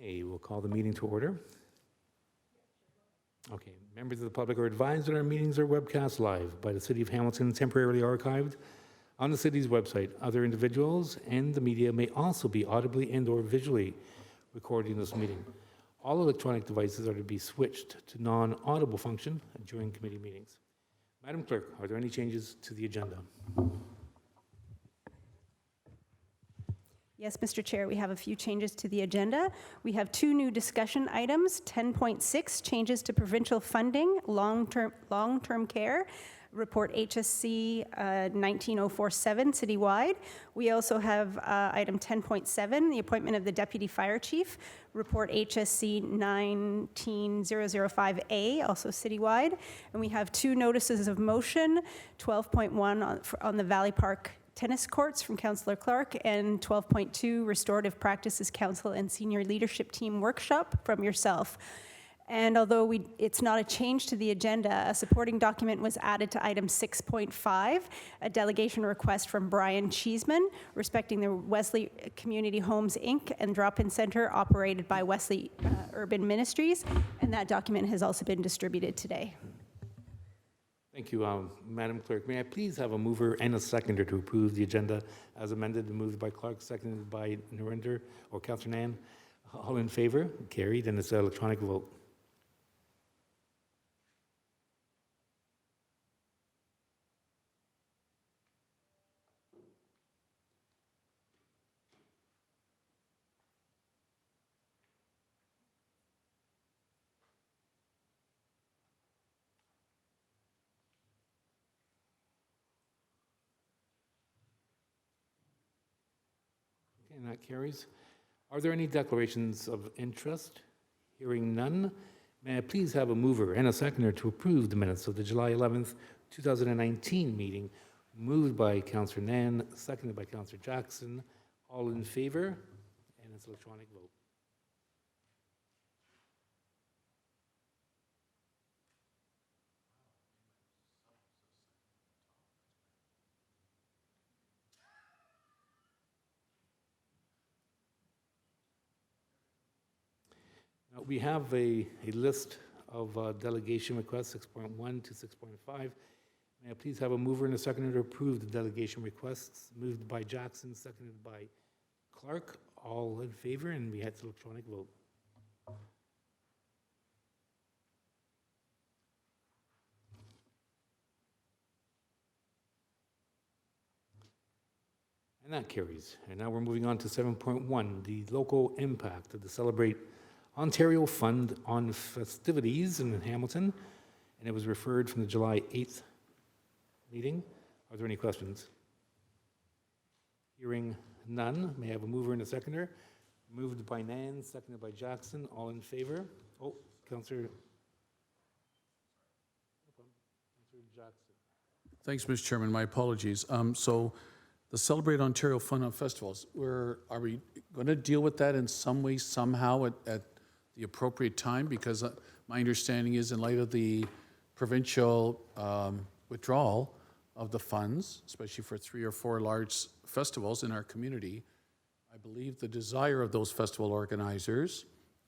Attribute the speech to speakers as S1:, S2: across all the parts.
S1: Okay, we'll call the meeting to order. Okay, members of the public are advised that our meetings are webcast live by the City of Hamilton, temporarily archived on the city's website. Other individuals and the media may also be audibly and/or visually recording this meeting. All electronic devices are to be switched to non-audible function during committee meetings. Madam Clerk, are there any changes to the agenda?
S2: Yes, Mr. Chair, we have a few changes to the agenda. We have two new discussion items. 10.6, changes to provincial funding, long-term care, report HSC 19047 citywide. We also have item 10.7, the appointment of the deputy fire chief, report HSC 19005A, also citywide. And we have two notices of motion, 12.1 on the Valley Park tennis courts from Councillor Clark, and 12.2 Restorative Practices Council and Senior Leadership Team Workshop from yourself. And although it's not a change to the agenda, a supporting document was added to item 6.5, a delegation request from Brian Cheeseman respecting the Wesley Community Homes Inc. and Drop-In Center operated by Wesley Urban Ministries, and that document has also been distributed today.
S1: Thank you, Madam Clerk. May I please have a mover and a seconder to approve the agenda as amended, moved by Clark, seconded by Narinder or Councillor Nan. All in favor? Carried, and it's an electronic vote. And that carries. Are there any declarations of interest? Hearing none, may I please have a mover and a seconder to approve the minutes of the July 11th, 2019 meeting, moved by Councillor Nan, seconded by Councillor Jackson. All in favor? And it's electronic vote. We have a list of delegation requests, 6.1 to 6.5. May I please have a mover and a seconder to approve the delegation requests, moved by Jackson, seconded by Clark. All in favor, and we had electronic vote. And that carries. And now we're moving on to 7.1, the local impact of the Celebrate Ontario Fund on festivities in Hamilton, and it was referred from the July 8th meeting. Are there any questions? Hearing none, may I have a mover and a seconder? Moved by Nan, seconded by Jackson. All in favor? Oh, Councillor Jackson.
S3: Thanks, Mr. Chairman. My apologies. So the Celebrate Ontario Fund on Festivals, are we going to deal with that in some way, somehow at the appropriate time? Because my understanding is in light of the provincial withdrawal of the funds, especially for 3 or 4 large festivals in our community, I believe the desire of those festival organizers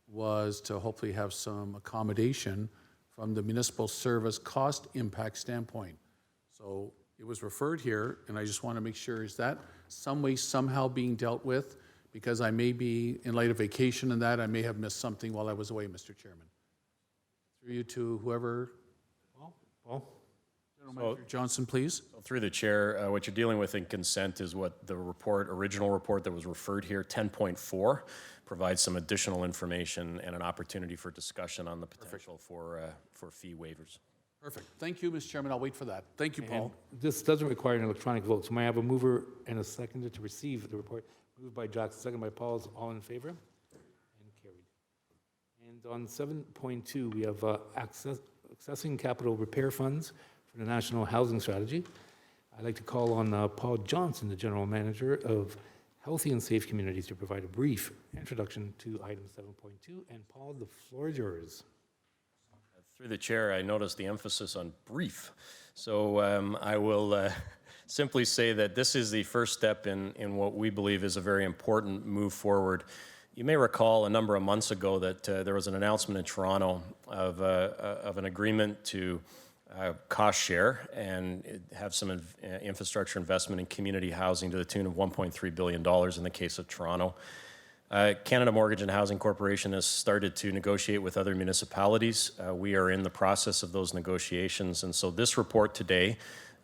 S3: was to hopefully have some accommodation from the municipal service cost impact standpoint. So it was referred here, and I just want to make sure, is that some way, somehow being dealt with? Because I may be, in light of vacation and that, I may have missed something while I was away, Mr. Chairman. Through you to whoever.
S1: Paul?
S3: General Manager Johnson, please.
S4: So through the chair, what you're dealing with in consent is what the original report that was referred here, 10.4, provides some additional information and an opportunity for discussion on the potential for fee waivers.
S3: Perfect. Thank you, Mr. Chairman. I'll wait for that. Thank you, Paul.
S1: And this doesn't require an electronic vote, so may I have a mover and a seconder to receive the report? Moved by Jackson, second by Pauls. All in favor? And carried. And on 7.2, we have accessing capital repair funds for the National Housing Strategy. I'd like to call on Paul Johnson, the General Manager of Healthy and Safe Communities, to provide a brief introduction to item 7.2. And Paul, the floor is yours.
S4: Through the chair, I noticed the emphasis on brief. So I will simply say that this is the first step in what we believe is a very important move forward You may recall a number of months ago that there was an announcement in Toronto of an agreement to cost share and have some infrastructure investment in community housing to the tune of $1.3 billion in the case of Toronto. Canada Mortgage and Housing Corporation has started to negotiate with other municipalities. We are in the process of those negotiations, and so this report today,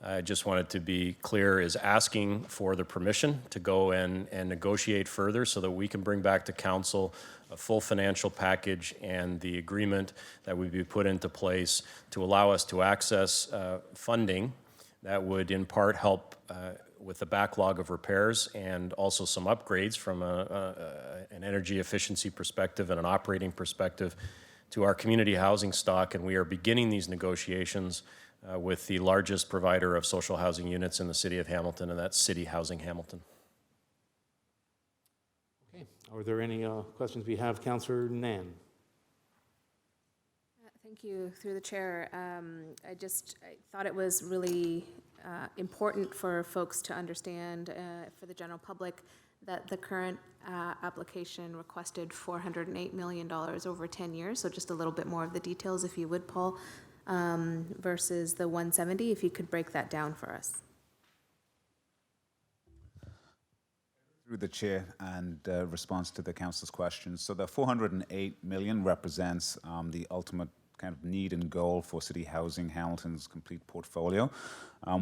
S4: I just wanted to be clear, is asking for the permission to go and negotiate further so that we can bring back to council a full financial package and the agreement that would be put into place to allow us to access funding that would in part help with the backlog of repairs and also some upgrades from an energy efficiency perspective and an operating perspective to our community housing stock. And we are beginning these negotiations with the largest provider of social housing units in the city of Hamilton, and that's City Housing Hamilton.
S1: Okay, are there any questions? We have Councillor Nan.
S5: Thank you, through the chair. I thought it was really important for folks to understand, for the general public, that the current application requested $408 million over 10 years. So just a little bit more of the details, if you would, Paul, versus the 170, if you could break that down for us.
S6: Through the chair and response to the council's questions. So the 408 million represents the ultimate kind of need and goal for City Housing Hamilton's complete portfolio.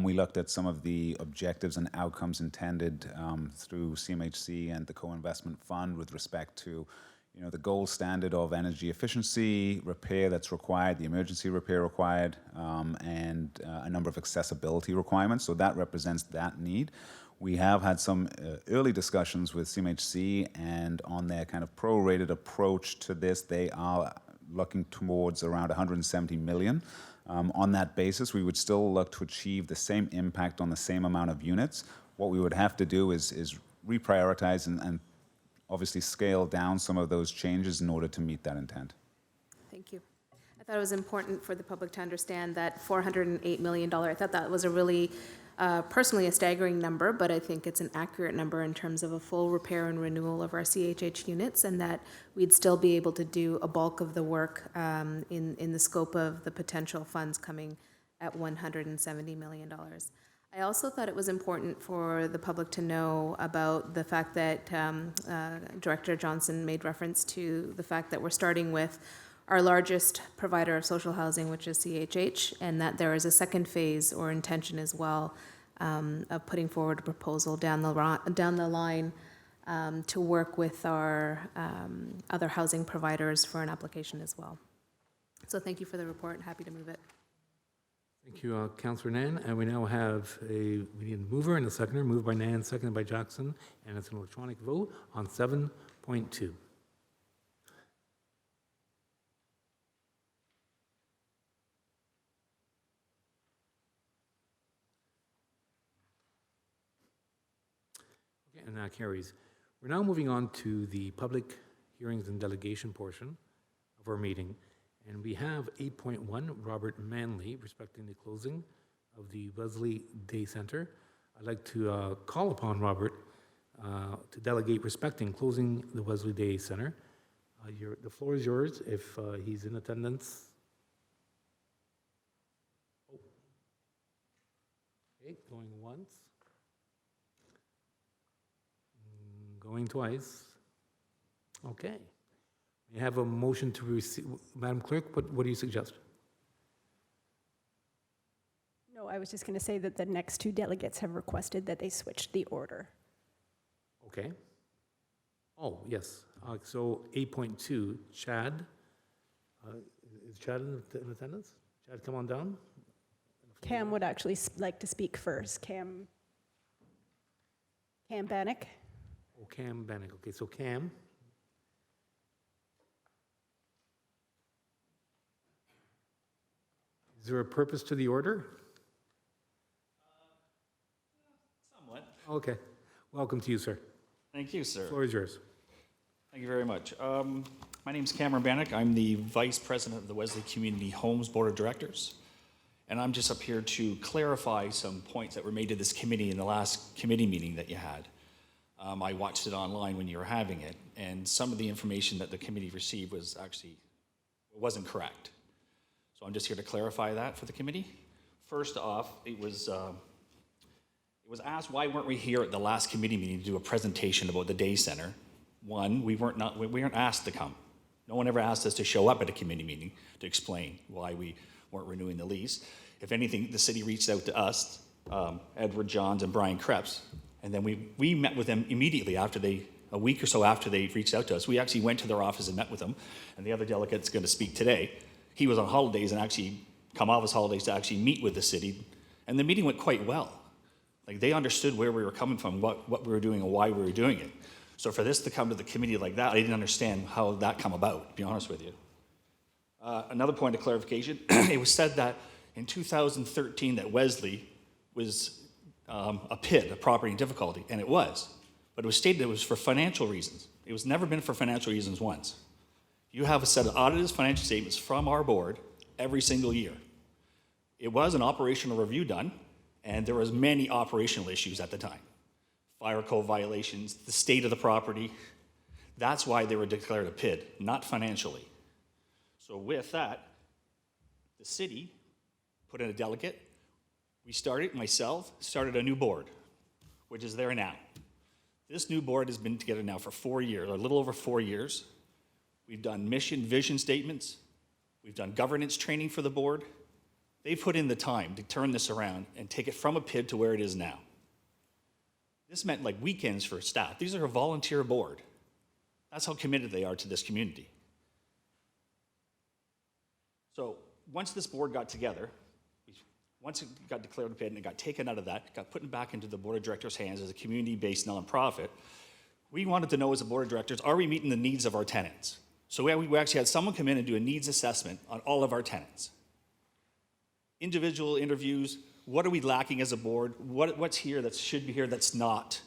S6: We looked at some of the objectives and outcomes intended through CMHC and the co-investment fund with respect to, you know, the gold standard of energy efficiency, repair that's required, the emergency repair required, and a number of accessibility requirements. So that represents that need. We have had some early discussions with CMHC, and on their kind of prorated approach to this, they are looking towards around 170 million. On that basis, we would still look to achieve the same impact on the same amount of units. What we would have to do is reprioritize and obviously scale down some of those changes in order to meet that intent.
S5: Thank you. I thought it was important for the public to understand that $408 million, I thought that was a really, personally a staggering number, but I think it's an accurate number in terms of a full repair and renewal of our CHH units, and that we'd still be able to do a bulk of the work in the scope of the potential funds coming at $170 million. I also thought it was important for the public to know about the fact that Director Johnson made reference to the fact that we're starting with our largest provider of social housing, which is CHH, and that there is a second phase or intention as well of putting forward a proposal down the line to work with our other housing providers for an application as well. So thank you for the report. Happy to move it.
S1: Thank you, Councillor Nan. And we now have we need a mover and a seconder. Moved by Nan, seconded by Jackson, and it's an electronic vote on 7.2. And that carries. We're now moving on to the public hearings and delegation portion of our meeting. And we have 8.1, Robert Manley, respecting the closing of the Wesley Day Center. I'd like to call upon Robert to delegate respecting closing the Wesley Day Center. The floor is yours if he's in attendance. Oh. Okay, going once. Going twice. Okay. We have a motion to receive. Madam Clerk, what do you suggest?
S2: No, I was just going to say that the next two delegates have requested that they switch the order.
S1: Okay. Oh, yes. So 8.2, Chad. Is Chad in attendance? Chad, come on down.
S2: Cam would actually like to speak first. Cam Bannock.
S1: Oh, Cam Bannock. Okay, so Cam. Is there a purpose to the order?
S7: Somewhat.
S1: Okay. Welcome to you, sir.
S7: Thank you, sir.
S1: The floor is yours.
S7: Thank you very much. My name is Cameron Bannock. I'm the Vice President of the Wesley Community Homes Board of Directors. And I'm just up here to clarify some points that were made to this committee in the last committee meeting that you had. I watched it online when you were having it, and some of the information that the committee received was actually, wasn't correct. So I'm just here to clarify that for the committee. First off, it was asked why weren't we here at the last committee meeting to do a presentation about the day center. One, we weren't asked to come. No one ever asked us to show up at a committee meeting to explain why we weren't renewing the lease. If anything, the city reached out to us, Edward Johns and Brian Krebs, and then we met with them immediately after a week or so after they reached out to us. We actually went to their office and met with them, and the other delegate's going to speak today. He was on holidays and actually come off his holidays to actually meet with the city, and the meeting went quite well. Like, they understood where we were coming from, what we were doing and why we were doing it. So for this to come to the committee like that, I didn't understand how that come about, to be honest with you. Another point of clarification, it was said that in 2013 that Wesley was a PID, a property in difficulty, and it was. But it was stated it was for financial reasons. It was never been for financial reasons once. You have a set of audited financial statements from our board every single year. It was an operational review done, and there was many operational issues at the time. Fire code violations, the state of the property. That's why they were declared a PID, not financially. So with that, the city put in a delegate. Myself started a new board, which is there now. This new board has been together now for 4 years, or a little over 4 years. We've done mission, vision statements. We've done governance training for the board. They've put in the time to turn this around and take it from a PID to where it is now. This meant like weekends for staff. These are a volunteer board. That's how committed they are to this community. So once this board got together, once it got declared a PID and it got taken out of that, got put back into the board of directors' hands as a community-based nonprofit, we wanted to know as a board of directors, are we meeting the needs of our tenants? So we actually had someone come in and do a needs assessment on all of our tenants. Individual interviews, what are we lacking as a board? What's here that should be here that's not?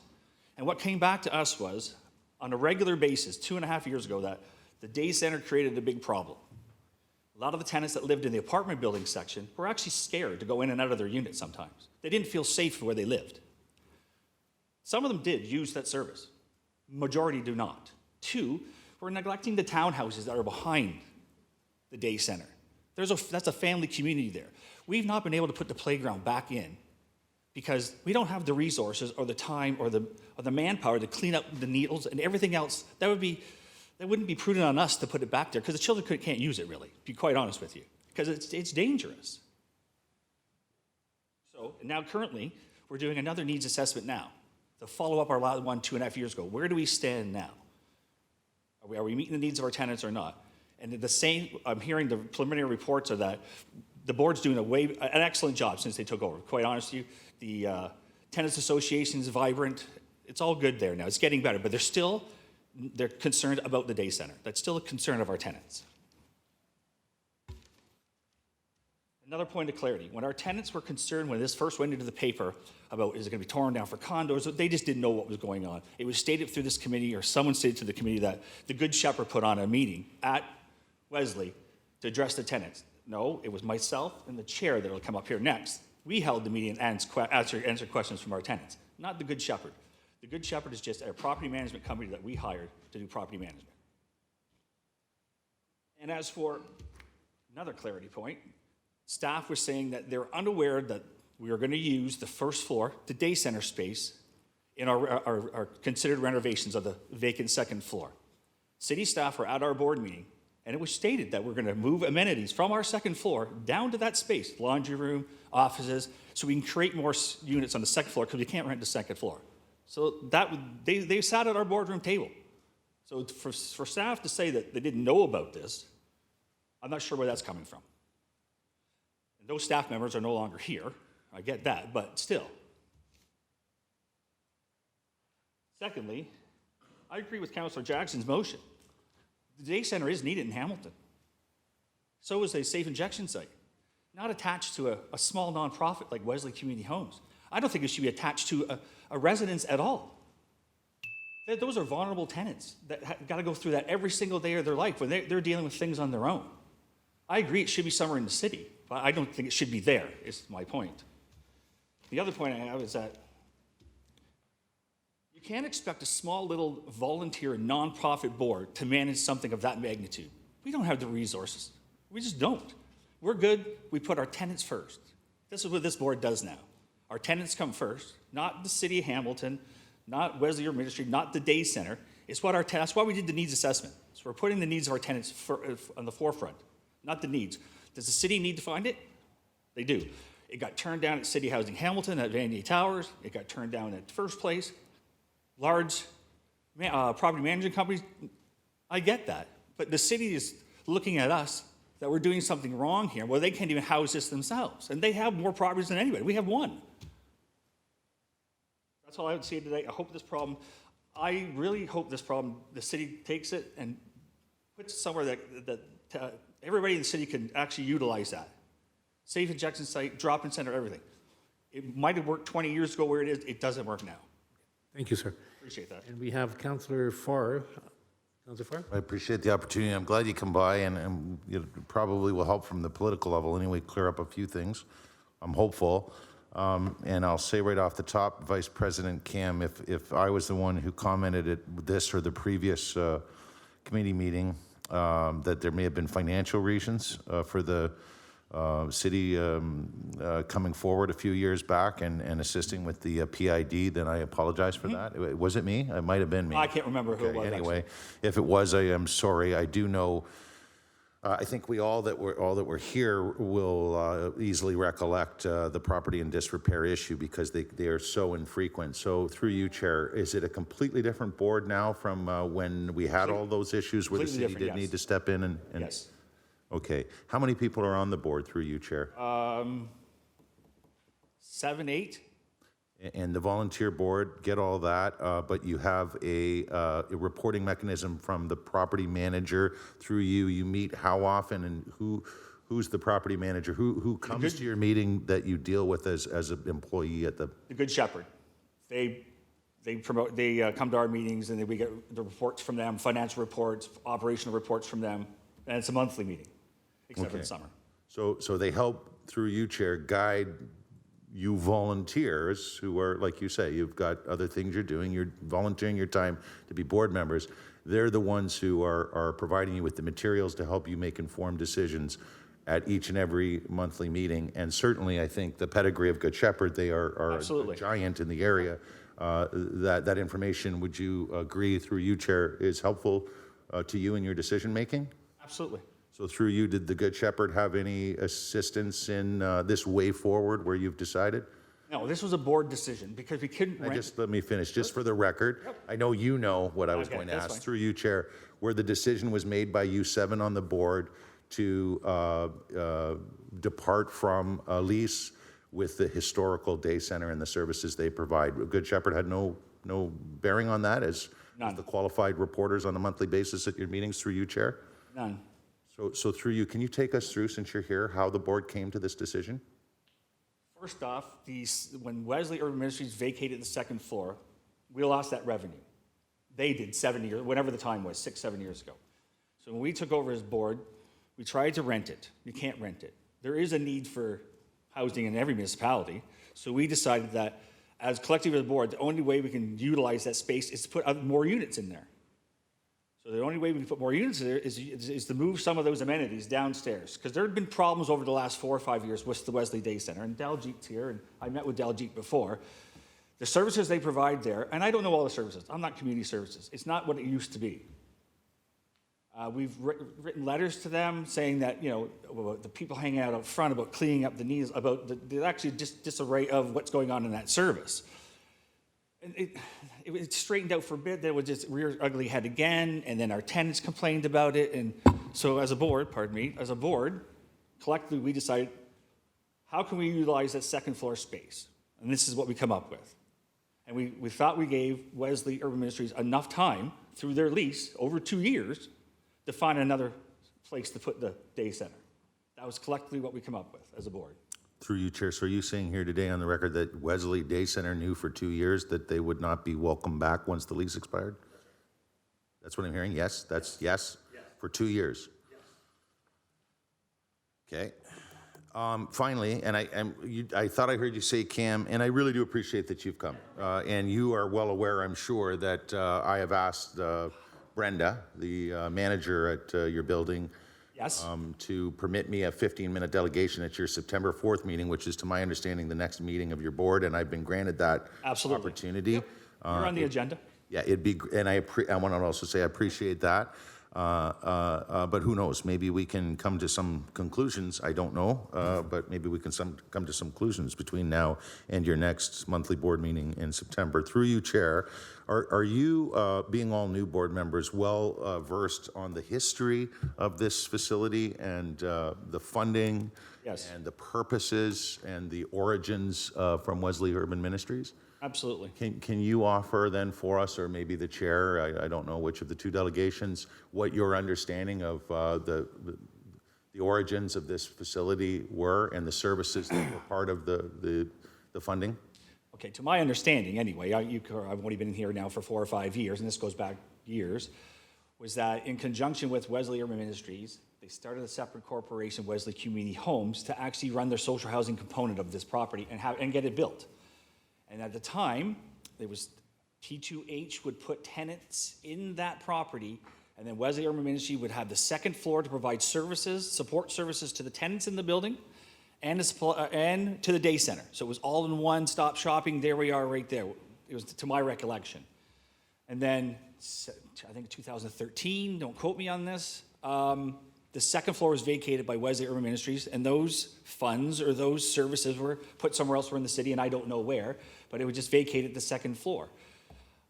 S7: And what came back to us was, on a regular basis, 2.5 years ago, that the day center created a big problem. A lot of the tenants that lived in the apartment building section were actually scared to go in and out of their units sometimes. They didn't feel safe where they lived. Some of them did use that service. Majority do not. 2, we're neglecting the townhouses that are behind the day center. That's a family community there. We've not been able to put the playground back in because we don't have the resources or the time or the manpower to clean up the needles and everything else. That wouldn't be prudent on us to put it back there because the children can't use it really, to be quite honest with you, because it's dangerous. So now currently, we're doing another needs assessment now to follow up our last one 2.5 years ago. Where do we stand now? Are we meeting the needs of our tenants or not? And the same, I'm hearing the preliminary reports are that the board's doing an excellent job since they took over. Quite honest with you, the tenants association is vibrant. It's all good there now. It's getting better, but they're concerned about the day center. That's still a concern of our tenants. Another point of clarity. When our tenants were concerned when this first went into the paper about is it going to be torn down for condos, they just didn't know what was going on. It was stated through this committee, or someone stated to the committee, that the Good Shepherd put on a meeting at Wesley to address the tenants. No, it was myself and the chair that will come up here next. We held the meeting and answered questions from our tenants, not the Good Shepherd. The Good Shepherd is just a property management company that we hired to do property management. And as for another clarity point, staff was saying that they're unaware that we are going to use the first floor, the day center space, in our considered renovations of the vacant second floor. City staff were at our board meeting, and it was stated that we're going to move amenities from our second floor down to that space, laundry room, offices, so we can create more units on the second floor because we can't rent the second floor. So they sat at our boardroom table. So for staff to say that they didn't know about this, I'm not sure where that's coming from. And those staff members are no longer here. I get that, but still. Secondly, I agree with Councillor Jackson's motion. The day center is needed in Hamilton. So is a safe injection site, not attached to a small nonprofit like Wesley Community Homes. I don't think it should be attached to a residence at all. Those are vulnerable tenants that got to go through that every single day of their life when they're dealing with things on their own. I agree it should be somewhere in the city, but I don't think it should be there, is my point. The other point I have is that you can't expect a small little volunteer nonprofit board to manage something of that magnitude. We don't have the resources. We just don't. We're good. We put our tenants first. This is what this board does now. Our tenants come first, not the city of Hamilton, not Wesley Urban Ministry, not the day center. It's what that's why we did the needs assessment. So we're putting the needs of our tenants on the forefront, not the needs. Does the city need to find it? They do. It got turned down at City Housing Hamilton, at Vandy Towers. It got turned down at First Place. Large property management companies, I get that. But the city is looking at us that we're doing something wrong here. Well, they can't even house this themselves. And they have more properties than anybody. We have one. That's all I would say today. I really hope this problem, the city takes it and puts it somewhere that everybody in the city can actually utilize that. Safe injection site, drop-in center, everything. It might have worked 20 years ago where it is. It doesn't work now.
S1: Thank you, sir.
S7: Appreciate that.
S1: And we have Councillor Farr. Councillor Farr?
S8: I appreciate the opportunity. I'm glad you come by, and it probably will help from the political level anyway, clear up a few things. I'm hopeful. And I'll say right off the top, Vice President Cam, if I was the one who commented at this or the previous committee meeting, that there may have been financial reasons for the city coming forward a few years back and assisting with the PID, then I apologize for that. Was it me? It might have been me.
S7: I can't remember who it was.
S8: Anyway, if it was, I am sorry. I do know. I think we all that were here will easily recollect the property and disrepair issue because they are so infrequent. So through you, Chair, is it a completely different board now from when we had all those issues where the
S7: Completely
S8: city
S7: different,
S8: did
S7: yes.
S8: need to step in and
S7: Yes.
S8: Okay. How many people are on the board through you, Chair?
S7: 7, 8.
S8: And the volunteer board, get all that, but you have a reporting mechanism from the property manager through you. You meet how often and who's the property manager? Who comes to your meeting that you deal with as an employee at the?
S7: The Good Shepherd. They come to our meetings and then we get the reports from them, financial reports, operational reports from them, and it's a monthly meeting, except for the summer.
S8: So they help through you, Chair, guide you volunteers who are, like you say, you've got other things you're doing, you're volunteering your time to be board members. They're the ones who are providing you with the materials to help you make informed decisions at each and every monthly meeting. And certainly, I think the pedigree of Good Shepherd, they are
S7: Absolutely.
S8: a giant in the area. That information, would you agree through you, Chair, is helpful to you in your decision-making?
S7: Absolutely.
S8: So through you, did the Good Shepherd have any assistance in this way forward where you've decided?
S7: No, this was a board decision because we couldn't rent.
S8: Just let me finish, just for the record. I know you know what I was
S7: Okay,
S8: going to
S7: that's
S8: ask.
S7: fine.
S8: Through you, Chair, where the decision was made by you 7 on the board to depart from a lease with the historical day center and the services they provide. Good Shepherd had no bearing on that as
S7: None.
S8: the qualified reporters on a monthly basis at your meetings through you, Chair?
S7: None.
S8: So through you, can you take us through, since you're here, how the board came to this decision?
S7: First off, when Wesley Urban Ministries vacated the second floor, we lost that revenue. They did 7 years, whatever the time was, 6, 7 years ago. So when we took over as board, we tried to rent it. You can't rent it. There is a need for housing in every municipality. So we decided that as collective as a board, the only way we can utilize that space is to put more units in there. So the only way we can put more units in there is to move some of those amenities downstairs. Because there have been problems over the last 4 or 5 years with the Wesley Day Center. And Daljeet's here, and I met with Daljeet before. The services they provide there, and I don't know all the services. I'm not community services. It's not what it used to be. We've written letters to them saying that, about the people hanging out up front, about cleaning up the needs, about the actually disarray of what's going on in that service. And it straightened out for a bit, then it would just rear ugly head again, and then our tenants complained about it. And so as a board, collectively we decided, how can we utilize that second floor space? And this is what we come up with. And we thought we gave Wesley Urban Ministries enough time through their lease, over 2 years, to find another place to put the day center. That was collectively what we come up with as a board.
S8: Through you, Chair, so are you saying here today on the record that Wesley Day Center knew for 2 years that they would not be welcome back once the lease expired? That's what I'm hearing? Yes? That's yes? For 2 years? Okay. Finally, and I thought I heard you say Cam, and I really do appreciate that you've come. And you are well aware, I'm sure, that I have asked Brenda, the manager at your building,
S7: Yes.
S8: to permit me a 15-minute delegation at your September 4th meeting, which is, to my understanding, the next meeting of your board, and I've been granted that
S7: Absolutely.
S8: opportunity.
S7: You're on the agenda.
S8: Yeah, and I want to also say I appreciate that. But who knows? Maybe we can come to some conclusions. I don't know, but maybe we can come to some conclusions between now and your next monthly board meeting in September. Through you, Chair, are you, being all new board members, well versed on the history of this facility and the funding?
S7: Yes.
S8: And the purposes and the origins from Wesley Urban Ministries?
S7: Absolutely.
S8: Can you offer then for us, or maybe the chair, I don't know which of the two delegations, what your understanding of the origins of this facility were and the services that were part of the funding?
S7: Okay, to my understanding, anyway, I've only been in here now for 4 or 5 years, and this goes back years, was that in conjunction with Wesley Urban Ministries, they started a separate corporation, Wesley Community Homes, to actually run their social housing component of this property and get it built. And at the time, there was T2H would put tenants in that property, and then Wesley Urban Ministry would have the second floor to provide services, support services to the tenants in the building and to the day center. So it was all in one stop shopping. There we are right there. It was to my recollection. And then I think 2013, don't quote me on this, the second floor was vacated by Wesley Urban Ministries, and those funds or those services were put somewhere else in the city, and I don't know where, but it was just vacated the second floor.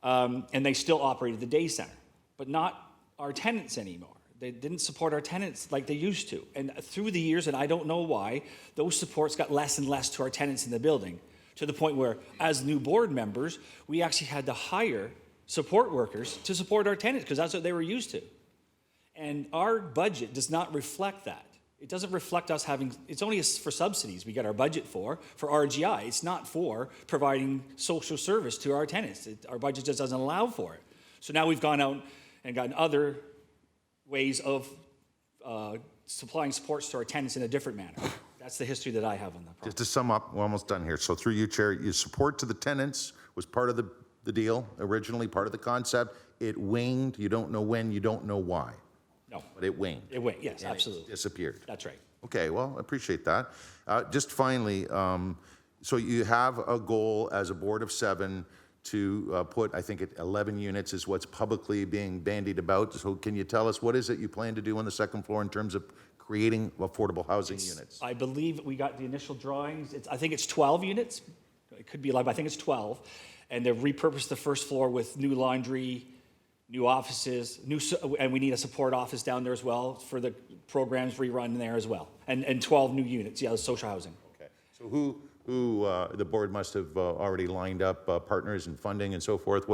S7: And they still operated the day center, but not our tenants anymore. They didn't support our tenants like they used to. And through the years, and I don't know why, those supports got less and less to our tenants in the building, to the point where, as new board members, we actually had to hire support workers to support our tenants, because that's what they were used to. And our budget does not reflect that. It doesn't reflect us having, it's only for subsidies we get our budget for RGI. It's not for providing social service to our tenants. Our budget just doesn't allow for it. So now we've gone out and gotten other ways of supplying supports to our tenants in a different manner. That's the history that I have on that problem.
S8: Just to sum up, we're almost done here. So through you, Chair, your support to the tenants was part of the deal, originally part of the concept. It waned. You don't know when, you don't know why.
S7: No.
S8: But it waned.
S7: It went, yes,
S8: And it
S7: absolutely.
S8: disappeared.
S7: That's right.
S8: Okay, well, I appreciate that. Just finally, so you have a goal as a board of 7 to put, I think, 11 units is what's publicly being bandied about. So can you tell us, what is it you plan to do on the second floor in terms of creating affordable housing units?
S7: I believe we got the initial drawings. I think it's 12 units. It could be 11, but I think it's 12. And they've repurposed the first floor with new laundry, new offices, and we need a support office down there as well for the programs rerun there as well. And 12 new units, yeah, social housing.
S8: Okay. So who the board must have already lined up partners and funding and so forth.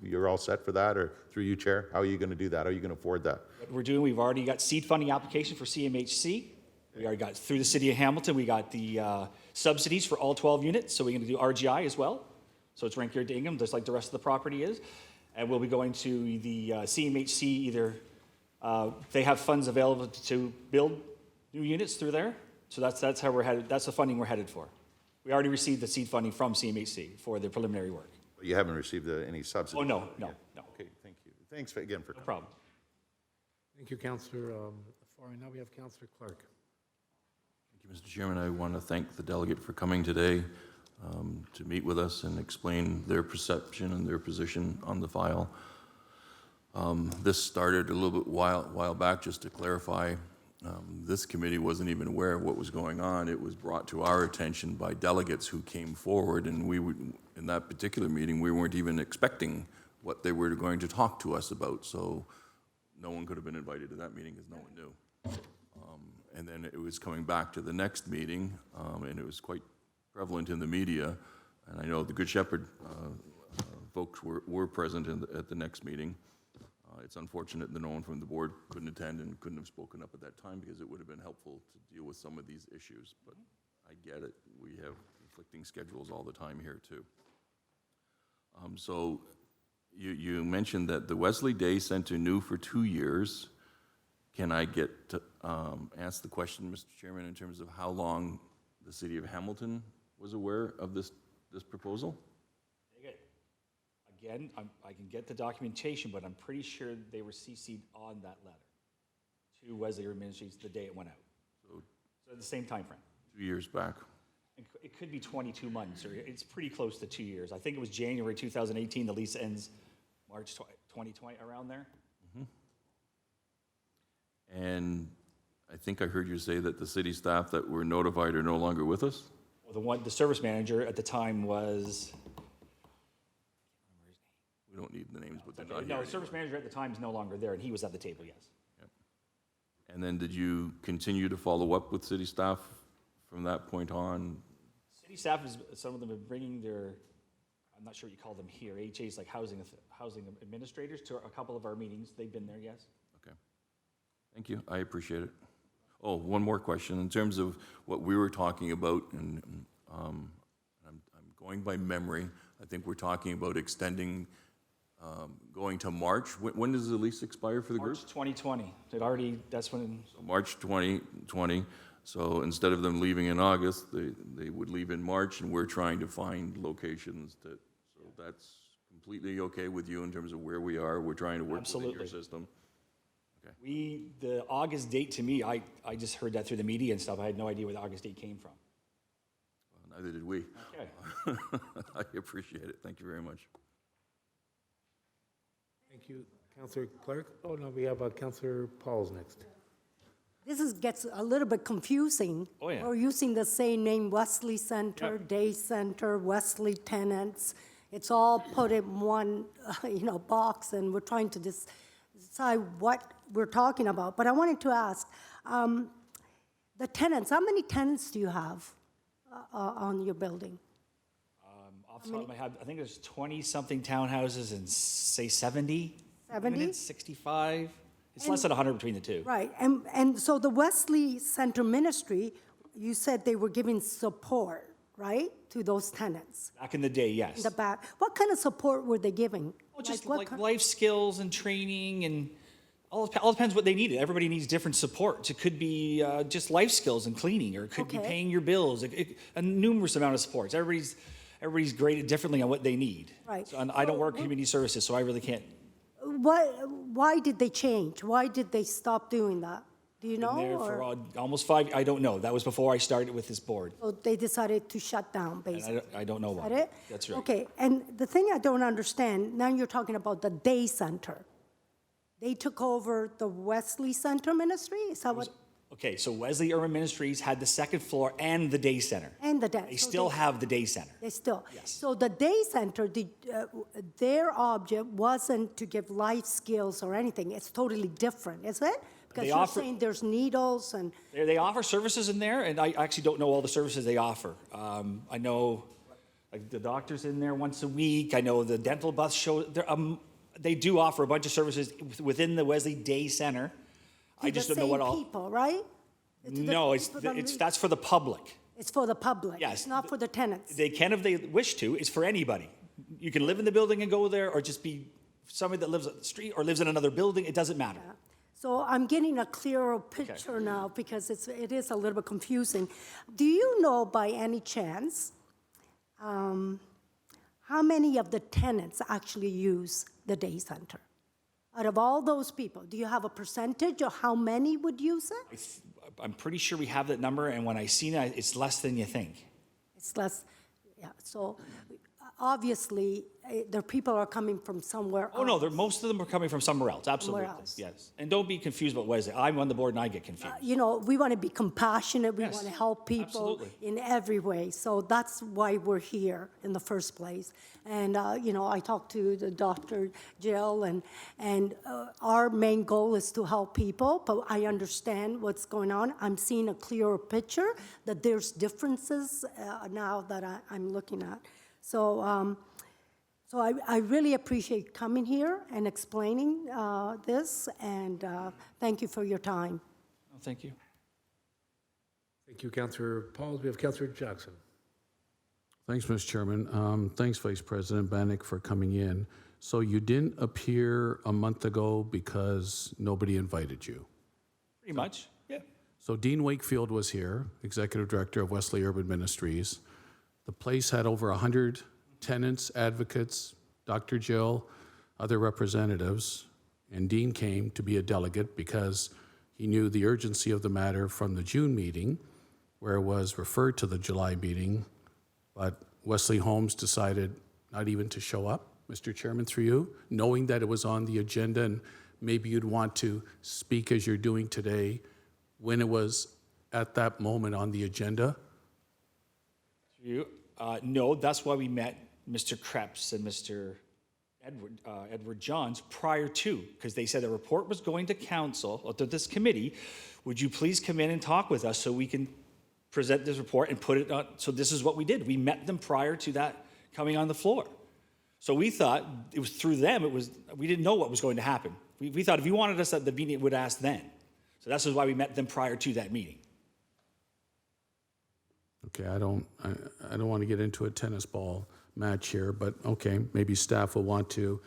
S8: You're all set for that, or through you, Chair? How are you going to do that? How are you going to afford that?
S7: What we're doing, we've already got seed funding application for CMHC. We already got through the city of Hamilton. We got the subsidies for all 12 units, so we're going to do RGI as well. So it's Rankier Dingham, just like the rest of the property is. And we'll be going to the CMHC either, they have funds available to build new units through there. So that's how we're headed, that's the funding we're headed for. We already received the seed funding from CMHC for the preliminary work.
S8: You haven't received any subsidies?
S7: Oh, no.
S8: Okay, thank you. Thanks again for
S7: No
S8: coming.
S7: problem.
S1: Thank you, Councillor Lafari. Now we have Councillor Clark.
S9: Thank you, Mr. Chairman. I want to thank the delegate for coming today to meet with us and explain their perception and their position on the file. This started a little bit while back, just to clarify. This committee wasn't even aware of what was going on. It was brought to our attention by delegates who came forward, and in that particular meeting, we weren't even expecting what they were going to talk to us about. So no one could have been invited to that meeting because no one knew. And then it was coming back to the next meeting, and it was quite prevalent in the media. And I know the Good Shepherd folks were present at the next meeting. It's unfortunate that no one from the board couldn't attend and couldn't have spoken up at that time, because it would have been helpful to deal with some of these issues. But I get it. We have conflicting schedules all the time here, too. So you mentioned that the Wesley Day Center new for 2 years. Can I get ask the question, Mr. Chairman, in terms of how long the city of Hamilton was aware of this proposal?
S7: Again, I can get the documentation, but I'm pretty sure they were CC'd on that letter to Wesley Urban Ministries the day it went out. So at the same time frame.
S9: 2 years back.
S7: It could be 22 months, or it's pretty close to 2 years. I think it was January 2018, the lease ends March 2020, around there.
S9: And I think I heard you say that the city staff that were notified are no longer with us?
S7: Well, the service manager at the time was,
S9: We don't need the names, but they're not
S7: no,
S9: here.
S7: the service manager at the time is no longer there, and he was at the table, yes.
S9: And then did you continue to follow up with city staff from that point on?
S7: City staff is, some of them are bringing their, I'm not sure what you call them here, HAs, like housing administrators, to a couple of our meetings. They've been there, yes.
S9: Okay. Thank you. I appreciate it. Oh, one more question. In terms of what we were talking about, and I'm going by memory, I think we're talking about extending, going to March. When does the lease expire for the group?
S7: March 2020. It already, that's when,
S9: So March 2020. So instead of them leaving in August, they would leave in March, and we're trying to find locations that, so that's completely okay with you in terms of where we are. We're trying to work within your
S7: Absolutely.
S9: system.
S7: the August date to me, I just heard that through the media and stuff. I had no idea where the August date came from.
S9: Neither did we.
S7: Okay.
S9: I appreciate it. Thank you very much.
S1: Thank you, Councillor Clark. Oh, no, we have Councillor Pauls next.
S10: Gets a little bit confusing.
S7: Oh, yeah.
S10: We're using the same name, Wesley Center, Day Center, Wesley Tenants. It's all put in one, box, and we're trying to decide what we're talking about. But I wanted to ask, the tenants, how many tenants do you have on your building?
S7: Off the top of my head, I think there's 20-something townhouses and, say, 70?
S10: 70?
S7: Units, 65? It's less than 100 between the two.
S10: Right, and so the Wesley Center Ministry, you said they were giving support, right, to those tenants
S7: Back in the day,
S10: in
S7: yes.
S10: the back. What kind of support were they giving?
S7: Well, just
S10: what
S7: like
S10: kind-
S7: life skills and training, and all depends what they needed. Everybody needs different supports. It could be just life skills and cleaning, or it could be
S10: Okay.
S7: paying your bills. A numerous amount of supports. Everybody's graded differently on what they need.
S10: Right.
S7: So, and I don't
S10: So
S7: work
S10: what-
S7: community services, so I really can't.
S10: Why did they change? Why did they stop doing that? Do you know?
S7: Been there for
S10: or
S7: almost 5. I don't know. That was before I started with this board.
S10: so they decided to shut down,
S7: And
S10: basically?
S7: I don't know
S10: Is
S7: why.
S10: that it?
S7: That's right.
S10: Okay, and the thing I don't understand, now you're talking about the day center. They took over the Wesley Center Ministry? Is that what?
S7: Okay, so Wesley Urban Ministries had the second floor and the day center.
S10: And the day.
S7: They
S10: so
S7: still have the day center.
S10: They still.
S7: Yes.
S10: So the day center, their object wasn't to give life skills or anything. It's totally different, is it? Because
S7: They
S10: you're
S7: offer-
S10: saying there's needles and,
S7: They offer services in there, and I actually don't know all the services they offer. I know, like, the doctor's in there once a week. I know the dental bus show. They do offer a bunch of services within the Wesley Day Center. I
S10: to the
S7: just don't know what
S10: same
S7: all.
S10: people, right? To the
S7: No,
S10: people that need-
S7: that's for the public.
S10: It's for the public.
S7: Yes.
S10: It's not for the tenants.
S7: They can if they wish to. It's for anybody. You can live in the building and go there, or just be somebody that lives on the street or lives in another building. It doesn't matter.
S10: So I'm getting a clearer picture now because it is a little bit confusing. Do you know by any chance how many of the tenants actually use the day center? Out of all those people, do you have a percentage of how many would use it?
S7: I'm pretty sure we have that number, and when I seen it, it's less than you think.
S10: It's less, yeah. So obviously, the people are coming from somewhere
S7: Oh, no,
S10: else.
S7: most of them are coming from somewhere else, absolutely.
S10: else.
S7: Yes. And don't be confused about Wesley. I'm on the board and I get confused.
S10: We want to be compassionate, we
S7: Yes,
S10: want to help people
S7: absolutely.
S10: in every way. So that's why we're here in the first place. And, I talked to the Dr. Jill, and our main goal is to help people, but I understand what's going on. I'm seeing a clearer picture that there's differences now that I'm looking at. So I really appreciate coming here and explaining this, and thank you for your time.
S7: Oh, thank you.
S1: Thank you, Councillor Pauls. We have Councillor Jackson.
S3: Thanks, Mr. Chairman. Thanks, Vice President Bannick, for coming in. So you didn't appear a month ago because nobody invited you?
S7: Pretty much, yeah.
S3: So Dean Wakefield was here, Executive Director of Wesley Urban Ministries. The place had over 100 tenants, advocates, Dr. Jill, other representatives, and Dean came to be a delegate because he knew the urgency of the matter from the June meeting, where it was referred to the July meeting, but Wesley Holmes decided not even to show up, Mr. Chairman, through you, knowing that it was on the agenda, and maybe you'd want to speak as you're doing today when it was at that moment on the agenda.
S7: No, that's why we met Mr. Krebs and Mr. Edward Johns prior to, because they said the report was going to council, or to this committee. Would you please come in and talk with us so we can present this report and put it on? So this is what we did. We met them prior to that coming on the floor. So we thought it was through them. We didn't know what was going to happen. We thought if you wanted us at the meeting, it would ask then. So that's why we met them prior to that meeting.
S3: Okay, I don't want to get into a tennis ball match here, but okay, maybe staff will want to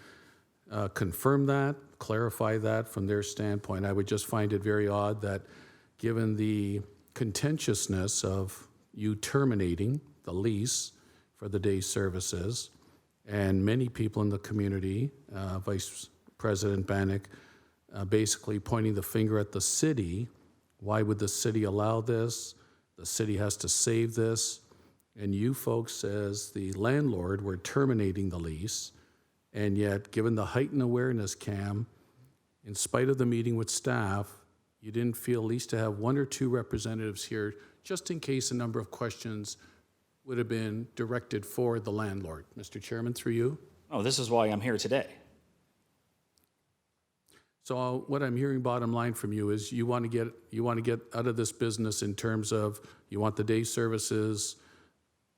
S3: confirm that, clarify that from their standpoint. I would just find it very odd that given the contentiousness of you terminating the lease for the day services, and many people in the community, Vice President Bannock, basically pointing the finger at the city. Why would the city allow this? The city has to save this. And you folks, as the landlord, were terminating the lease. And yet, given the heightened awareness, Cam, in spite of the meeting with staff, you didn't feel at least to have one or two representatives here, just in case a number of questions would have been directed for the landlord. Mr. Chairman, through you.
S7: Oh, this is why I'm here today.
S3: So what I'm hearing bottom line from you is you want to get out of this business in terms of you want the day services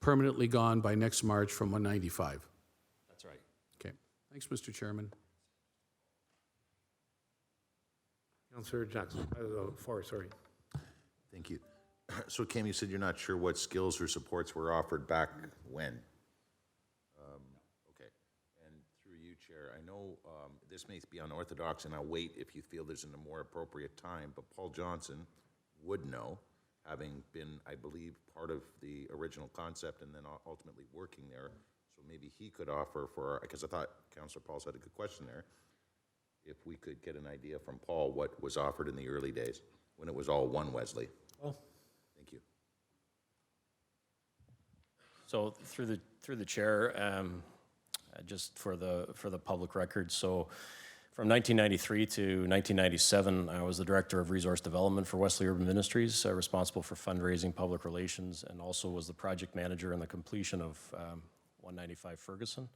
S3: permanently gone by next March from 195.
S7: That's right.
S3: Okay. Thanks, Mr. Chairman.
S1: Councillor Jackson, Forrest, sorry.
S8: Thank you. So Cam, you said you're not sure what skills or supports were offered back when? Okay. And through you, Chair, I know this may be unorthodox, and I'll wait if you feel there's a more appropriate time, but Paul Johnson would know, having been, I believe, part of the original concept and then ultimately working there. So maybe he could offer for, because I thought Councillor Pauls had a good question there, if we could get an idea from Paul what was offered in the early days, when it was all one Wesley.
S1: Oh.
S8: Thank you.
S4: So through the chair, just for the public record, so from 1993 to 1997, I was the Director of Resource Development for Wesley Urban Ministries, responsible for fundraising, public relations, and also was the project manager in the completion of 195 Ferguson.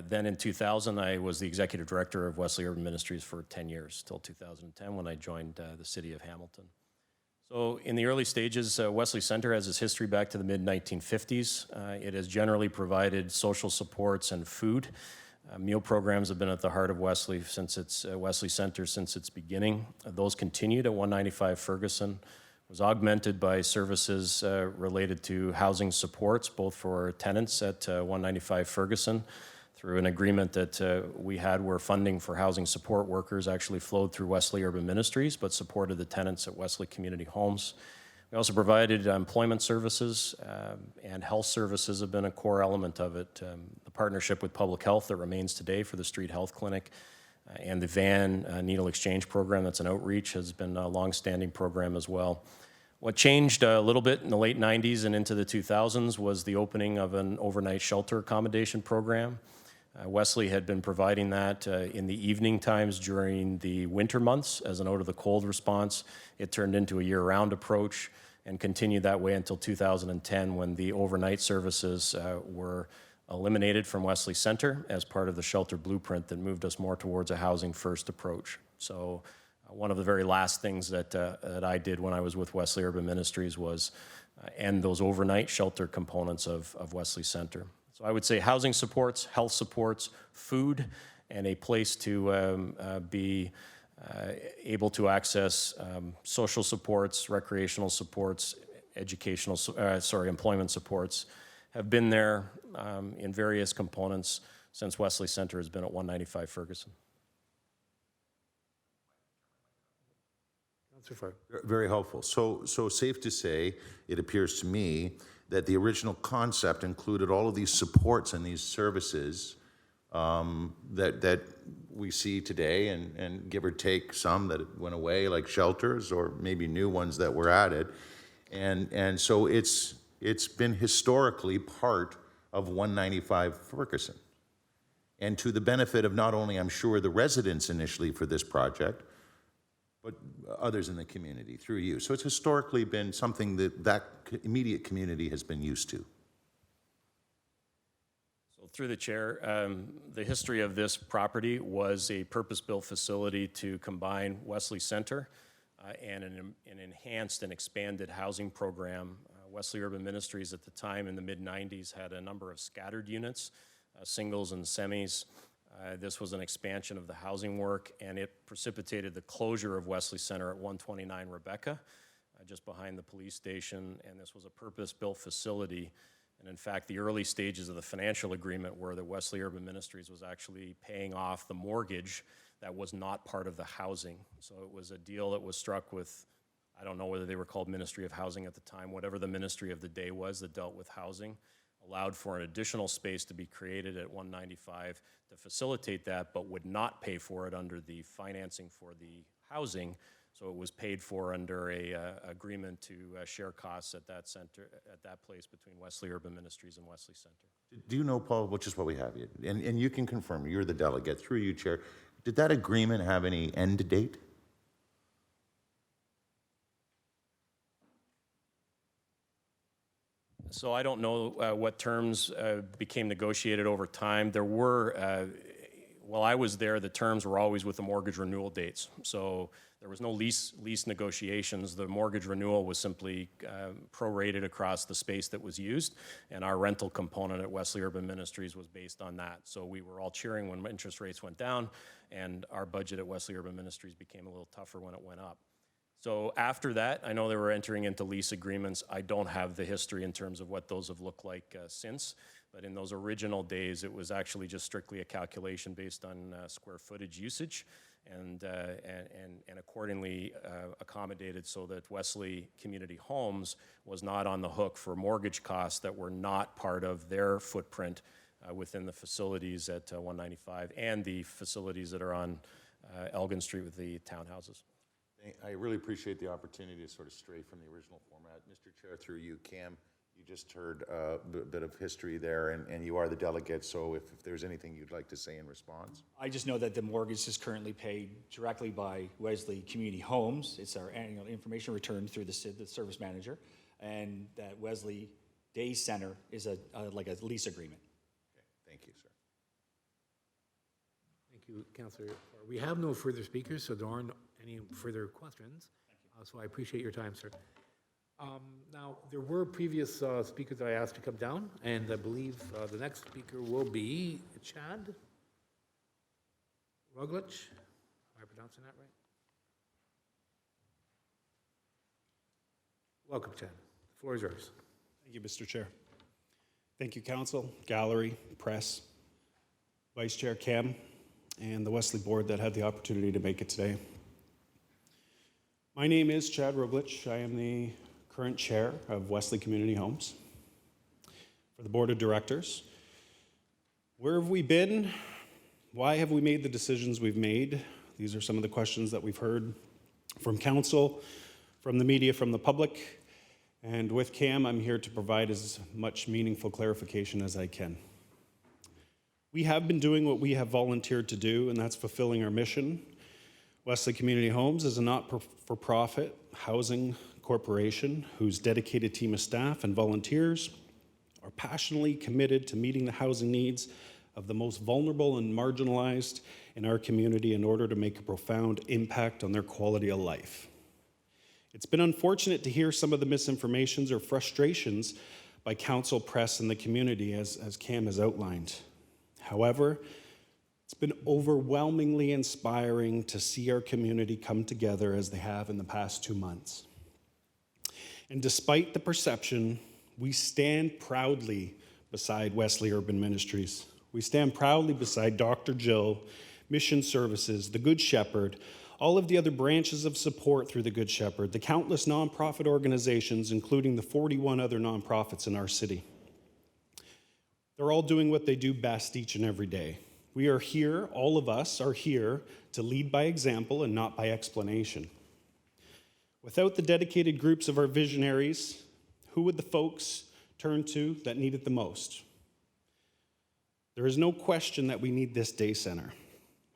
S4: Then in 2000, I was the Executive Director of Wesley Urban Ministries for 10 years, till 2010 when I joined the City of Hamilton. So in the early stages, Wesley Center has its history back to the mid-1950s. It has generally provided social supports and food. Meal programs have been at the heart of Wesley since its Wesley Center since its beginning. Those continued at 195 Ferguson, was augmented by services related to housing supports, both for tenants at 195 Ferguson, through an agreement that we had where funding for housing support workers actually flowed through Wesley Urban Ministries, but supported the tenants at Wesley Community Homes. We also provided employment services, and health services have been a core element of it. The partnership with Public Health that remains today for the Street Health Clinic, and the VAN Needle Exchange Program, that's an outreach, has been a long-standing program as well. What changed a little bit in the late 90s and into the 2000s was the opening of an overnight shelter accommodation program. Wesley had been providing that in the evening times during the winter months as a note of the cold response. It turned into a year-round approach and continued that way until 2010 when the overnight services were eliminated from Wesley Center as part of the shelter blueprint that moved us more towards a housing-first approach. So one of the very last things that I did when I was with Wesley Urban Ministries was end those overnight shelter components of Wesley Center. So I would say housing supports, health supports, food, and a place to be able to access social supports, recreational supports, employment supports have been there in various components since Wesley Center has been at 195 Ferguson.
S1: Councillor Farr.
S8: Very helpful. So safe to say, it appears to me, that the original concept included all of these supports and these services that we see today, and give or take some that went away, like shelters, or maybe new ones that were added. And so it's been historically part of 195 Ferguson. And to the benefit of not only, I'm sure, the residents initially for this project, but others in the community through you. So it's historically been something that immediate community has been used to.
S4: So through the chair, the history of this property was a purpose-built facility to combine Wesley Center and an enhanced and expanded housing program. Wesley Urban Ministries at the time in the mid-90s had a number of scattered units, singles and semis. This was an expansion of the housing work, and it precipitated the closure of Wesley Center at 129 Rebecca, just behind the police station, and this was a purpose-built facility. And in fact, the early stages of the financial agreement were that Wesley Urban Ministries was actually paying off the mortgage that was not part of the housing. So it was a deal that was struck with, I don't know whether they were called Ministry of Housing at the time, whatever the ministry of the day was that dealt with housing, allowed for an additional space to be created at 195 to facilitate that, but would not pay for it under the financing for the housing. So it was paid for under a agreement to share costs at that center, at that place between Wesley Urban Ministries and Wesley Center.
S8: Do you know, Paul, which is what we have here, and you can confirm, you're the delegate, through you, Chair, did that agreement have any end date?
S4: So I don't know what terms became negotiated over time. There were, while I was there, the terms were always with the mortgage renewal dates. So there was no lease negotiations. The mortgage renewal was simply prorated across the space that was used, and our rental component at Wesley Urban Ministries was based on that. So we were all cheering when interest rates went down, and our budget at Wesley Urban Ministries became a little tougher when it went up. So after that, I know they were entering into lease agreements. I don't have the history in terms of what those have looked like since, but in those original days, it was actually just strictly a calculation based on square footage usage, and accordingly accommodated so that Wesley Community Homes was not on the hook for mortgage costs that were not part of their footprint within the facilities at 195 and the facilities that are on Elgin Street with the townhouses.
S8: I really appreciate the opportunity to sort of stray from the original format. Mr. Chair, through you, Cam, you just heard a bit of history there, and you are the delegate, so if there's anything you'd like to say in response.
S7: I just know that the mortgage is currently paid directly by Wesley Community Homes. It's our annual information return through the service manager, and that Wesley Day Center is like a lease agreement.
S8: Okay, thank you, sir.
S1: Thank you, Councillor. We have no further speakers, so there aren't any further questions. So I appreciate your time, sir. Now, there were previous speakers that I asked to come down, and I believe the next speaker will be Chad Ruglich. Am I pronouncing that right? Welcome, Chad. The floor is yours.
S11: Thank you, Mr. Chair. Thank you, Council, Gallery, Press, Vice Chair Cam, and the Wesley Board that had the opportunity to make it today. My name is Chad Ruglich. I am the current chair of Wesley Community Homes. For the Board of Directors, where have we been? Why have we made the decisions we've made? These are some of the questions that we've heard from Council, from the media, from the public. And with Cam, I'm here to provide as much meaningful clarification as I can. We have been doing what we have volunteered to do, and that's fulfilling our mission. Wesley Community Homes is a not-for-profit housing corporation whose dedicated team of staff and volunteers are passionately committed to meeting the housing needs of the most vulnerable and marginalized in our community in order to make a profound impact on their quality of life. It's been unfortunate to hear some of the misinformations or frustrations by council, press, and the community, as Cam has outlined. However, it's been overwhelmingly inspiring to see our community come together as they have in the past 2 months. And despite the perception, we stand proudly beside Wesley Urban Ministries. We stand proudly beside Dr. Jill, Mission Services, the Good Shepherd, all of the other branches of support through the Good Shepherd, the countless nonprofit organizations, including the 41 other nonprofits in our city. They're all doing what they do best each and every day. We are here, all of us are here, to lead by example and not by explanation. Without the dedicated groups of our visionaries, who would the folks turn to that need it the most? There is no question that we need this day center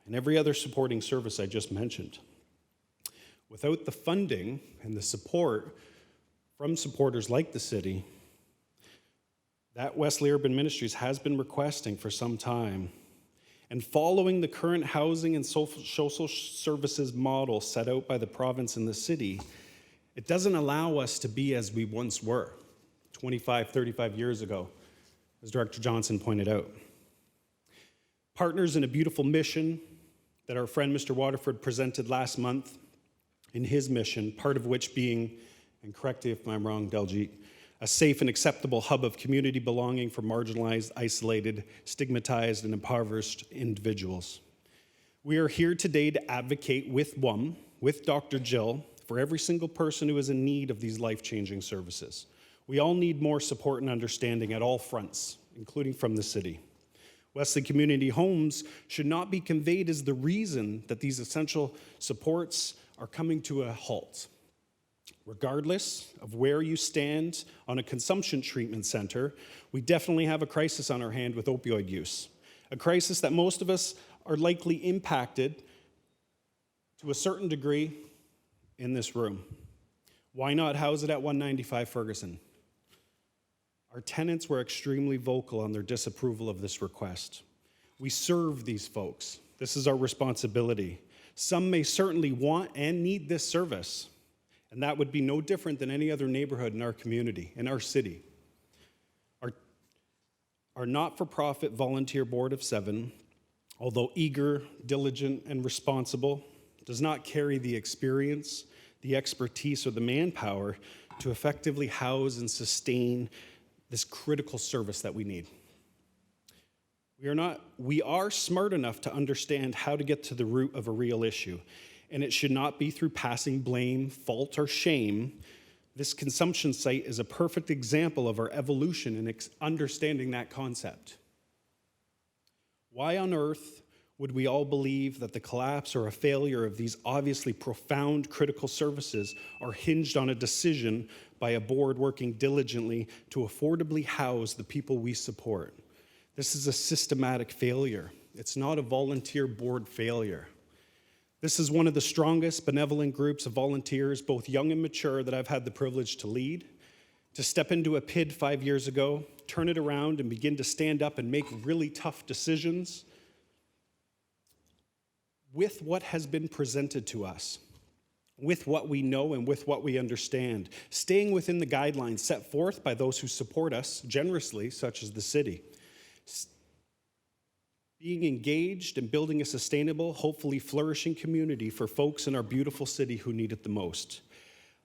S11: and every other supporting service I just mentioned. Without the funding and the support from supporters like the city, that Wesley Urban Ministries has been requesting for some time. And following the current housing and social services model set out by the province and the city, it doesn't allow us to be as we once were 25, 35 years ago, as Director Johnson pointed out. Partners in a beautiful mission that our friend Mr. Waterford presented last month in his mission, part of which being, and correct me if I'm wrong, Daljeet, a safe and acceptable hub of community belonging for marginalized, isolated, stigmatized, and impoverished individuals. We are here today to advocate with WUM, with Dr. Jill, for every single person who is in need of these life-changing services. We all need more support and understanding at all fronts, including from the city. Wesley Community Homes should not be conveyed as the reason that these essential supports are coming to a halt. Regardless of where you stand on a consumption treatment center, we definitely have a crisis on our hand with opioid use, a crisis that most of us are likely impacted to a certain degree in this room. Why not house it at 195 Ferguson? Our tenants were extremely vocal on their disapproval of this request. We serve these folks. This is our responsibility. Some may certainly want and need this service, and that would be no different than any other neighborhood in our community, in our city. Our not-for-profit volunteer board of 7, although eager, diligent, and responsible, does not carry the experience, the expertise, or the manpower to effectively house and sustain this critical service that we need. We are smart enough to understand how to get to the root of a real issue, and it should not be through passing blame, fault, or shame. This consumption site is a perfect example of our evolution in understanding that concept. Why on earth would we all believe that the collapse or a failure of these obviously profound critical services are hinged on a decision by a board working diligently to affordably house the people we support? This is a systematic failure. It's not a volunteer board failure. This is one of the strongest benevolent groups of volunteers, both young and mature, that I've had the privilege to lead. To step into a PID 5 years ago, turn it around and begin to stand up and make really tough decisions with what has been presented to us, with what we know and with what we understand, staying within the guidelines set forth by those who support us generously, such as the city. Being engaged and building a sustainable, hopefully flourishing community for folks in our beautiful city who need it the most.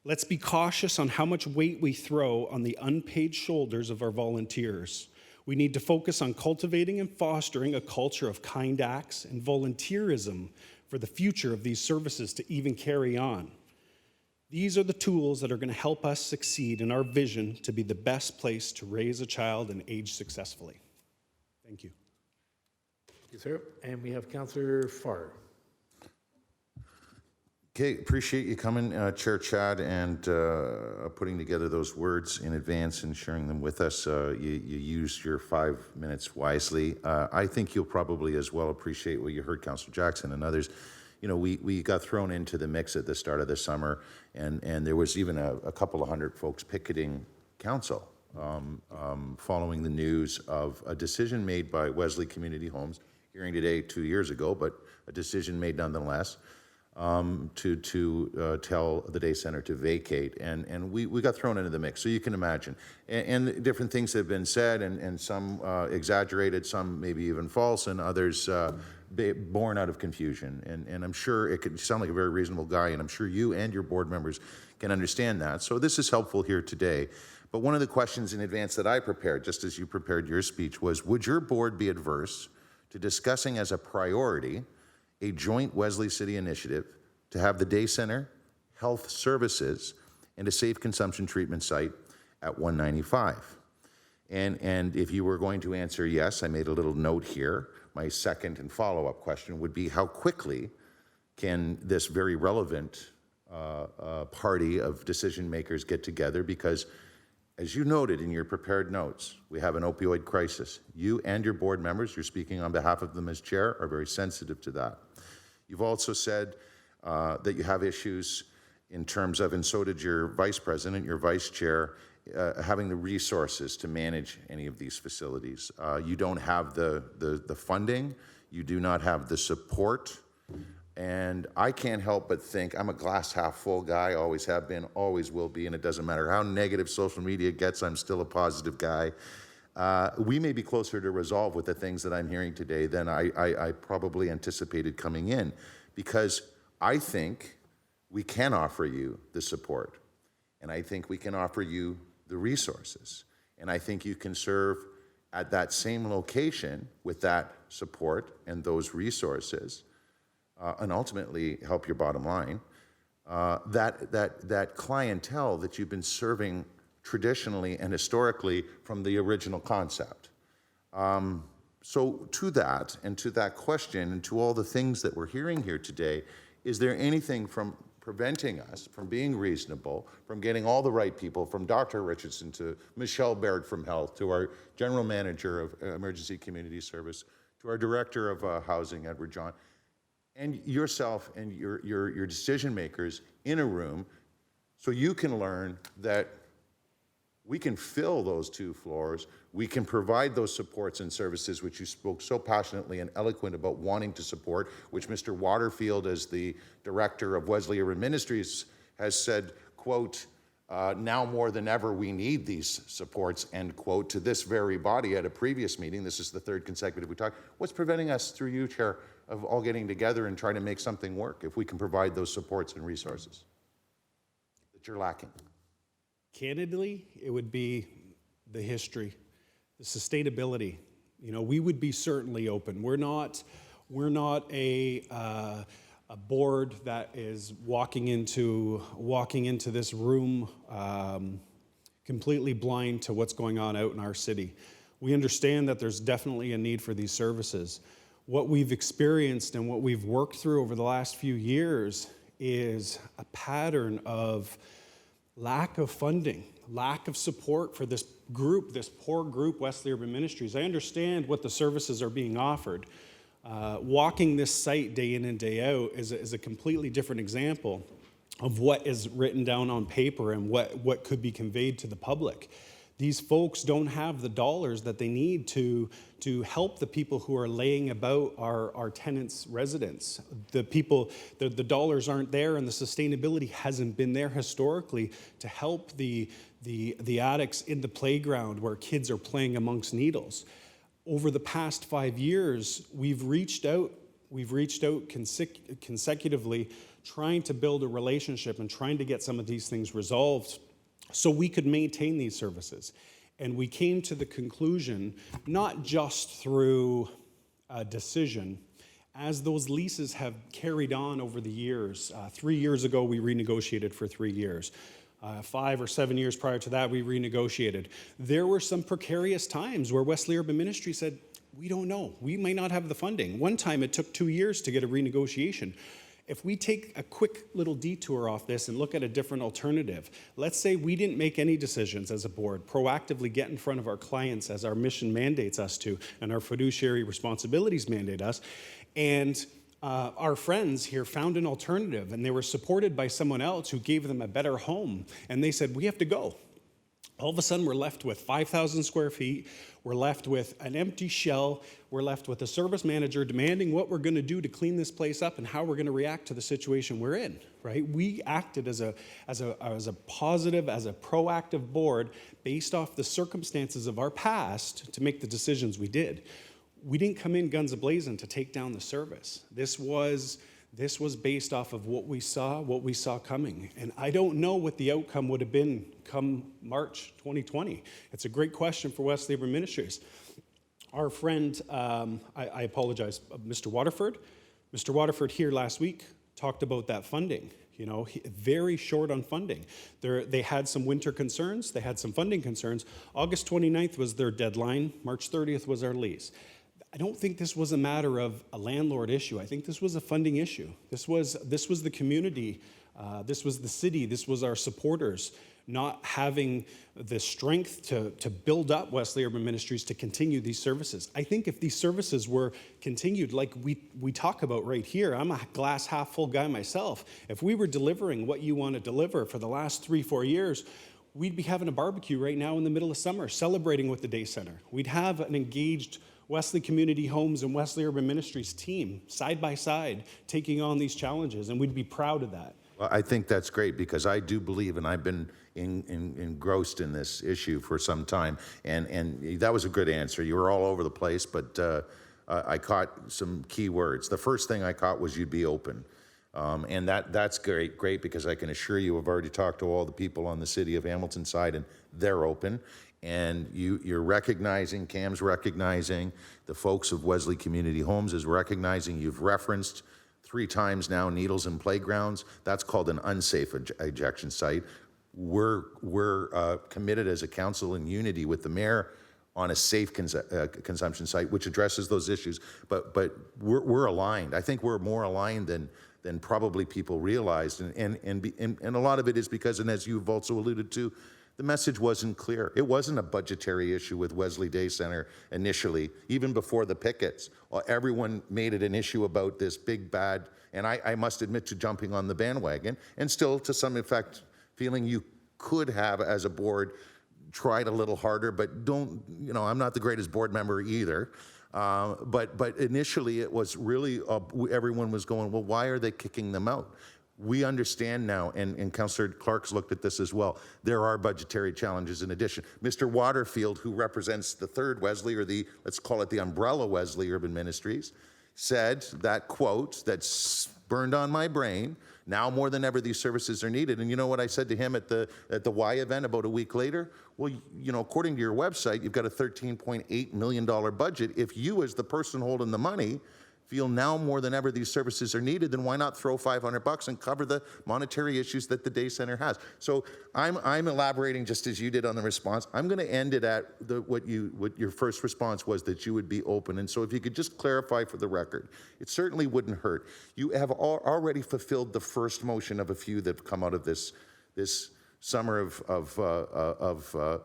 S11: Let's be cautious on how much weight we throw on the unpaid shoulders of our volunteers. We need to focus on cultivating and fostering a culture of kind acts and volunteerism for the future of these services to even carry on. These are the tools that are going to help us succeed in our vision to be the best place to raise a child and age successfully. Thank you.
S1: Thank you, sir. And we have Councillor Farr.
S8: Okay, appreciate you coming, Chair Chad, and putting together those words in advance and sharing them with us. You used your 5 minutes wisely. I think you'll probably as well appreciate what you heard Councillor Jackson and others. You know, we got thrown into the mix at the start of the summer, and there was even a couple of hundred folks picketing council following the news of a decision made by Wesley Community Homes, hearing today 2 years ago, but a decision made nonetheless, to tell the day center to vacate, and we got thrown into the mix, so you can imagine. And different things have been said, and some exaggerated, some maybe even false, and others born out of confusion. And I'm sure it could sound like a very reasonable guy, and I'm sure you and your board members can understand that. So this is helpful here today. But one of the questions in advance that I prepared, just as you prepared your speech, was would your board be adverse to discussing as a priority a joint Wesley City initiative to have the day center, health services, and a safe consumption treatment site at 195. And if you were going to answer yes, I made a little note here. My second and follow-up question would be, how quickly can this very relevant party of decision makers get together? Because as you noted in your prepared notes, we have an opioid crisis. You and your board members, you're speaking on behalf of them as chair, are very sensitive to that. You've also said that you have issues in terms of, and so did your vice president, your vice chair, having the resources to manage any of these facilities. You don't have the funding, you do not have the support, and I can't help but think, I'm a glass half full guy, always have been, always will be, and it doesn't matter how negative social media gets, I'm still a positive guy. We may be closer to resolve with the things that I'm hearing today than I probably anticipated coming in, because I think we can offer you the support, and I think we can offer you the resources, and I think you can serve at that same location with that support and those resources, and ultimately help your bottom line. That clientele that you've been serving traditionally and historically from the original concept. So to that, and to that question, and to all the things that we're hearing here today, is there anything from preventing us from being reasonable, from getting all the right people, from Dr. Richardson to Michelle Baird from Health, to our General Manager of Emergency Community Service, to our Director of Housing, Edward John, and yourself and your decision makers in a room, so you can learn that we can fill those 2 floors, we can provide those supports and services which you spoke so passionately and eloquent about wanting to support, which Mr. Waterfield, as the director of Wesley Urban Ministries, has said, quote, now more than ever we need these supports, end quote, to this very body at a previous meeting. This is the 3rd consecutive we talked. What's preventing us, through you, Chair, of all getting together and trying to make something work if we can provide those supports and resources that you're lacking?
S11: Candidly, it would be the history, the sustainability. You know, we would be certainly open. We're not a board that is walking into this room completely blind to what's going on out in our city. We understand that there's definitely a need for these services. What we've experienced and what we've worked through over the last few years is a pattern of lack of funding, lack of support for this group, this poor group, Wesley Urban Ministries. I understand what the services are being offered. Walking this site day in and day out is a completely different example of what is written down on paper and what could be conveyed to the public. These folks don't have the dollars that they need to help the people who are laying about our tenants' residents. The dollars aren't there, and the sustainability hasn't been there historically to help the addicts in the playground where kids are playing amongst needles. Over the past 5 years, we've reached out consecutively, trying to build a relationship and trying to get some of these things resolved so we could maintain these services. And we came to the conclusion, not just through a decision, as those leases have carried on over the years. 3 years ago, we renegotiated for 3 years. 5 or 7 years prior to that, we renegotiated. There were some precarious times where Wesley Urban Ministry said, we don't know, we may not have the funding. One time it took 2 years to get a renegotiation. If we take a quick little detour off this and look at a different alternative, let's say we didn't make any decisions as a board, proactively get in front of our clients as our mission mandates us to, and our fiduciary responsibilities mandate us, and our friends here found an alternative, and they were supported by someone else who gave them a better home, and they said, we have to go. All of a sudden, we're left with 5,000 square feet. We're left with an empty shell. We're left with a service manager demanding what we're going to do to clean this place up and how we're going to react to the situation we're in, right? We acted as a positive, as a proactive board based off the circumstances of our past to make the decisions we did. We didn't come in guns a-blazing to take down the service. This was based off of what we saw coming. And I don't know what the outcome would have been come March 2020. It's a great question for Wesley Urban Ministries. Our friend, I apologize, Mr. Waterford, Mr. Waterford here last week talked about that funding. You know, very short on funding. They had some winter concerns. They had some funding concerns. August 29th was their deadline. March 30th was our lease. I don't think this was a matter of a landlord issue. I think this was a funding issue. This was the community. This was the city. This was our supporters not having the strength to build up Wesley Urban Ministries to continue these services. I think if these services were continued like we talk about right here, I'm a glass half full guy myself. If we were delivering what you want to deliver for the last 3-4 years, we'd be having a barbecue right now in the middle of summer, celebrating with the Day Center. We'd have an engaged Wesley Community Homes and Wesley Urban Ministries team side by side taking on these challenges, and we'd be proud of that.
S8: Well, I think that's great because I do believe, and I've been engrossed in this issue for some time, and that was a good answer. You were all over the place, but I caught some key words. The first thing I caught was you'd be open. And that's great because I can assure you I've already talked to all the people on the City of Hamilton side, and they're open. And you're recognizing, Cam's recognizing, the folks of Wesley Community Homes is recognizing, you've referenced 3 times now needles in playgrounds. That's called an unsafe ejection site. We're committed as a council in unity with the mayor on a safe consumption site, which addresses those issues. But we're aligned. I think we're more aligned than probably people realized. And a lot of it is because, and as you've also alluded to, the message wasn't clear. It wasn't a budgetary issue with Wesley Day Center initially, even before the pickets. Everyone made it an issue about this big bad, and I must admit to jumping on the bandwagon, and still to some effect feeling you could have, as a board, tried a little harder, but don't, you know, I'm not the greatest board member either. But initially it was really, everyone was going, well, why are they kicking them out? We understand now, and Councillor Clark's looked at this as well, there are budgetary challenges in addition. Mr. Waterfield, who represents the third Wesley, or the, let's call it the umbrella Wesley Urban Ministries, said that quote that's burned on my brain, now more than ever these services are needed. And you know what I said to him at the Y event about a week later? Well, you know, according to your website, you've got a $13.8 million budget. If you, as the person holding the money, feel now more than ever these services are needed, then why not throw $500 and cover the monetary issues that the Day Center has? So I'm elaborating just as you did on the response. I'm going to end it at what your first response was, that you would be open. And so if you could just clarify for the record, it certainly wouldn't hurt. You have already fulfilled the first motion of a few that have come out of this summer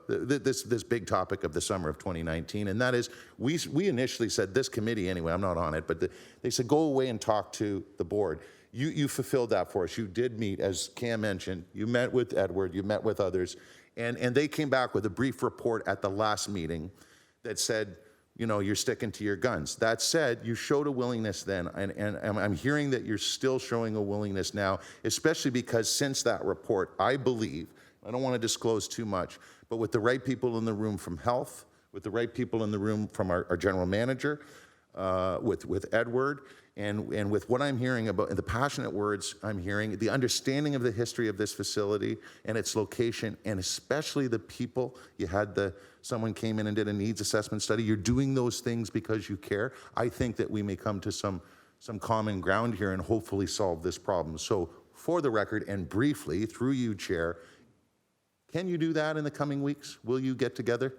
S8: this big topic of the summer of 2019, and that is we initially said, this committee anyway, I'm not on it, but they said go away and talk to the board. You fulfilled that for us. You did meet, as Cam mentioned, you met with Edward, you met with others, and they came back with a brief report at the last meeting that said, you know, you're sticking to your guns. That said, you showed a willingness then, and I'm hearing that you're still showing a willingness now, especially because since that report, I believe, I don't want to disclose too much, but with the right people in the room from health, with the right people in the room from our general manager, with Edward, and with what I'm hearing about, and the passionate words I'm hearing, the understanding of the history of this facility and its location, and especially the people. You had someone came in and did a needs assessment study. You're doing those things because you care. I think that we may come to some common ground here and hopefully solve this problem. So for the record, and briefly, through you, Chair, can you do that in the coming weeks? Will you get together?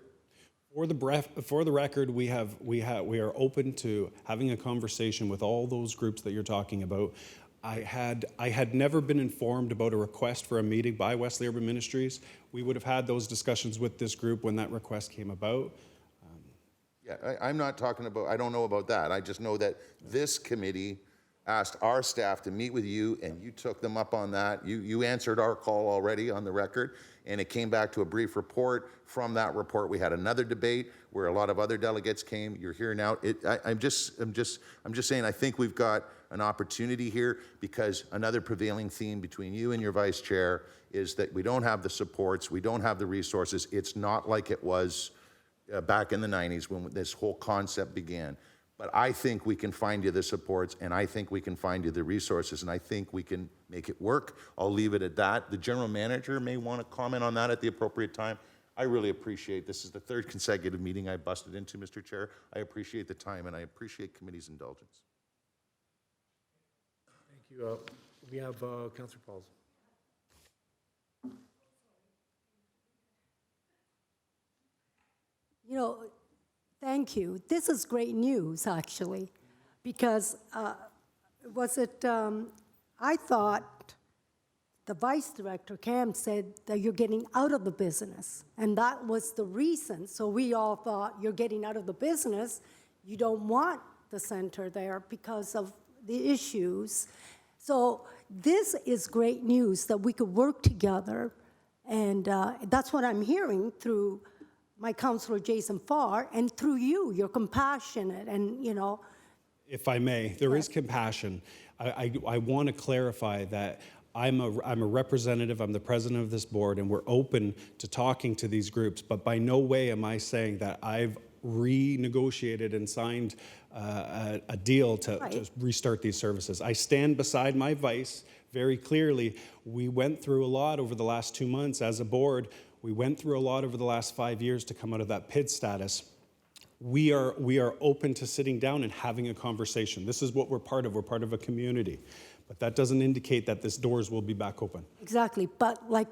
S11: For the record, we are open to having a conversation with all those groups that you're talking about. I had never been informed about a request for a meeting by Wesley Urban Ministries. We would have had those discussions with this group when that request came about.
S8: Yeah, I'm not talking about, I don't know about that. I just know that this committee asked our staff to meet with you, and you took them up on that. You answered our call already on the record, and it came back to a brief report. From that report, we had another debate where a lot of other delegates came. You're here now. I'm just saying, I think we've got an opportunity here, because another prevailing theme between you and your vice chair is that we don't have the supports, we don't have the resources. It's not like it was back in the 90s when this whole concept began. But I think we can find you the supports, and I think we can find you the resources, and I think we can make it work. I'll leave it at that. The general manager may want to comment on that at the appropriate time. I really appreciate, this is the third consecutive meeting I busted into, Mr. Chair. I appreciate the time, and I appreciate committee's indulgence.
S1: you. We have Councillor Pauls.
S10: You know, thank you. This is great news, actually, because I thought the vice director, Cam, said that you're getting out of the business, and that was the reason. So we all thought you're getting out of the business. You don't want the center there because of the issues. So this is great news that we could work together, and that's what I'm hearing through my counselor Jason Farr, and through you. You're compassionate, and you know.
S11: If I may, there is compassion. I want to clarify that I'm a representative, I'm the president of this board, and we're open to talking to these groups, but by no way am I saying that I've renegotiated and signed a deal to restart these services. I stand beside my vice very clearly. We went through a lot over the last 2 months as a board. We went through a lot over the last 5 years to come out of that PID status. We are open to sitting down and having a conversation. This is what we're part of. We're part of a community. But that doesn't indicate that this doors will be back open.
S10: Exactly, but like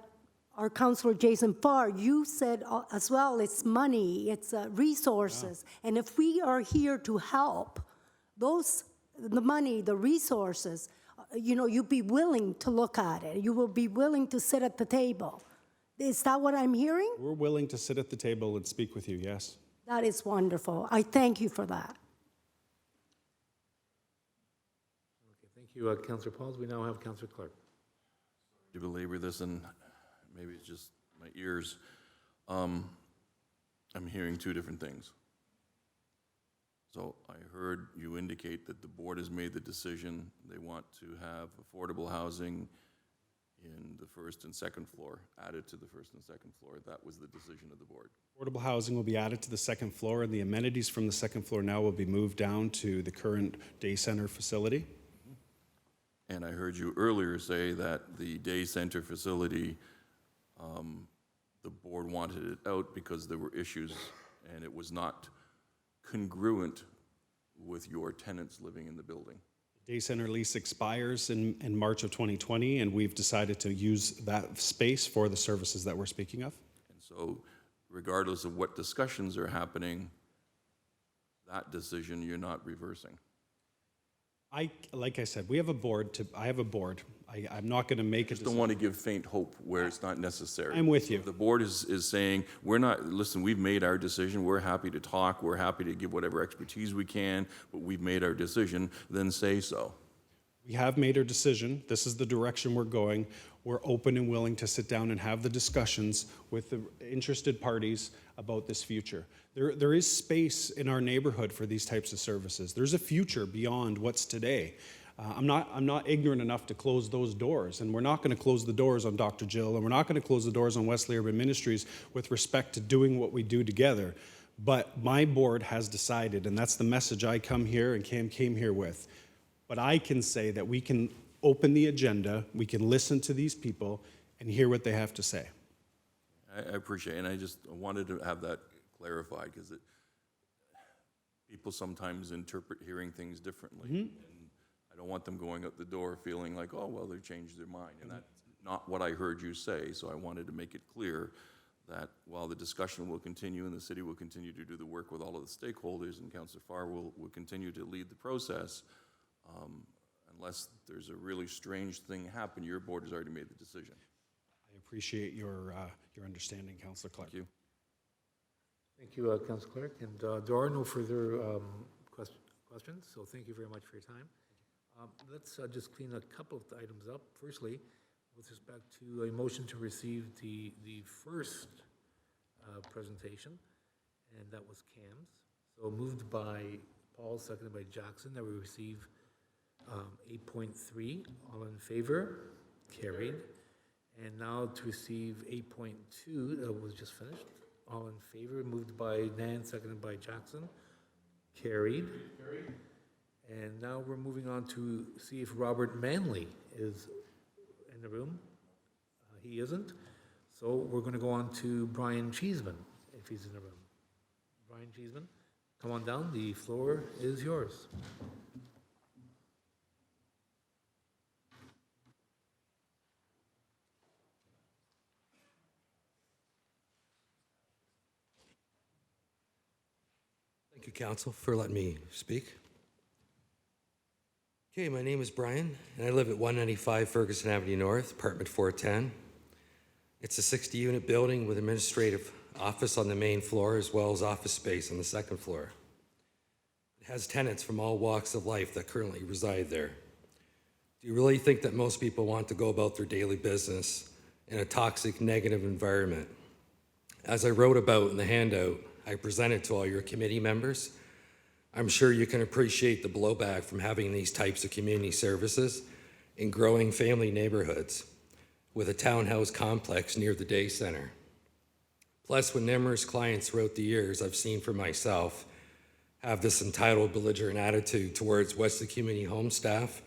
S10: our counselor Jason Farr, you said as well, it's money, it's resources. Yeah. And if we are here to help, the money, the resources, you know, you'd be willing to look at it. You will be willing to sit at the table. Is that what I'm hearing?
S11: We're willing to sit at the table and speak with you, yes.
S10: That is wonderful. I thank you for that.
S1: Okay, thank you, Councillor Pauls. We now have Councillor Clark.
S9: To belabor this, and maybe it's just my ears, I'm hearing two different things. So I heard you indicate that the board has made the decision they want to have affordable housing in the first and second floor, added to the first and second floor. That was the decision of the board.
S11: Affordable housing will be added to the second floor, and the amenities from the second floor now will be moved down to the current day center facility.
S9: And I heard you earlier say that the day center facility, the board wanted it out because there were issues and it was not congruent with your tenants living in the building.
S11: Day center lease expires in March of 2020, and we've decided to use that space for the services that we're speaking of.
S9: And so regardless of what discussions are happening, that decision you're not reversing.
S11: Like I said, we have a board. I have a board. I'm not going to make a
S9: Just don't want to give faint hope where it's not necessary.
S11: I'm with you.
S9: If the board is saying, we're not, listen, we've made our decision, we're happy to talk, we're happy to give whatever expertise we can, but we've made our decision, then say so.
S11: We have made our decision. This is the direction we're going. We're open and willing to sit down and have the discussions with the interested parties about this future. There is space in our neighborhood for these types of services. There's a future beyond what's today. I'm not ignorant enough to close those doors, and we're not going to close the doors on Dr. Jill, and we're not going to close the doors on Wesley Urban Ministries with respect to doing what we do together. But my board has decided, and that's the message I come here and came here with. But I can say that we can open the agenda, we can listen to these people and hear what they have to say.
S9: I appreciate it, and I just wanted to have that clarified, because people sometimes interpret hearing things differently. And I don't want them going out the door feeling like, oh, well, they've changed their mind. And that's not what I heard you say, so I wanted to make it clear that while the discussion will continue and the city will continue to do the work with all of the stakeholders, and Councillor Farr will continue to lead the process, unless there's a really strange thing happen, your board has already made the decision.
S11: I appreciate your understanding, Councillor Clark.
S9: Thank you.
S1: Thank you, Councillor Clark. And there are no further questions, so thank you very much for your time. Let's just clean a couple of items up. Firstly, with respect to a motion to receive the first presentation, and that was CAMS. So moved by Paul, seconded by Jackson, that we receive 8.3. All in favor? Carried. And now to receive 8.2, that was just finished. All in favor, moved by Dan, seconded by Jackson. Carried. And now we're moving on to see if Robert Manley is in the room. He isn't. So we're going to go on to Brian Cheeseman, if he's in the room. Brian Cheeseman, come on down. The floor is yours.
S12: Thank you, Council, for letting me speak. Okay, my name is Brian, and I live at 195 Ferguson Avenue North, apartment 410. It's a 60-unit building with administrative office on the main floor as well as office space on the second floor. It has tenants from all walks of life that currently reside there. Do you really think that most people want to go about their daily business in a toxic, negative environment? As I wrote about in the handout I presented to all your committee members, I'm sure you can appreciate the blowback from having these types of community services in growing family neighborhoods with a townhouse complex near the day center. Plus, when numerous clients throughout the years I've seen for myself have this entitled, belligerent attitude towards Wesley Community Home staff,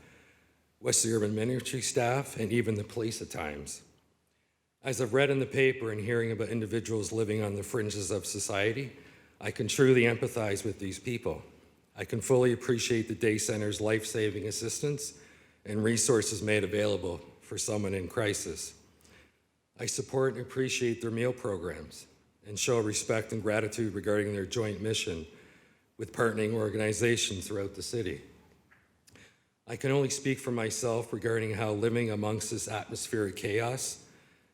S12: Wesley Urban Ministry staff, and even the police at times. As I've read in the paper and hearing about individuals living on the fringes of society, I can truly empathize with these people. I can fully appreciate the day center's life-saving assistance and resources made available for someone in crisis. I support and appreciate their meal programs and show respect and gratitude regarding their joint mission with partnering organizations throughout the city. I can only speak for myself regarding how living amongst this atmosphere of chaos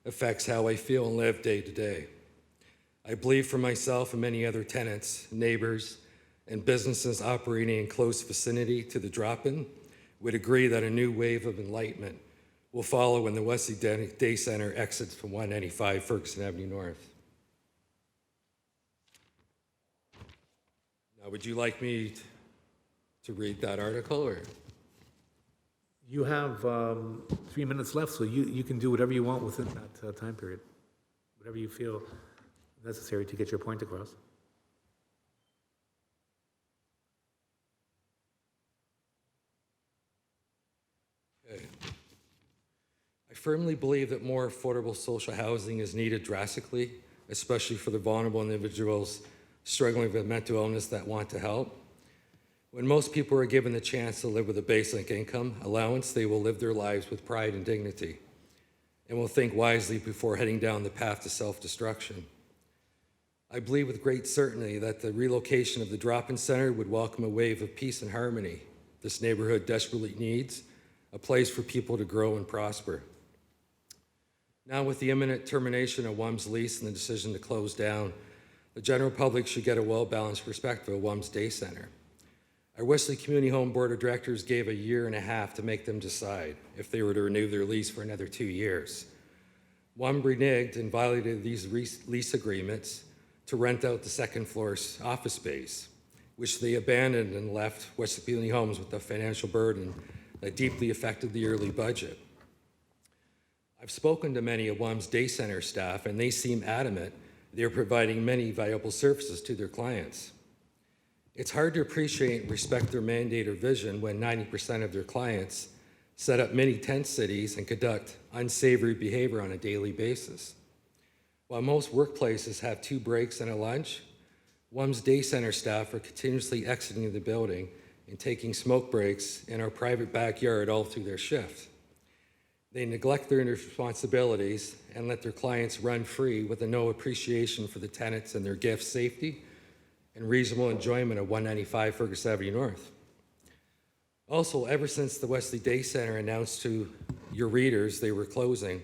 S12: affects how I feel and live day to day. I believe for myself and many other tenants, neighbors, and businesses operating in close vicinity to the drop-in would agree that a new wave of enlightenment will follow when the Wesley Day Center exits from 195 Ferguson Avenue North. Now, would you like me to read that article, or?
S1: You have 3 minutes left, so you can do whatever you want within that time period. Whatever you feel necessary to get your point across.
S12: Okay. I firmly believe that more affordable social housing is needed drastically, especially for the vulnerable individuals struggling with mental illness that want to help. When most people are given the chance to live with a basic income allowance, they will live their lives with pride and dignity and will think wisely before heading down the path to self-destruction. I believe with great certainty that the relocation of the drop-in center would welcome a wave of peace and harmony this neighborhood desperately needs, a place for people to grow and prosper. Now, with the imminent termination of WUM's lease and the decision to close down, the general public should get a well-balanced perspective of WUM's Day Center. Our Wesley Community Home Board of Directors gave a year and a half to make them decide if they were to renew their lease for another 2 years. WUM reneged and violated these lease agreements to rent out the second floor's office space, which they abandoned and left Wesley Community Homes with a financial burden that deeply affected the yearly budget. I've spoken to many of WUM's Day Center staff, and they seem adamant they're providing many valuable services to their clients. It's hard to appreciate and respect their mandate or vision when 90% of their clients set up mini tent cities and conduct unsavory behavior on a daily basis. While most workplaces have 2 breaks and a lunch, WUM's Day Center staff are continuously exiting the building and taking smoke breaks in our private backyard all through their shift. They neglect their responsibilities and let their clients run free with no appreciation for the tenants and their guests' safety and reasonable enjoyment of 195 Ferguson Avenue North. Also, ever since the Wesley Day Center announced to your readers they were closing,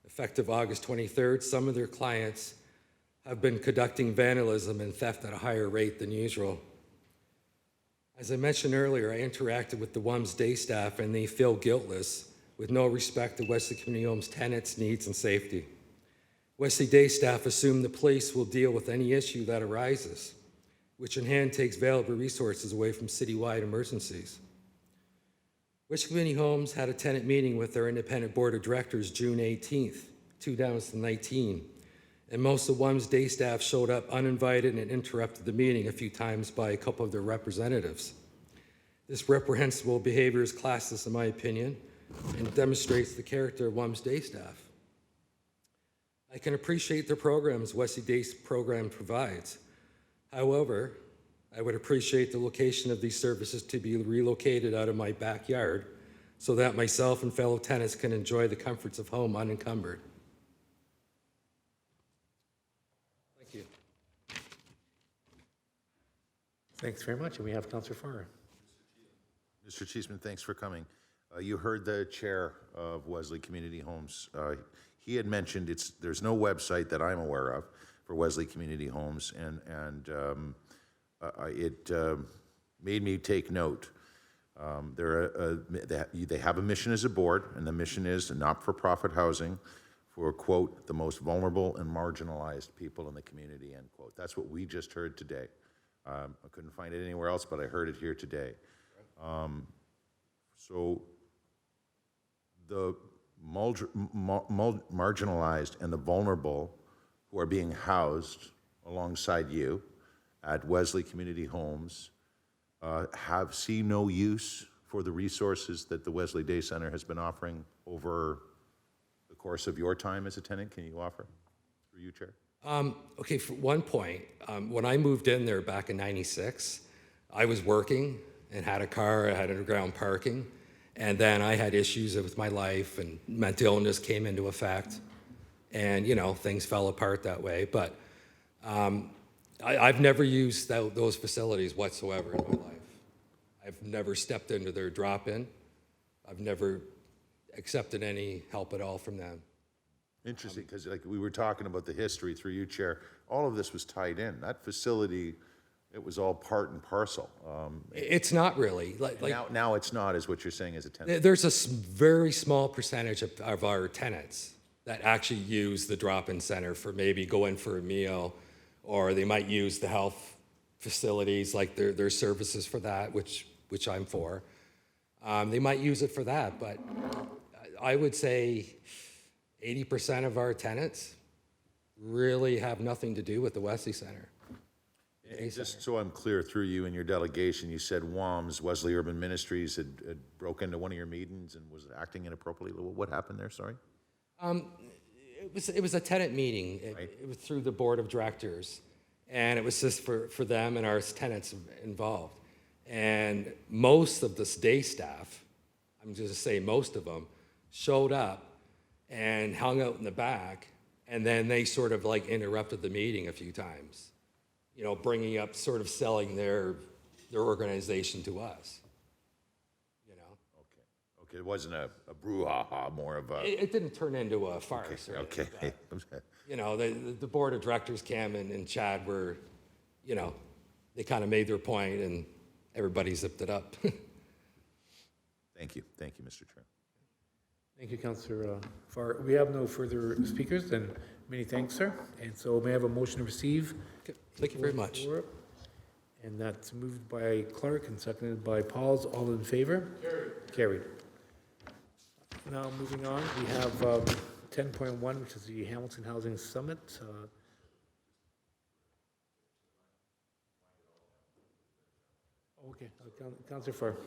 S12: effective August 23rd, some of their clients have been conducting vandalism and theft at a higher rate than usual. As I mentioned earlier, I interacted with the WUM's Day staff, and they feel guiltless with no respect to Wesley Community Homes' tenants' needs and safety. Wesley Day staff assume the police will deal with any issue that arises, which in hand takes valuable resources away from citywide emergencies. Wesley Community Homes had a tenant meeting with their independent board of directors June 18th, 2019, and most of WUM's Day staff showed up uninvited and interrupted the meeting a few times by a couple of their representatives. This reprehensible behavior is classless, in my opinion, and demonstrates the character of WUM's Day staff. I can appreciate the programs Wesley Day's program provides. However, I would appreciate the location of these services to be relocated out of my backyard so that myself and fellow tenants can enjoy the comforts of home unencumbered. Thank you.
S1: Thanks very much, and we have Councillor Farr.
S8: Mr. Cheeseman, thanks for coming. You heard the chair of Wesley Community Homes. He had mentioned there's no website that I'm aware of for Wesley Community Homes, and it made me take note. They have a mission as a board, and the mission is not-for-profit housing for, quote, the most vulnerable and marginalized people in the community, end quote. That's what we just heard today. I couldn't find it anywhere else, but I heard it here today. So the marginalized and the vulnerable who are being housed alongside you at Wesley Community Homes see no use for the resources that the Wesley Day Center has been offering over the course of your time as a tenant. Can you offer, through you, Chair?
S12: Okay, for one point, when I moved in there back in '96, I was working and had a car, I had underground parking, and then I had issues with my life and mental illness came into effect, and things fell apart that way. But I've never used those facilities whatsoever in my life. I've never stepped into their drop-in. I've never accepted any help at all from them.
S8: Interesting, because like we were talking about the history through you, Chair, all of this was tied in. That facility, it was all part and parcel.
S12: It's not really.
S8: Now it's not, is what you're saying as a tenant.
S12: There's a very small percentage of our tenants that actually use the drop-in center for maybe go in for a meal, or they might use the health facilities, like their services for that, which I'm for. They might use it for that, but I would say 80% of our tenants really have nothing to do with the Wesley Center.
S8: And just so I'm clear, through you and your delegation, you said WAMS, Wesley Urban Ministries, had broke into one of your meetings and was acting inappropriately. What happened there, sorry?
S12: It was a tenant meeting. It was through the board of directors, and it was just for them and our tenants involved. And most of this day staff, I'm just gonna say most of them, showed up and hung out in the back, and then they sort of like interrupted the meeting a few times, bringing up sort of selling their organization to us.
S8: Okay, it wasn't a brouhaha, more of a...
S12: It didn't turn into a farce.
S8: Okay.
S12: The board of directors, Cam and Chad, were, they kind of made their point and everybody zipped it up.
S8: Thank you, Mr. Chair.
S1: Thank you, Councillor Farr. We have no further speakers, and many thanks, sir. And so may I have a motion to receive?
S12: Okay, thank you very much.
S1: And that's moved by Clark and seconded by Pauls. All in favor? Carried. Now, moving on, we have 10.1, which is the Hamilton Housing Summit. Okay, Councillor Farr.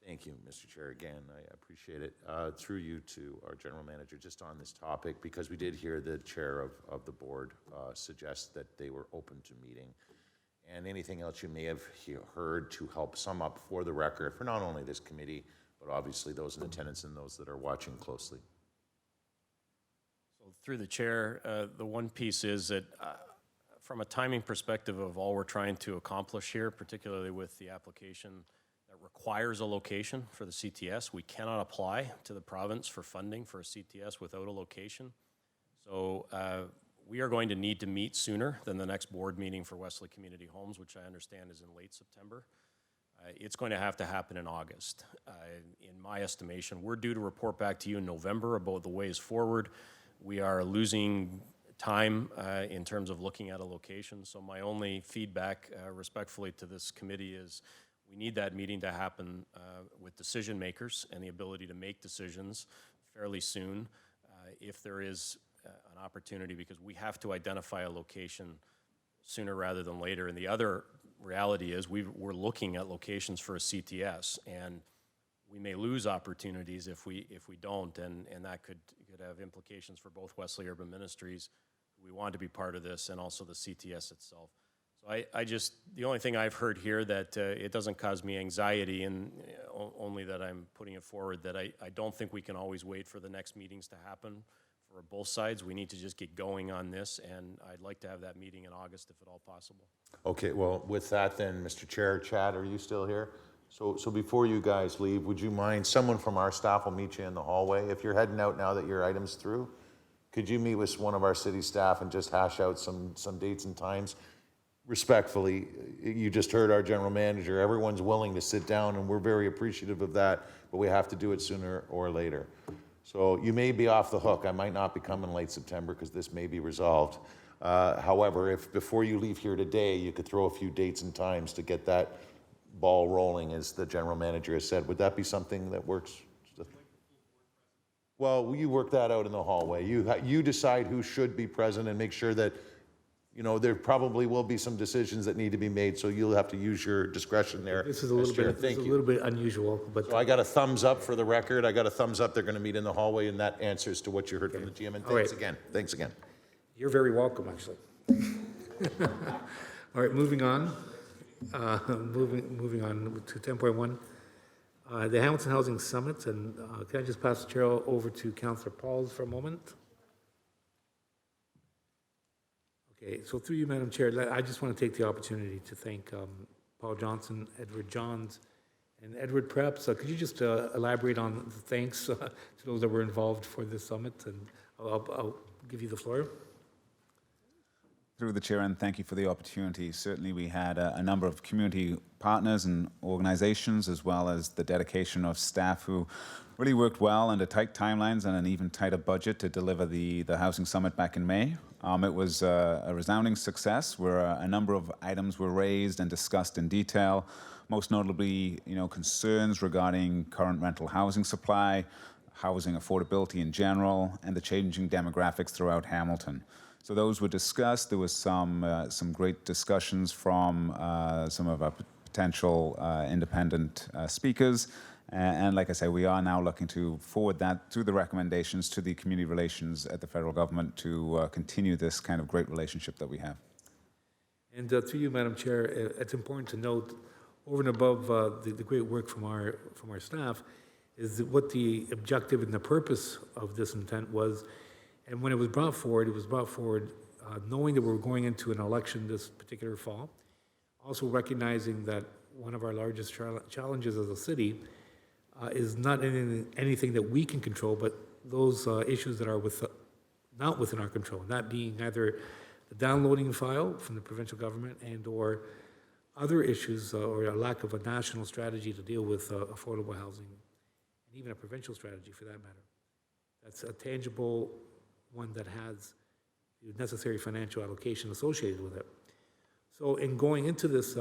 S8: Thank you, Mr. Chair. Again, I appreciate it. Through you to our general manager, just on this topic, because we did hear the chair of the board suggest that they were open to meeting. And anything else you may have heard to help sum up for the record for not only this committee, but obviously those in attendance and those that are watching closely.
S4: So through the chair, the one piece is that from a timing perspective of all we're trying to accomplish here, particularly with the application that requires a location for the CTS, we cannot apply to the province for funding for a CTS without a location. So we are going to need to meet sooner than the next board meeting for Wesley Community Homes, which I understand is in late September. It's going to have to happen in August. In my estimation, we're due to report back to you in November about the ways forward. We are losing time in terms of looking at a location. So my only feedback respectfully to this committee is we need that meeting to happen with decision makers and the ability to make decisions fairly soon if there is an opportunity, because we have to identify a location sooner rather than later. And the other reality is we're looking at locations for a CTS, and we may lose opportunities if we don't, and that could have implications for both Wesley Urban Ministries, who we want to be part of this, and also the CTS itself. So I just, the only thing I've heard here that it doesn't cause me anxiety, and only that I'm putting it forward, that I don't think we can always wait for the next meetings to happen for both sides. We need to just get going on this, and I'd like to have that meeting in August if at all possible.
S8: Okay, well, with that then, Mr. Chair, Chad, are you still here? So before you guys leave, would you mind, someone from our staff will meet you in the hallway. If you're heading out now that your item's through, could you meet with one of our city staff and just hash out some dates and times? Respectfully, you just heard our general manager, everyone's willing to sit down and we're very appreciative of that, but we have to do it sooner or later. So you may be off the hook. I might not be coming late September because this may be resolved. However, if before you leave here today, you could throw a few dates and times to get that ball rolling, as the general manager has said, would that be something that works? Well, you work that out in the hallway. You decide who should be present and make sure that, you know, there probably will be some decisions that need to be made, so you'll have to use your discretion there.
S1: This is a little bit, this is a little bit unusual, but
S8: So I got a thumbs up for the record. I got a thumbs up. They're going to meet in the hallway, and that answers to what you heard from the GM. And
S1: All right.
S8: thanks again. Thanks again.
S1: you're very welcome, actually. All right, moving on. Moving on to 10.1. The Hamilton Housing Summit, and can I just pass the chair over to Councillor Pauls for a moment? Okay, so through you, Madam Chair, I just want to take the opportunity to thank Paul Johnson, Edward Johns, and Edward, perhaps, could you just elaborate on the thanks to those that were involved for this summit, and I'll give you the floor.
S6: Through the chair, and thank you for the opportunity. Certainly, we had a number of community partners and organizations, as well as the dedication of staff who really worked well under tight timelines and an even tighter budget to deliver the Housing Summit back in May. It was a resounding success, where a number of items were raised and discussed in detail, most notably, concerns regarding current rental housing supply, housing affordability in general, and the changing demographics throughout Hamilton. So those were discussed. There was some great discussions from some of our potential independent speakers. And like I say, we are now looking to forward that to the recommendations to the community relations at the federal government to continue this kind of great relationship that we have.
S1: And through you, Madam Chair, it's important to note, over and above the great work from our staff, is what the objective and the purpose of this intent was. And when it was brought forward, knowing that we were going into an election this particular fall, also recognizing that one of our largest challenges as a city is not anything that we can control, but those issues that are not within our control, that being either the downloading file from the provincial government and or other issues or a lack of a national strategy to deal with affordable housing, and even a provincial strategy for that matter. That's a tangible one that has the necessary financial allocation associated with it. So in going into this,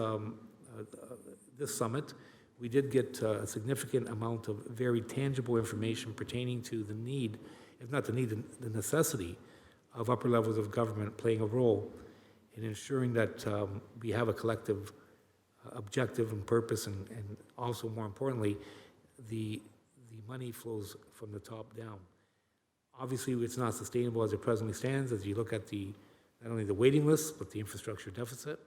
S1: this summit, we did get a significant amount of very tangible information pertaining to the need, if not the need, the necessity of upper levels of government playing a role in ensuring that we have a collective objective and purpose, and also, more importantly, the money flows from the top down. Obviously, it's not sustainable as it presently stands, as you look at not only the waiting list, but the infrastructure deficit.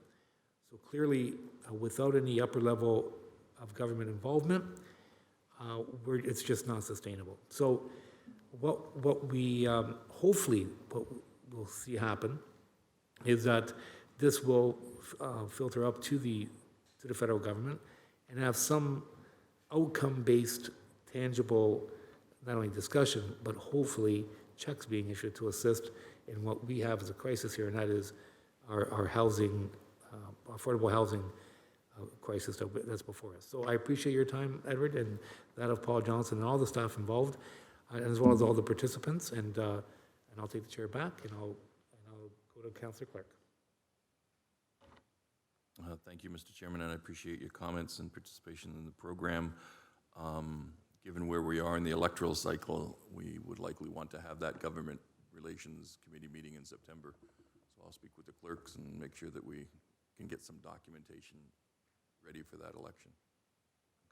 S1: So clearly, without any upper level of government involvement, it's just not sustainable. So what we hopefully what we'll see happen is that this will filter up to the federal government and have some outcome-based, tangible, not only discussion, but hopefully checks being issued to assist in what we have as a crisis here, and that is our housing, affordable housing crisis that's before us. So I appreciate your time, Edward, and that of Paul Johnson and all the staff involved, as well as all the participants. And I'll take the chair back, and I'll go to Councillor Clark.
S9: Thank you, Mr. Chairman, and I appreciate your comments and participation in the program. Given where we are in the electoral cycle, we would likely want to have that Government Relations Committee meeting in September. So I'll speak with the clerks and make sure that we can get some documentation ready for that election.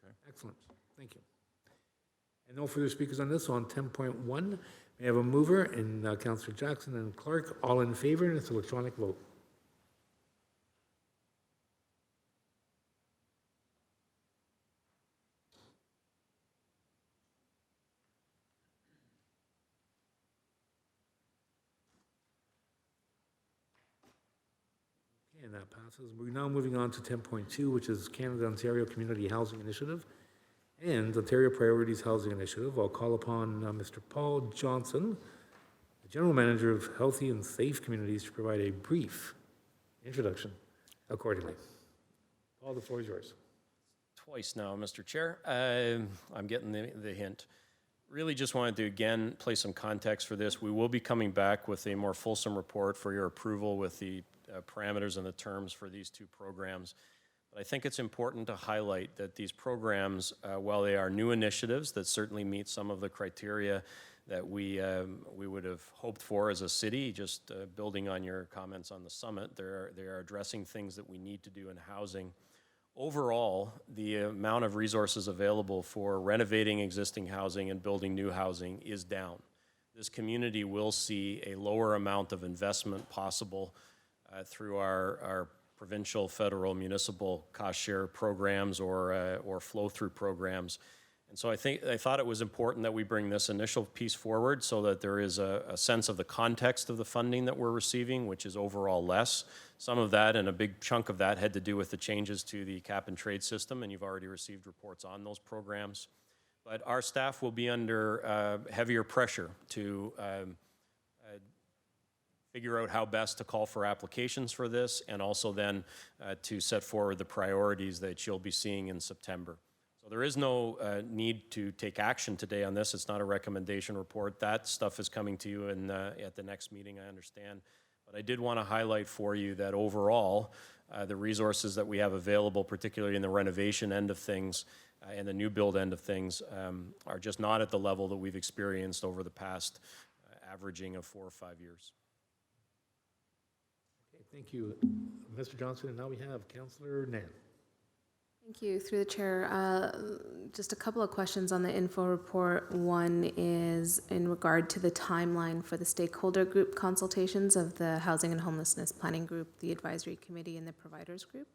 S9: Okay?
S1: Excellent. Thank you. And no further speakers on this. So on 10.1, may I have a mover in Councillor Jackson and Clark, all in favor, and it's an electronic vote. And that passes. We're now moving on to 10.2, which is Canada-Ontario Community Housing Initiative and Ontario Priorities Housing Initiative. I'll call upon Mr. Paul Johnson, the General Manager of Healthy and Safe Communities, to provide a brief introduction accordingly. Paul, the floor is yours.
S4: Twice now, Mr. Chair. I'm getting the hint. Really just wanted to, again, place some context for this. We will be coming back with a more fulsome report for your approval with the parameters and the terms for these two programs. But I think it's important to highlight that these programs, while they are new initiatives that certainly meet some of the criteria that we would have hoped for as a city, just building on your comments on the summit, they are addressing things that we need to do in housing. Overall, the amount of resources available for renovating existing housing and building new housing is down. This community will see a lower amount of investment possible through our provincial, federal, municipal cost share programs or flow-through programs. And so I thought it was important that we bring this initial piece forward so that there is a sense of the context of the funding that we're receiving, which is overall less. Some of that, and a big chunk of that, had to do with the changes to the cap and trade system, and you've already received reports on those programs. But our staff will be under heavier pressure to figure out how best to call for applications for this, and also then to set forward the priorities that you'll be seeing in September. So there is no need to take action today on this. It's not a recommendation report. That stuff is coming to you at the next meeting, I understand. But I did want to highlight for you that overall, the resources that we have available, particularly in the renovation end of things and the new build end of things, are just not at the level that we've experienced over the past averaging of 4 or 5 years.
S1: Okay, thank you, Mr. Johnson. And now we have Councillor Nan.
S5: Thank you. Through the chair, just a couple of questions on the info report. One is in regard to the timeline for the stakeholder group consultations of the Housing and Homelessness Planning Group, the Advisory Committee, and the Providers Group.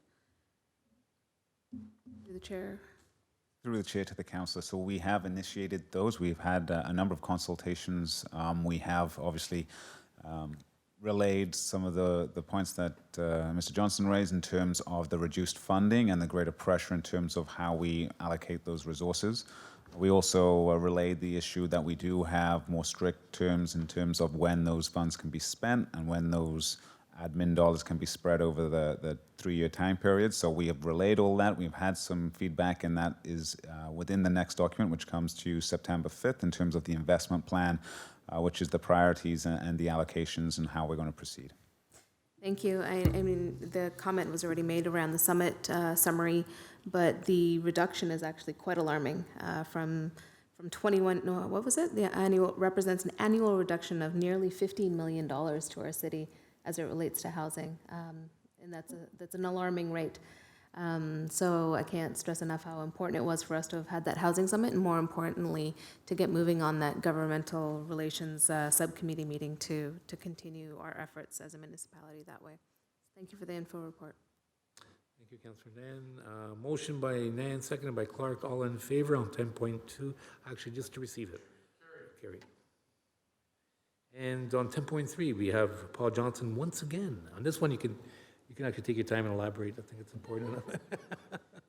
S5: Through the chair.
S6: Through the chair to the councillor. So we have initiated those. We've had a number of consultations. We have obviously relayed some of the points that Mr. Johnson raised in terms of the reduced funding and the greater pressure in terms of how we allocate those resources. We also relayed the issue that we do have more strict terms in terms of when those funds can be spent and when those admin dollars can be spread over the 3-year time period. So we have relayed all that. We've had some feedback, and that is within the next document, which comes to you September 5th in terms of the investment plan, which is the priorities and the allocations and how we're going to proceed.
S5: Thank you. I mean, the comment was already made around the summit summary, but the reduction is actually quite alarming. From 21, no, what was it? The annual represents an annual reduction of nearly $15 million to our city as it relates to housing, and that's an alarming rate. So I can't stress enough how important it was for us to have had that housing summit, and more importantly, to get moving on that governmental relations subcommittee meeting to continue our efforts as a municipality that way. Thank you for the info report.
S1: Thank you, Councillor Nan. Motion by Nan, seconded by Clark. All in favor on 10.2. Actually, just to receive it. Carried. And on 10.3, we have Paul Johnson once again. On this one, you can actually take your time and elaborate. I think it's important.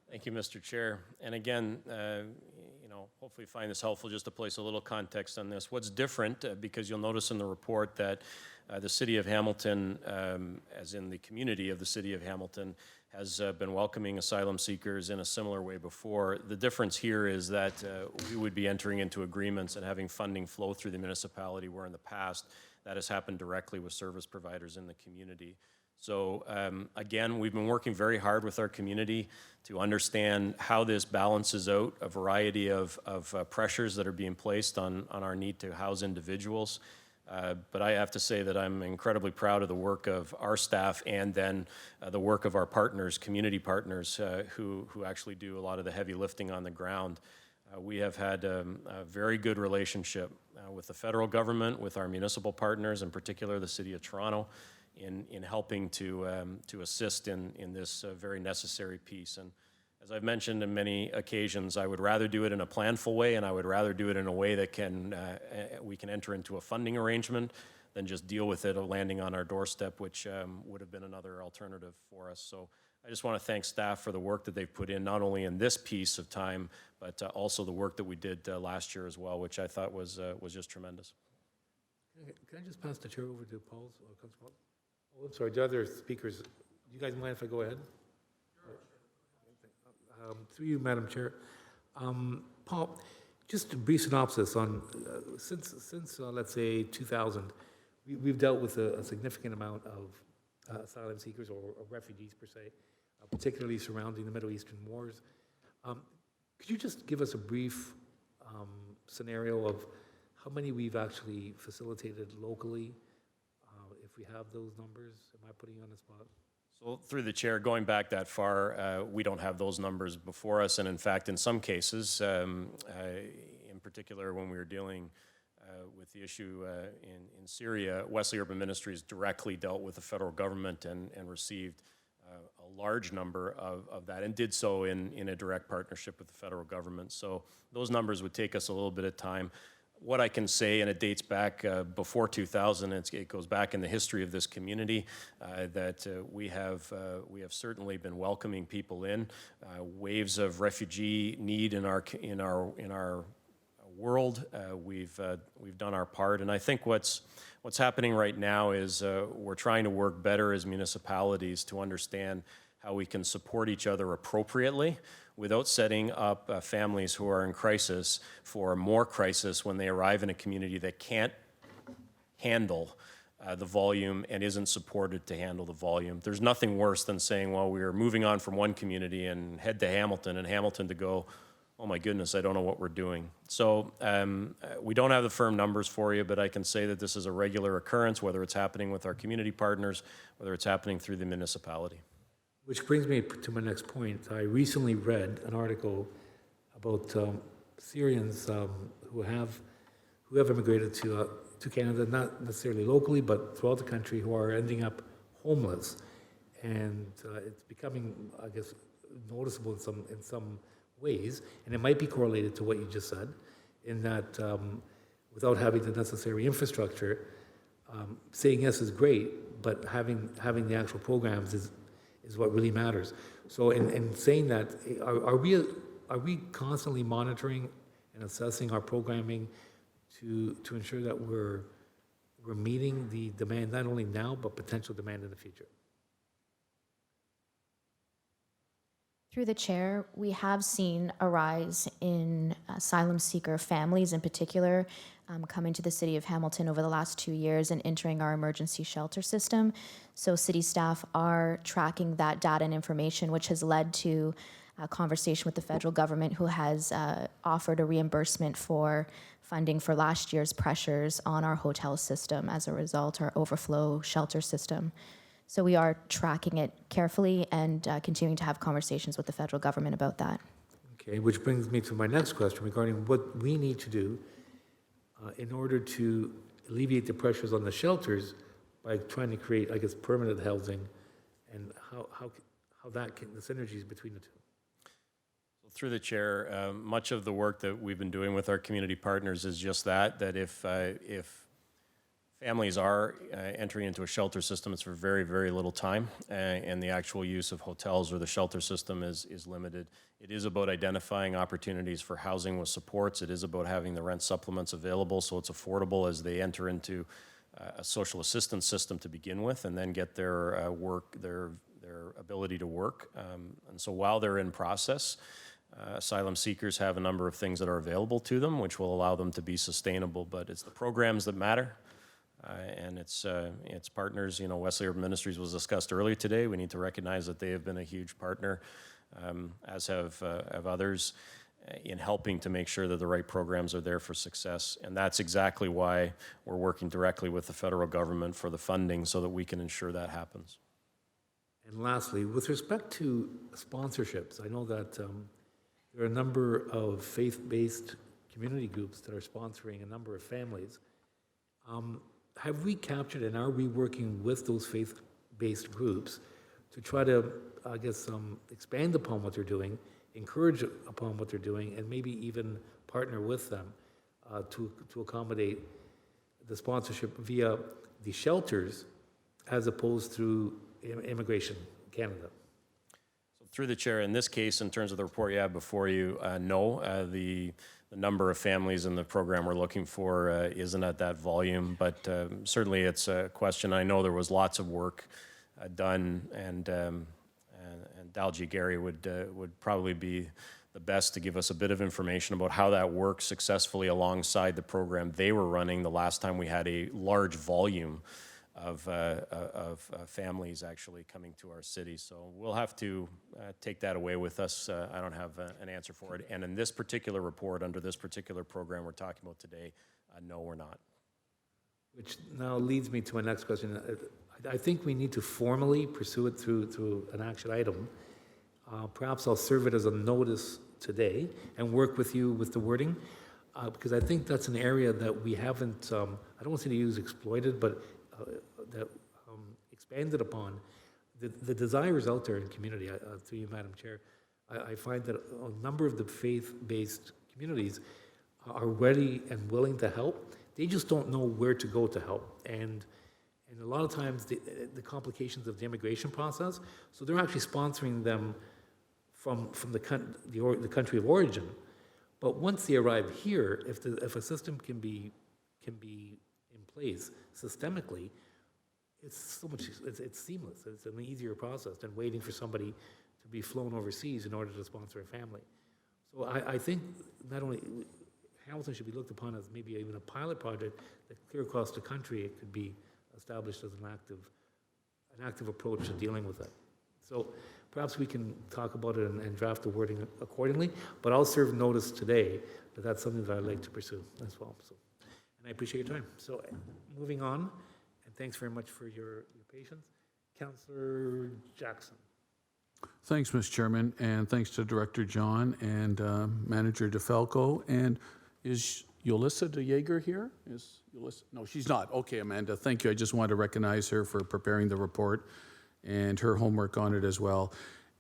S4: Thank you, Mr. Chair. And again, hopefully you find this helpful just to place a little context on this. What's different, because you'll notice in the report that the City of Hamilton, as in the community of the City of Hamilton, has been welcoming asylum seekers in a similar way before. The difference here is that we would be entering into agreements and having funding flow through the municipality, where in the past that has happened directly with service providers in the community. So again, we've been working very hard with our community to understand how this balances out a variety of pressures that are being placed on our need to house individuals. But I have to say that I'm incredibly proud of the work of our staff and then the work of our partners, community partners, who actually do a lot of the heavy lifting on the ground. We have had a very good relationship with the federal government, with our municipal partners, in particular the City of Toronto, in helping to assist in this very necessary piece. And as I've mentioned on many occasions, I would rather do it in a planful way, and I would rather do it in a way that we can enter into a funding arrangement than just deal with it landing on our doorstep, which would have been another alternative for us. So I just want to thank staff for the work that they've put in, not only in this piece of time, but also the work that we did last year as well, which I thought was just tremendous.
S1: Can I just pass the chair over to Paul's, Councilor Paul? Oh, I'm sorry, the other speakers, do you guys mind if I go ahead? Through you, Madam Chair. Paul, just a brief synopsis on, since let's say 2000, we've dealt with a significant amount of asylum seekers or refugees per se, particularly surrounding the Middle Eastern wars. Could you just give us a brief scenario of how many we've actually facilitated locally, if we have those numbers? Am I putting you on the spot?
S4: So through the chair, going back that far, we don't have those numbers before us. And in fact, in some cases, in particular when we were dealing with the issue in Syria, Wesley Urban Ministries directly dealt with the federal government and received a large number of that, and did so in a direct partnership with the federal government. So those numbers would take us a little bit of time. What I can say, and it dates back before 2000, it goes back in the history of this community, that we have certainly been welcoming people in. Waves of refugee need in our world. We've done our part, and I think what's happening right now is we're trying to work better as municipalities to understand how we can support each other appropriately without setting up families who are in crisis for more crisis when they arrive in a community that can't handle the volume and isn't supported to handle the volume. There's nothing worse than saying, well, we're moving on from one community and head to Hamilton, and Hamilton to go, oh my goodness, I don't know what we're doing. So we don't have the firm numbers for you, but I can say that this is a regular occurrence, whether it's happening with our community partners, whether it's happening through the municipality.
S1: Which brings me to my next point. I recently read an article about Syrians who have immigrated to Canada, not necessarily locally, but throughout the country, who are ending up homeless, and it's becoming, I guess, noticeable in some ways, and it might be correlated to what you just said, in that without having the necessary infrastructure, saying yes is great, but having the actual programs is what really matters. So in saying that, are we constantly monitoring and assessing our programming to ensure that we're meeting the demand, not only now, but potential demand in the future?
S13: Through the chair, we have seen a rise in asylum seeker families in particular coming to the city of Hamilton over the last 2 years and entering our emergency shelter system. So city staff are tracking that data and information, which has led to a conversation with the federal government, who has offered a reimbursement for funding for last year's pressures on our hotel system as a result, our overflow shelter system. So we are tracking it carefully and continuing to have conversations with the federal government about that.
S1: Okay, which brings me to my next question regarding what we need to do in order to alleviate the pressures on the shelters by trying to create, I guess, permanent housing, and how that can, the synergies between the two.
S4: So through the chair, much of the work that we've been doing with our community partners is just that if families are entering into a shelter system, it's for very, very little time, and the actual use of hotels or the shelter system is limited. It is about identifying opportunities for housing with supports. It is about having the rent supplements available so it's affordable as they enter into a social assistance system to begin with, and then get their their ability to work. And so while they're in process, asylum seekers have a number of things that are available to them, which will allow them to be sustainable. But it's the programs that matter. And it's partners. You know, Wesley Urban Ministries was discussed earlier today. We need to recognize that they have been a huge partner, as have others, in helping to make sure that the right programs are there for success. And that's exactly why we're working directly with the federal government for the funding so that we can ensure that happens.
S1: And lastly, with respect to sponsorships, I know that there are a number of faith-based community groups that are sponsoring a number of families. Have we captured, and are we working with those faith-based groups to try to, I guess, expand upon what they're doing, encourage upon what they're doing, and maybe even partner with them to accommodate the sponsorship via the shelters as opposed through Immigration Canada?
S4: Through the chair, in this case, in terms of the report you have before you, no, the number of families in the program we're looking for isn't at that volume, but certainly it's a question. I know there was lots of work done, and Dalji Gary would probably be the best to give us a bit of information about how that works successfully alongside the program they were running the last time we had a large volume of families actually coming to our city. So we'll have to take that away with us. I don't have an answer for it. And in this particular report, under this particular program we're talking about today, no, we're not.
S1: Which now leads me to my next question. I think we need to formally pursue it through an action item. Perhaps I'll serve it as a notice today and work with you with the wording, because I think that's an area that we haven't, I don't want to say to use exploited, but that expanded upon. The desire is out there in the community, through you, Madam Chair. I find that a number of the faith-based communities are ready and willing to help. They just don't know where to go to help. And a lot of times, the complications of the immigration process, so they're actually sponsoring them from the country of origin. But once they arrive here, if a system can be in place systemically, it's so much, it's seamless. It's an easier process than waiting for somebody to be flown overseas in order to sponsor a family. So I think not only Hamilton should be looked upon as maybe even a pilot project that clear across the country, it could be established as an active approach to dealing with it. So perhaps we can talk about it and draft the wording accordingly, but I'll serve notice today that that's something that I'd like to pursue as well. So, and I appreciate your time. So moving on, and thanks very much for your patience. Councillor Jackson.
S3: Thanks, Mr. Chairman, and thanks to Director John and Manager DeFalco. And is Yolissa de Jager here? Is Yolissa? No, she's not. Okay, Amanda, thank you. I just wanted to recognize her for preparing the report and her homework on it as well.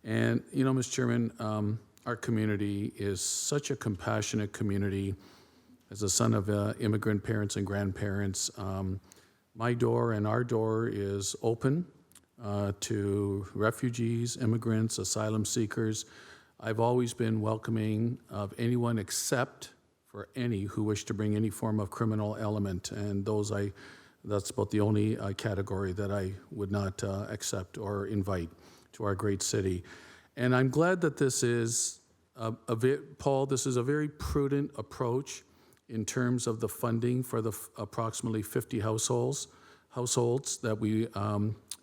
S3: And, you know, Mr. Chairman, our community is such a compassionate community. As a son of immigrant parents and grandparents, my door and our door is open to refugees, immigrants, asylum seekers. I've always been welcoming of anyone except for any who wish to bring any form of criminal element, and that's about the only category that I would not accept or invite to our great city. And I'm glad that this is, Paul, this is a very prudent approach in terms of the funding for the approximately 50 households that we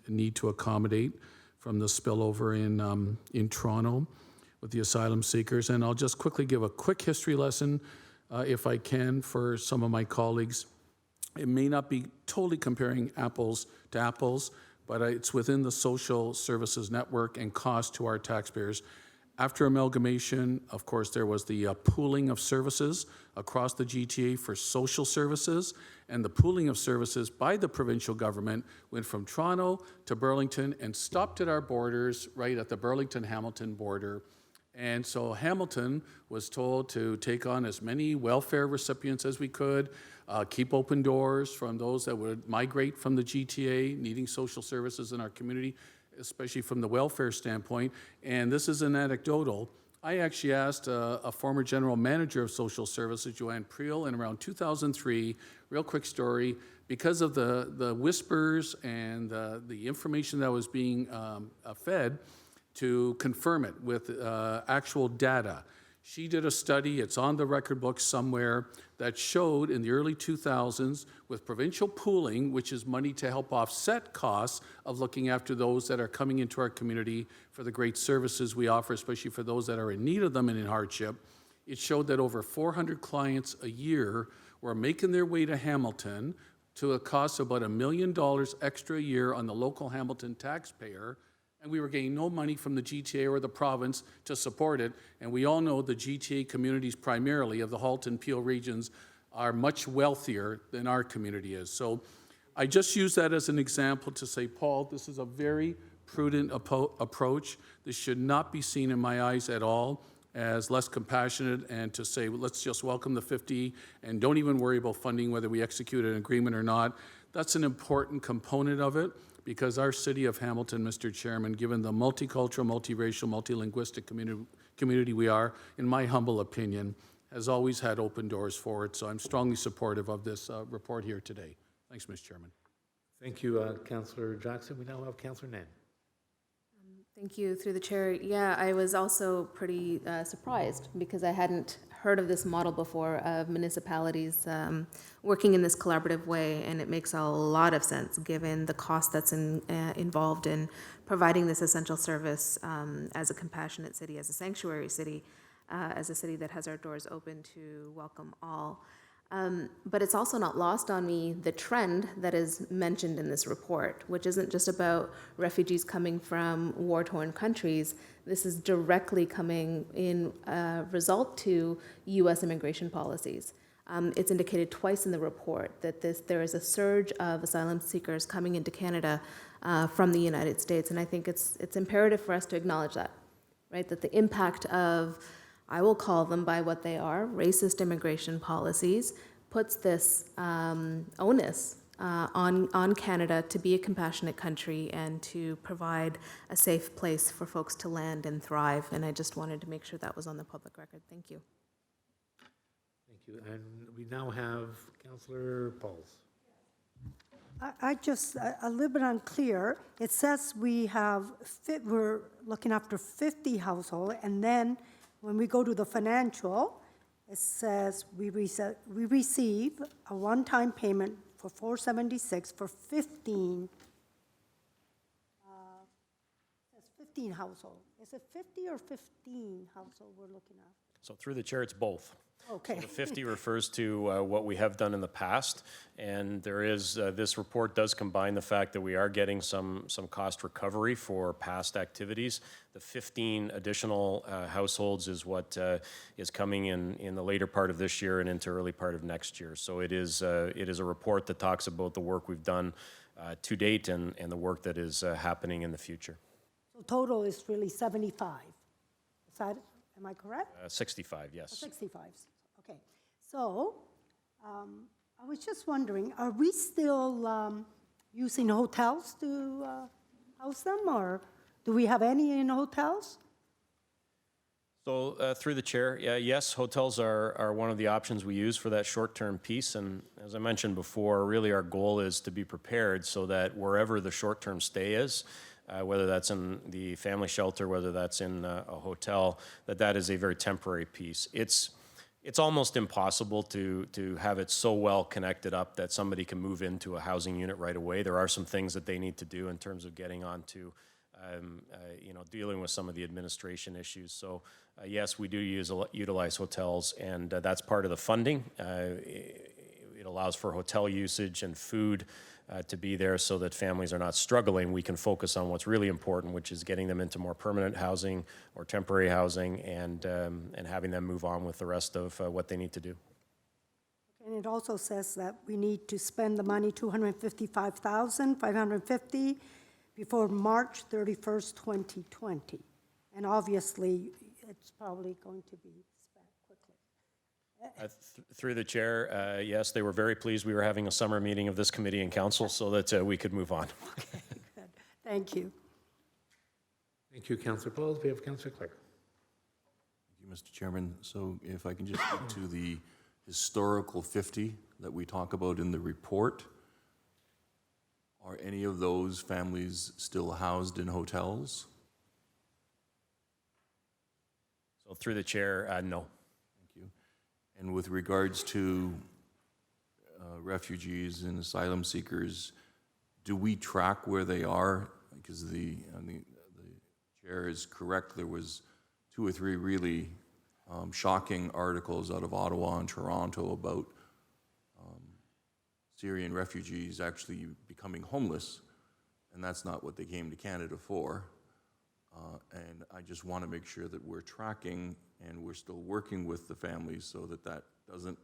S3: need to accommodate from the spillover in Toronto with the asylum seekers. And I'll just quickly give a quick history lesson, if I can, for some of my colleagues. It may not be totally comparing apples to apples, but it's within the social services network and cost to our taxpayers. After amalgamation, of course, there was the pooling of services across the GTA for social services, and the pooling of services by the provincial government went from Toronto to Burlington and stopped at our borders, right at the Burlington-Hamilton border. And so Hamilton was told to take on as many welfare recipients as we could, keep open doors from those that would migrate from the GTA, needing social services in our community, especially from the welfare standpoint. And this is an anecdotal. I actually asked a former general manager of social services, Joanne Priel, in around 2003, real quick story, because of the whispers and the information that was being fed, to confirm it with actual data. She did a study, it's on the record book somewhere, that showed in the early 2000s with provincial pooling, which is money to help offset costs of looking after those that are coming into our community for the great services we offer, especially for those that are in need of them and in hardship. It showed that over 400 clients a year were making their way to Hamilton to a cost of about $1 million extra a year on the local Hamilton taxpayer, and we were getting no money from the GTA or the province to support it. And we all know the GTA communities primarily of the Halton Peel regions are much wealthier than our community is. So I just use that as an example to say, Paul, this is a very prudent approach. This should not be seen in my eyes at all as less compassionate, and to say, well, let's just welcome the 50 and don't even worry about funding whether we execute an agreement or not. that's an important component of it, because our city of Hamilton, Mr. Chairman, given the multicultural, multiracial, multilinguistic community we are, in my humble opinion, has always had open doors for it. So I'm strongly supportive of this report here today. Thanks, Mr. Chairman.
S1: Thank you, Councillor Jackson. We now have Councillor Nan.
S5: Thank you, through the chair. Yeah, I was also pretty surprised because I hadn't heard of this model before of municipalities working in this collaborative way, and it makes a lot of sense given the cost that's involved in providing this essential service as a compassionate city, as a sanctuary city, as a city that has our doors open to welcome all. But it's also not lost on me the trend that is mentioned in this report, which isn't just about refugees coming from war-torn countries. This is directly coming in result to U.S. immigration policies. It's indicated twice in the report that there is a surge of asylum seekers coming into Canada from the United States, and I think it's imperative for us to acknowledge that, right? That the impact of, I will call them by what they are, racist immigration policies, puts this onus on Canada to be a compassionate country and to provide a safe place for folks to land and thrive. And I just wanted to make sure that was on the public record. Thank you.
S1: Thank you. And we now have Councillor Pauls.
S10: I just, a little bit unclear. It says we're looking after 50 households, and then when we go to the financial, it says we receive a one-time payment for $476 for 15. It says 15 households. Is it 50 or 15 households we're looking at?
S4: So through the chair, it's both.
S10: Okay.
S4: So the 50 refers to what we have done in the past, and there is, this report does combine the fact that we are getting some cost recovery for past activities. The 15 additional households is what is coming in the later part of this year and into early part of next year. So it is a report that talks about the work we've done to date and the work that is happening in the future.
S10: So total is really 75. Is that, am I correct?
S4: 65, yes.
S10: 65. Okay. So I was just wondering, are we still using hotels to house them, or do we have any in hotels?
S4: So through the chair, yes, hotels are one of the options we use for that short-term piece. And as I mentioned before, really our goal is to be prepared so that wherever the short-term stay is, whether that's in the family shelter, whether that's in a hotel, that is a very temporary piece. It's almost impossible to have it so well connected up that somebody can move into a housing unit right away. There are some things that they need to do in terms of getting onto, dealing with some of the administration issues. So yes, we do utilize hotels, and that's part of the funding. It allows for hotel usage and food to be there so that families are not struggling. We can focus on what's really important, which is getting them into more permanent housing or temporary housing, and having them move on with the rest of what they need to do.
S10: And it also says that we need to spend the money, $255,550, before March 31st, 2020. And obviously, it's probably going to be spent quickly.
S4: Through the chair, yes, they were very pleased we were having a summer meeting of this committee and council so that we could move on.
S10: Okay, good. Thank you.
S1: Thank you, Councillor Pauls. We have Councillor Clark.
S9: Thank you, Mr. Chairman. So if I can just get to the historical 50 that we talk about in the report, are any of those families still housed in hotels?
S4: So through the chair, no.
S9: Thank you. And with regards to refugees and asylum seekers, do we track where they are? Because the chair is correct, there was 2 or 3 really shocking articles out of Ottawa and Toronto about Syrian refugees actually becoming homeless, and that's not what they came to Canada for. And I just want to make sure that we're tracking and we're still working with the families so that that doesn't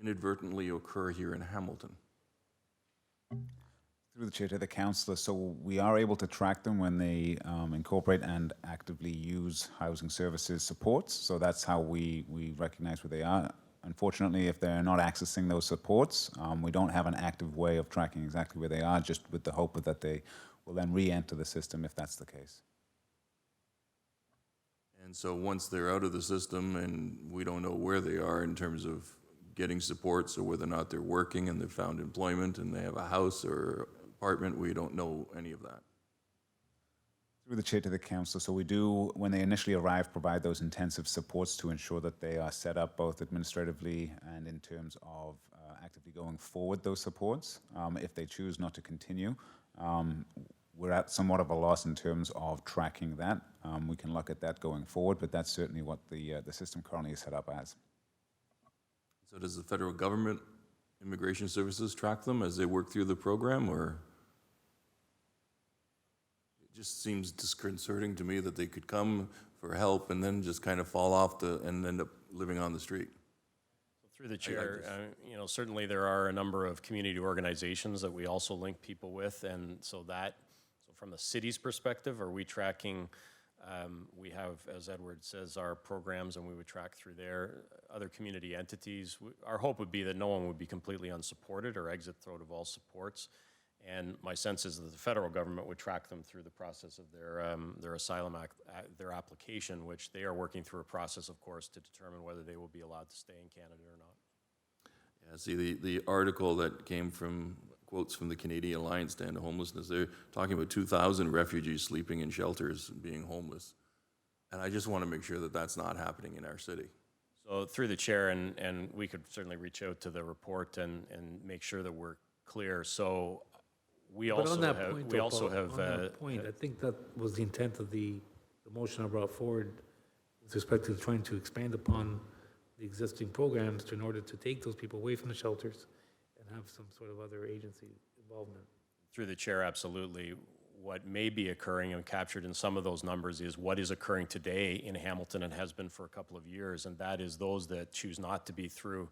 S9: inadvertently occur here in Hamilton.
S6: Through the chair to the councillor, so we are able to track them when they incorporate and actively use housing services supports. So that's how we recognize where they are. Unfortunately, if they're not accessing those supports, we don't have an active way of tracking exactly where they are, just with the hope that they will then re-enter the system if that's the case.
S9: And so once they're out of the system and we don't know where they are in terms of getting supports or whether or not they're working and they've found employment and they have a house or apartment, we don't know any of that.
S6: Through the chair to the council, so we do, when they initially arrive, provide those intensive supports to ensure that they are set up both administratively and in terms of actively going forward those supports. If they choose not to continue, we're at somewhat of a loss in terms of tracking that. We can look at that going forward, but that's certainly what the system currently is set up as.
S9: So does the federal government immigration services track them as they work through the program, or? It just seems disconcerting to me that they could come for help and then just kind of fall off and end up living on the street.
S4: Through the chair, certainly there are a number of community organizations that we also link people with, and so from the city's perspective, are we tracking? We have, as Edward says, our programs, and we would track through there. Other community entities, our hope would be that no one would be completely unsupported or exit throat of all supports. And my sense is that the federal government would track them through the process of their asylum their application, which they are working through a process, of course, to determine whether they will be allowed to stay in Canada or not.
S9: Yeah, see, the article that came from quotes from the Canadian Alliance to End Homelessness, they're talking about 2,000 refugees sleeping in shelters and being homeless. And I just want to make sure that that's not happening in our city.
S4: So through the chair, and we could certainly reach out to the report and make sure that we're clear. So we
S1: But
S4: also
S1: on that
S4: have,
S1: point,
S4: we
S1: though,
S4: also
S1: Paul,
S4: have,
S1: on that point, I think that was the intent of the motion I brought forward with respect to trying to expand upon the existing programs in order to take those people away from the shelters and have some sort of other agency involvement.
S4: through the chair, absolutely. What may be occurring and captured in some of those numbers is what is occurring today in Hamilton and has been for a couple of years, and that is those that choose not to be through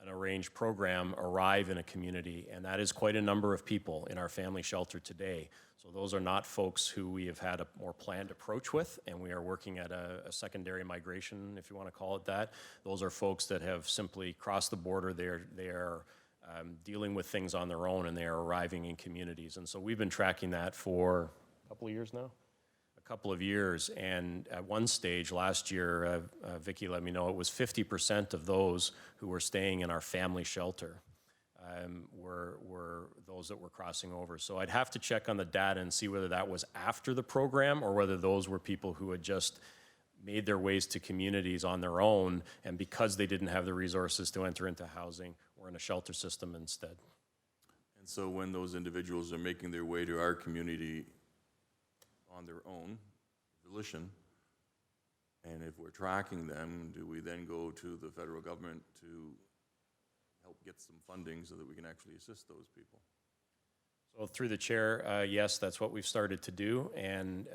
S4: an arranged program arrive in a community, and that is quite a number of people in our family shelter today. So those are not folks who we have had a more planned approach with, and we are working at a secondary migration, if you want to call it that. Those are folks that have simply crossed the border. They are dealing with things on their own, and they are arriving in communities. And so we've been tracking that for a couple of years now. Couple of years, and at one stage last year, Vicki let me know it was 50% of those who were staying in our family shelter were those that were crossing over. So I'd have to check on the data and see whether that was after the program or whether those were people who had just made their ways to communities on their own, and because they didn't have the resources to enter into housing, were in a shelter system instead.
S9: And so when those individuals are making their way to our community on their own volition, and if we're tracking them, do we then go to the federal government to help get some funding so that we can actually assist those people?
S4: So through the chair, yes, that's what we've started to do, and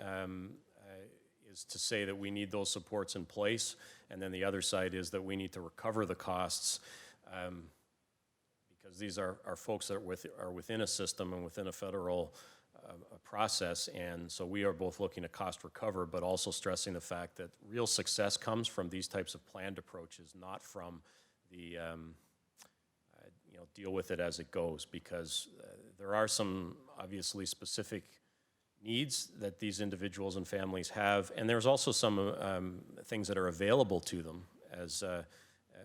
S4: is to say that we need those supports in place, and then the other side is that we need to recover the costs, because these are folks that are within a system and within a federal a process, and so we are both looking to cost recover, but also stressing the fact that real success comes from these types of planned approaches, not from the deal with it as it goes, because there are some obviously specific needs that these individuals and families have, and there's also some things that are available to them as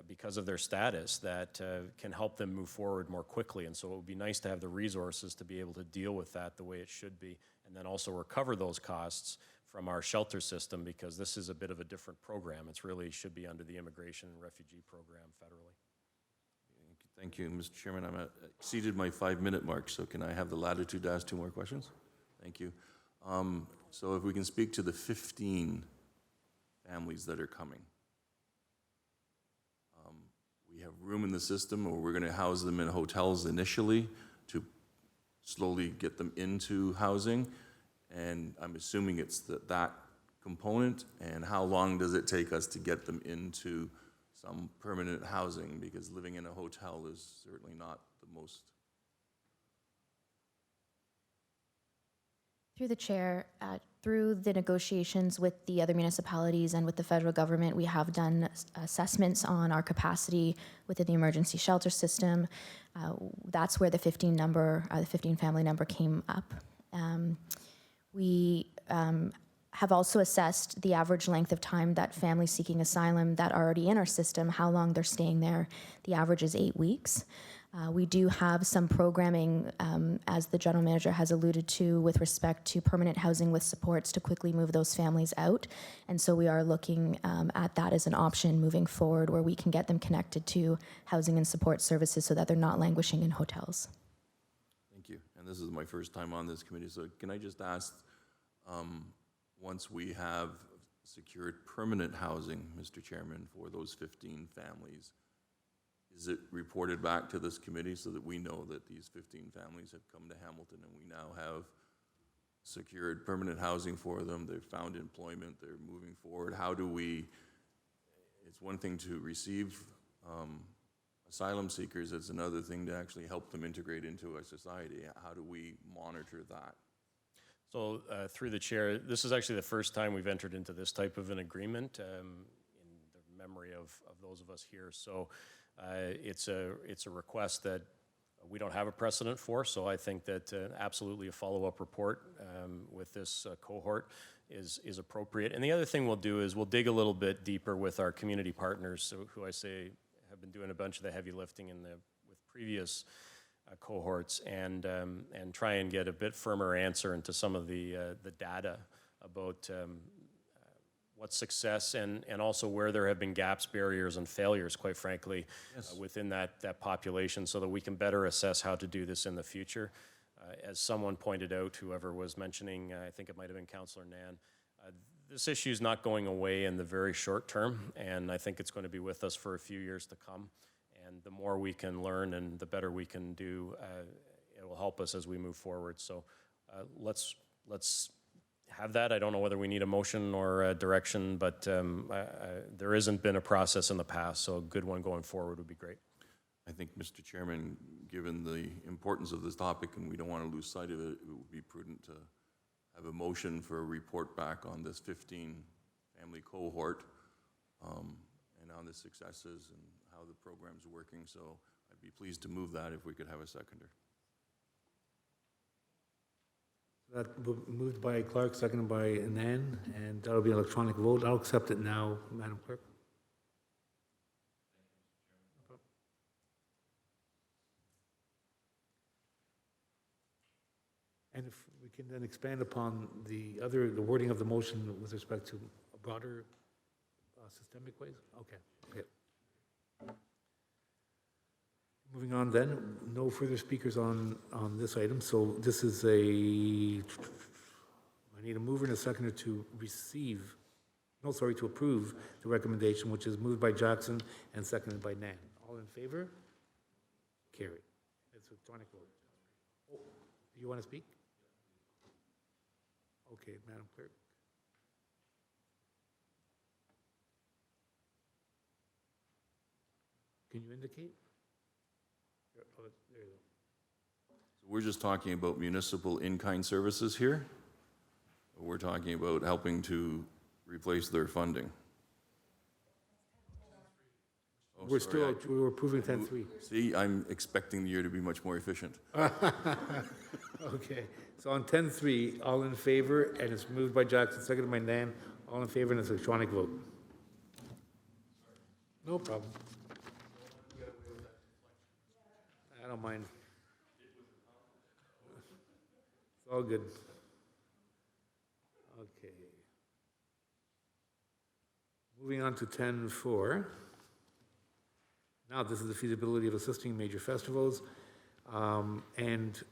S4: because of their status that can help them move forward more quickly. And so it would be nice to have the resources to be able to deal with that the way it should be, and then also recover those costs from our shelter system, because this is a bit of a different program. It's really should be under the Immigration and Refugee Program federally.
S9: Thank you, Mr. Chairman. I'm exceeded my 5-minute mark, so can I have the latitude to ask 2 more questions? Thank you. So if we can speak to the 15 families that are coming. We have room in the system, or we're going to house them in hotels initially to slowly get them into housing, and I'm assuming it's that component. And how long does it take us to get them into some permanent housing, because living in a hotel is certainly not the most.
S13: Through the chair, Through the negotiations with the other municipalities and with the federal government, we have done assessments on our capacity within the emergency shelter system. That's where the 15 family number came up. We have also assessed the average length of time that families seeking asylum that are already in our system, how long they're staying there. The average is 8 weeks. We do have some programming, as the general manager has alluded to, with respect to permanent housing with supports to quickly move those families out. And so we are looking at that as an option moving forward, where we can get them connected to housing and support services so that they're not languishing in hotels.
S9: Thank you. And this is my first time on this committee, so can I just ask, once we have secured permanent housing, Mr. Chairman, for those 15 families, is it reported back to this committee so that we know that these 15 families have come to Hamilton and we now have secured permanent housing for them, they've found employment, they're moving forward? How do we, it's one thing to receive asylum seekers, it's another thing to actually help them integrate into a society. How do we monitor that?
S4: So through the chair, this is actually the first time we've entered into this type of an agreement in the memory of those of us here. So it's a request that we don't have a precedent for, so I think that absolutely a follow-up report with this cohort is appropriate. And the other thing we'll do is we'll dig a little bit deeper with our community partners, who I say have been doing a bunch of the heavy lifting with previous cohorts, and try and get a bit firmer answer into some of the data about what success and also where there have been gaps, barriers, and failures, quite frankly, within that population, so that we can better assess how to do this in the future. As someone pointed out, whoever was mentioning, I think it might have been Councillor Nan, this issue is not going away in the very short term, and I think it's going to be with us for a few years to come. And the more we can learn and the better we can do, it will help us as we move forward. So let's have that. I don't know whether we need a motion or a direction, but there hasn't been a process in the past, so a good one going forward would be great.
S9: I think, Mr. Chairman, given the importance of this topic, and we don't want to lose sight of it, it would be prudent to have a motion for a report back on this 15-family cohort and on the successes and how the program's working. So I'd be pleased to move that if we could have a seconder.
S1: That moved by Clark, seconded by Nan, and that'll be an electronic vote. I'll accept it now, Madam Clerk. And if we can then expand upon the wording of the motion with respect to a broader systemic ways? Okay. Moving on then, no further speakers on this item, so this is I need a mover and a seconder to approve the recommendation, which is moved by Jackson and seconded by Nan. All in favor? Carried. It's electronic vote. Oh, you want to speak? Okay, Madam Clerk. Can you indicate? Oh, there you go.
S9: So we're just talking about municipal in-kind services here? Or we're talking about helping to replace their funding? Oh,
S1: We're approving 10-3.
S9: See, I'm expecting the year to be much more efficient.
S1: Okay, so on 10-3, all in favor, and it's moved by Jackson, seconded by Nan, all in favor, and it's electronic vote. No problem. I don't mind. It's all good. Okay. Moving on to 10-4. Now, this is the feasibility of assisting major festivals. And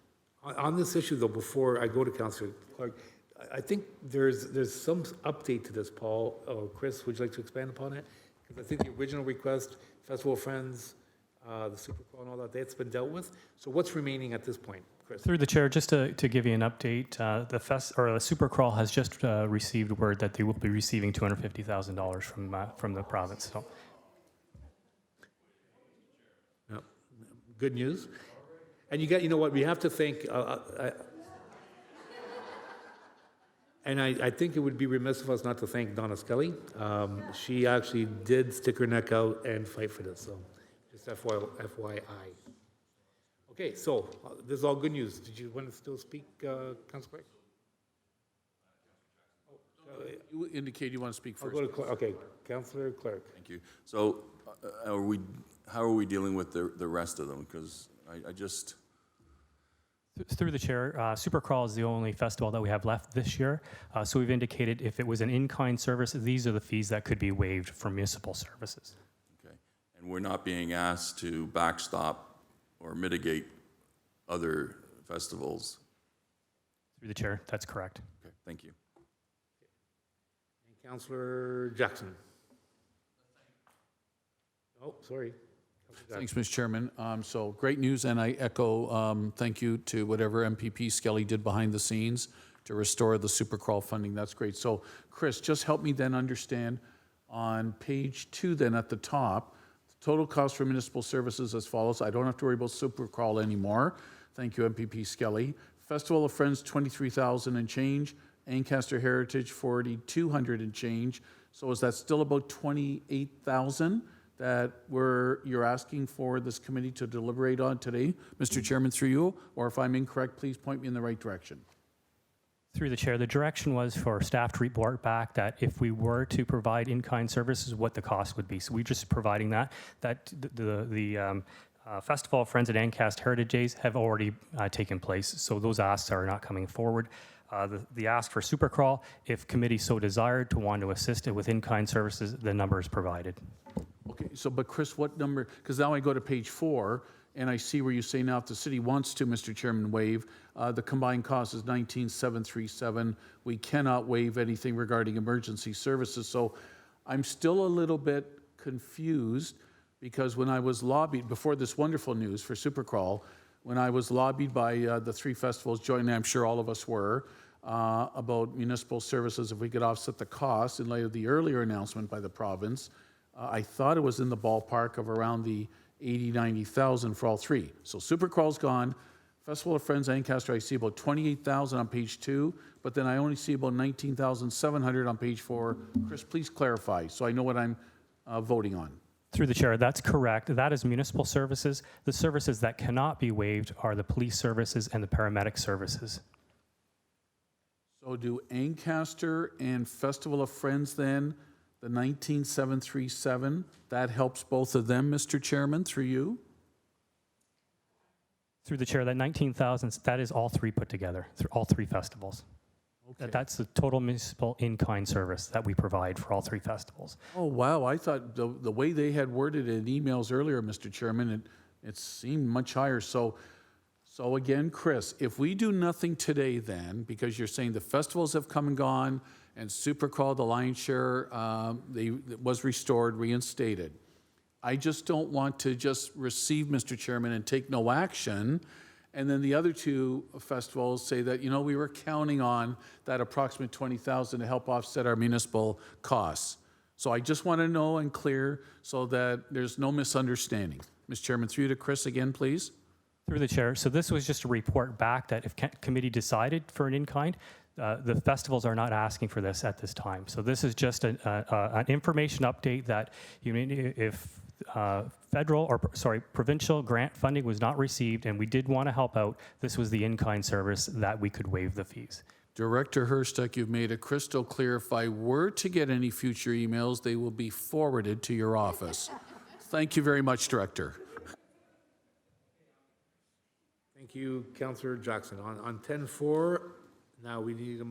S1: on this issue, though, before I go to Councillor Clark, I think there's some update to this, Paul, or Chris, would you like to expand upon it? Because I think the original request, Festival Friends, the Supercrawl and all that, that's been dealt with. So what's remaining at this point, Chris?
S14: Through the chair, just to give you an update, the Supercrawl has just received word that they will be receiving $250,000 from the province. So.
S1: Yep. Good news. And you know what, we have to thank, And I think it would be remiss of us not to thank Donna Scully. She actually did stick her neck out and fight for this, so just FYI. Okay, so this is all good news. Did you want to still speak, Councilor Clark?
S3: You indicate you want to speak
S1: I'll
S3: first.
S1: go to Clark. Okay, Councilor Clark.
S9: Thank you. So how are we dealing with the rest of them? Because I just,
S14: Through the chair, Supercrawl is the only festival that we have left this year. So we've indicated if it was an in-kind service, these are the fees that could be waived for municipal services.
S9: okay. And we're not being asked to backstop or mitigate other festivals.
S14: Through the chair, that's correct.
S9: Okay, thank you.
S1: And Councilor Jackson. Oh, sorry. Councilor Jackson.
S3: Thanks, Mr. Chairman. So great news, and I echo thank you to whatever MPP Skelly did behind the scenes to restore the Supercrawl funding. That's great. So, Chris, just help me then understand on page 2 then at the top, total cost for municipal services as follows. I don't have to worry about Supercrawl anymore. Thank you, MPP Skelly. Festival of Friends, 23,000 and change. Ancaster Heritage, 4,200 and change. So is that still about 28,000 that you're asking for this committee to deliberate on today, Mr. Chairman, through you? Or if I'm incorrect, please point me in the right direction.
S14: Through the chair, the direction was for staff to report back that if we were to provide in-kind services, what the cost would be. So we're just providing that. The Festival of Friends at Ancaster Heritage Days have already taken place, so those asks are not coming forward. The ask for Supercrawl, if committee so desired to want to assist it with in-kind services, the number is provided.
S3: Okay, so, but Chris, what number, because now I go to page 4, and I see where you say now if the city wants to, Mr. Chairman, waive, the combined cost is 19,737. We cannot waive anything regarding emergency services. So I'm still a little bit confused because when I was lobbied, before this wonderful news for Supercrawl, when I was lobbied by the 3 festivals jointly, I'm sure all of us were, about municipal services, if we could offset the cost in light of the earlier announcement by the province, I thought it was in the ballpark of around the 80, 90,000 for all 3. So Supercrawl's gone. Festival of Friends Ancaster, I see about 28,000 on page 2, but then I only see about 19,700 on page 4. Chris, please clarify so I know what I'm voting on.
S14: Through the chair, that's correct. That is municipal services. The services that cannot be waived are the police services and the paramedic services.
S3: So do Ancaster and Festival of Friends then, the 19,737, that helps both of them, Mr. Chairman, through you?
S14: Through the chair, that 19,000, that is all 3 put together, through all 3 festivals.
S3: Okay.
S14: That's the total municipal in-kind service that we provide for all 3 festivals.
S3: Oh, wow, I thought the way they had worded it in emails earlier, Mr. Chairman, it seemed much higher. So again, Chris, if we do nothing today then, because you're saying the festivals have come and gone, and Supercrawl, the lion's share, it was restored, reinstated. I just don't want to just receive, Mr. Chairman, and take no action, and then the other 2 festivals say that, you know, we were counting on that approximate 20,000 to help offset our municipal costs. So I just want to know and clear so that there's no misunderstanding. Mr. Chairman, through you to Chris again, please.
S14: Through the chair, so this was just a report back that if committee decided for an in-kind, the festivals are not asking for this at this time. So this is just an information update that if provincial grant funding was not received and we did want to help out, this was the in-kind service that we could waive the fees.
S3: Director Herstuck, you've made it crystal clear. If I were to get any future emails, they will be forwarded to your office. Thank you very much, Director.
S1: Thank you, Councillor Jackson. On 10-4, now we need a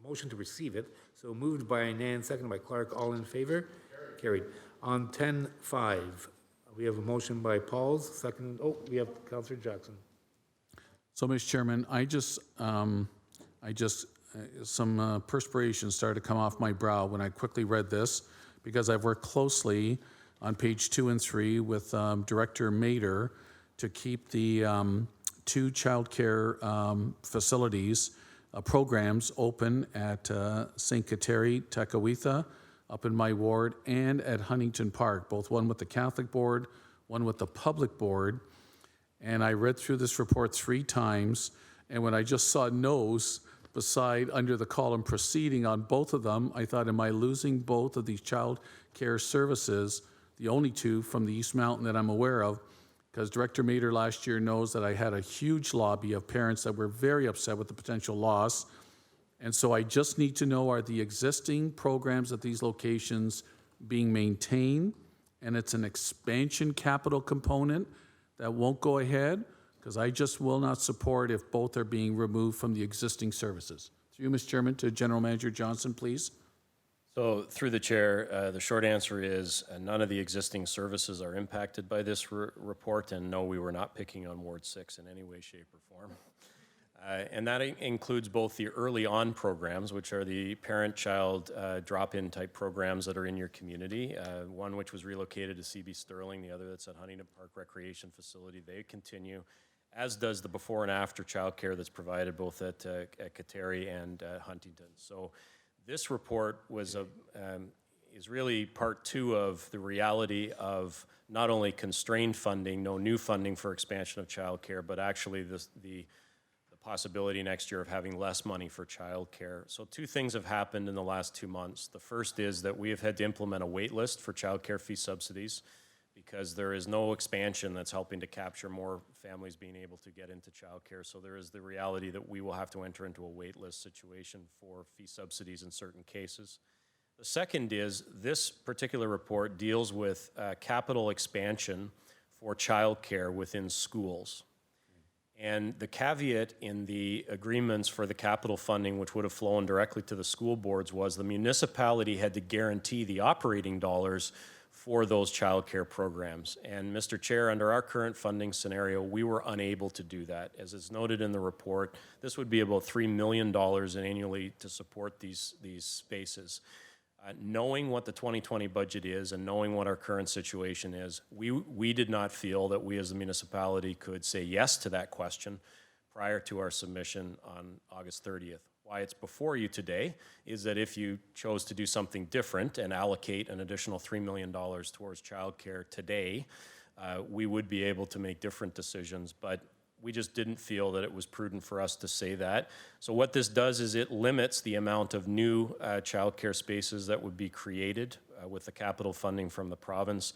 S1: motion to receive it. So moved by Nan, seconded by Clark. All in favor? Carried. On 10-5, we have a motion by Pauls, second. Oh, we have Councillor Jackson.
S3: So, Mr. Chairman, some perspiration started to come off my brow when I quickly read this because I've worked closely on page 2 and 3 with Director Mader to keep the 2 childcare facilities, programs open at St. Kateri, Tekakwitha, up in my ward, and at Huntington Park, both one with the Catholic Board, one with the Public Board. And I read through this report 3 times, and when I just saw no's, beside, under the column proceeding on both of them, I thought, am I losing both of these child care services, the only two from the East Mountain that I'm aware of? Because Director Mater last year knows that I had a huge lobby of parents that were very upset with the potential loss. And so I just need to know, are the existing programs at these locations being maintained? And it's an expansion capital component that won't go ahead? Because I just will not support if both are being removed from the existing services. Through you, Mr. Chairman, to General Manager Johnson, please.
S4: So through the chair, the short answer is none of the existing services are impacted by this report, and no, we were not picking on Ward 6 in any way, shape, or form. And that includes both the early on programs, which are the parent-child drop-in type programs that are in your community. One which was relocated to CB Sterling, the other that's at Huntington Park Recreation Facility. They continue, as does the before and after childcare that's provided both at Kateri and Huntington. So this report was is really part two of the reality of not only constrained funding, no new funding for expansion of childcare, but actually the possibility next year of having less money for childcare. So two things have happened in the last 2 months. The first is that we have had to implement a wait list for childcare fee subsidies because there is no expansion that's helping to capture more families being able to get into childcare. So there is the reality that we will have to enter into a wait list situation for fee subsidies in certain cases. The second is this particular report deals with capital expansion for childcare within schools. And the caveat in the agreements for the capital funding, which would have flown directly to the school boards, was the municipality had to guarantee the operating dollars for those childcare programs. And Mr. Chair, under our current funding scenario, we were unable to do that. As is noted in the report, this would be about $3 million annually to support these spaces. Knowing what the 2020 budget is and knowing what our current situation is, we did not feel that we as a municipality could say yes to that question prior to our submission on August 30th. Why it's before you today is that if you chose to do something different and allocate an additional $3 million towards childcare today, we would be able to make different decisions, but we just didn't feel that it was prudent for us to say that. So what this does is it limits the amount of new childcare spaces that would be created with the capital funding from the province.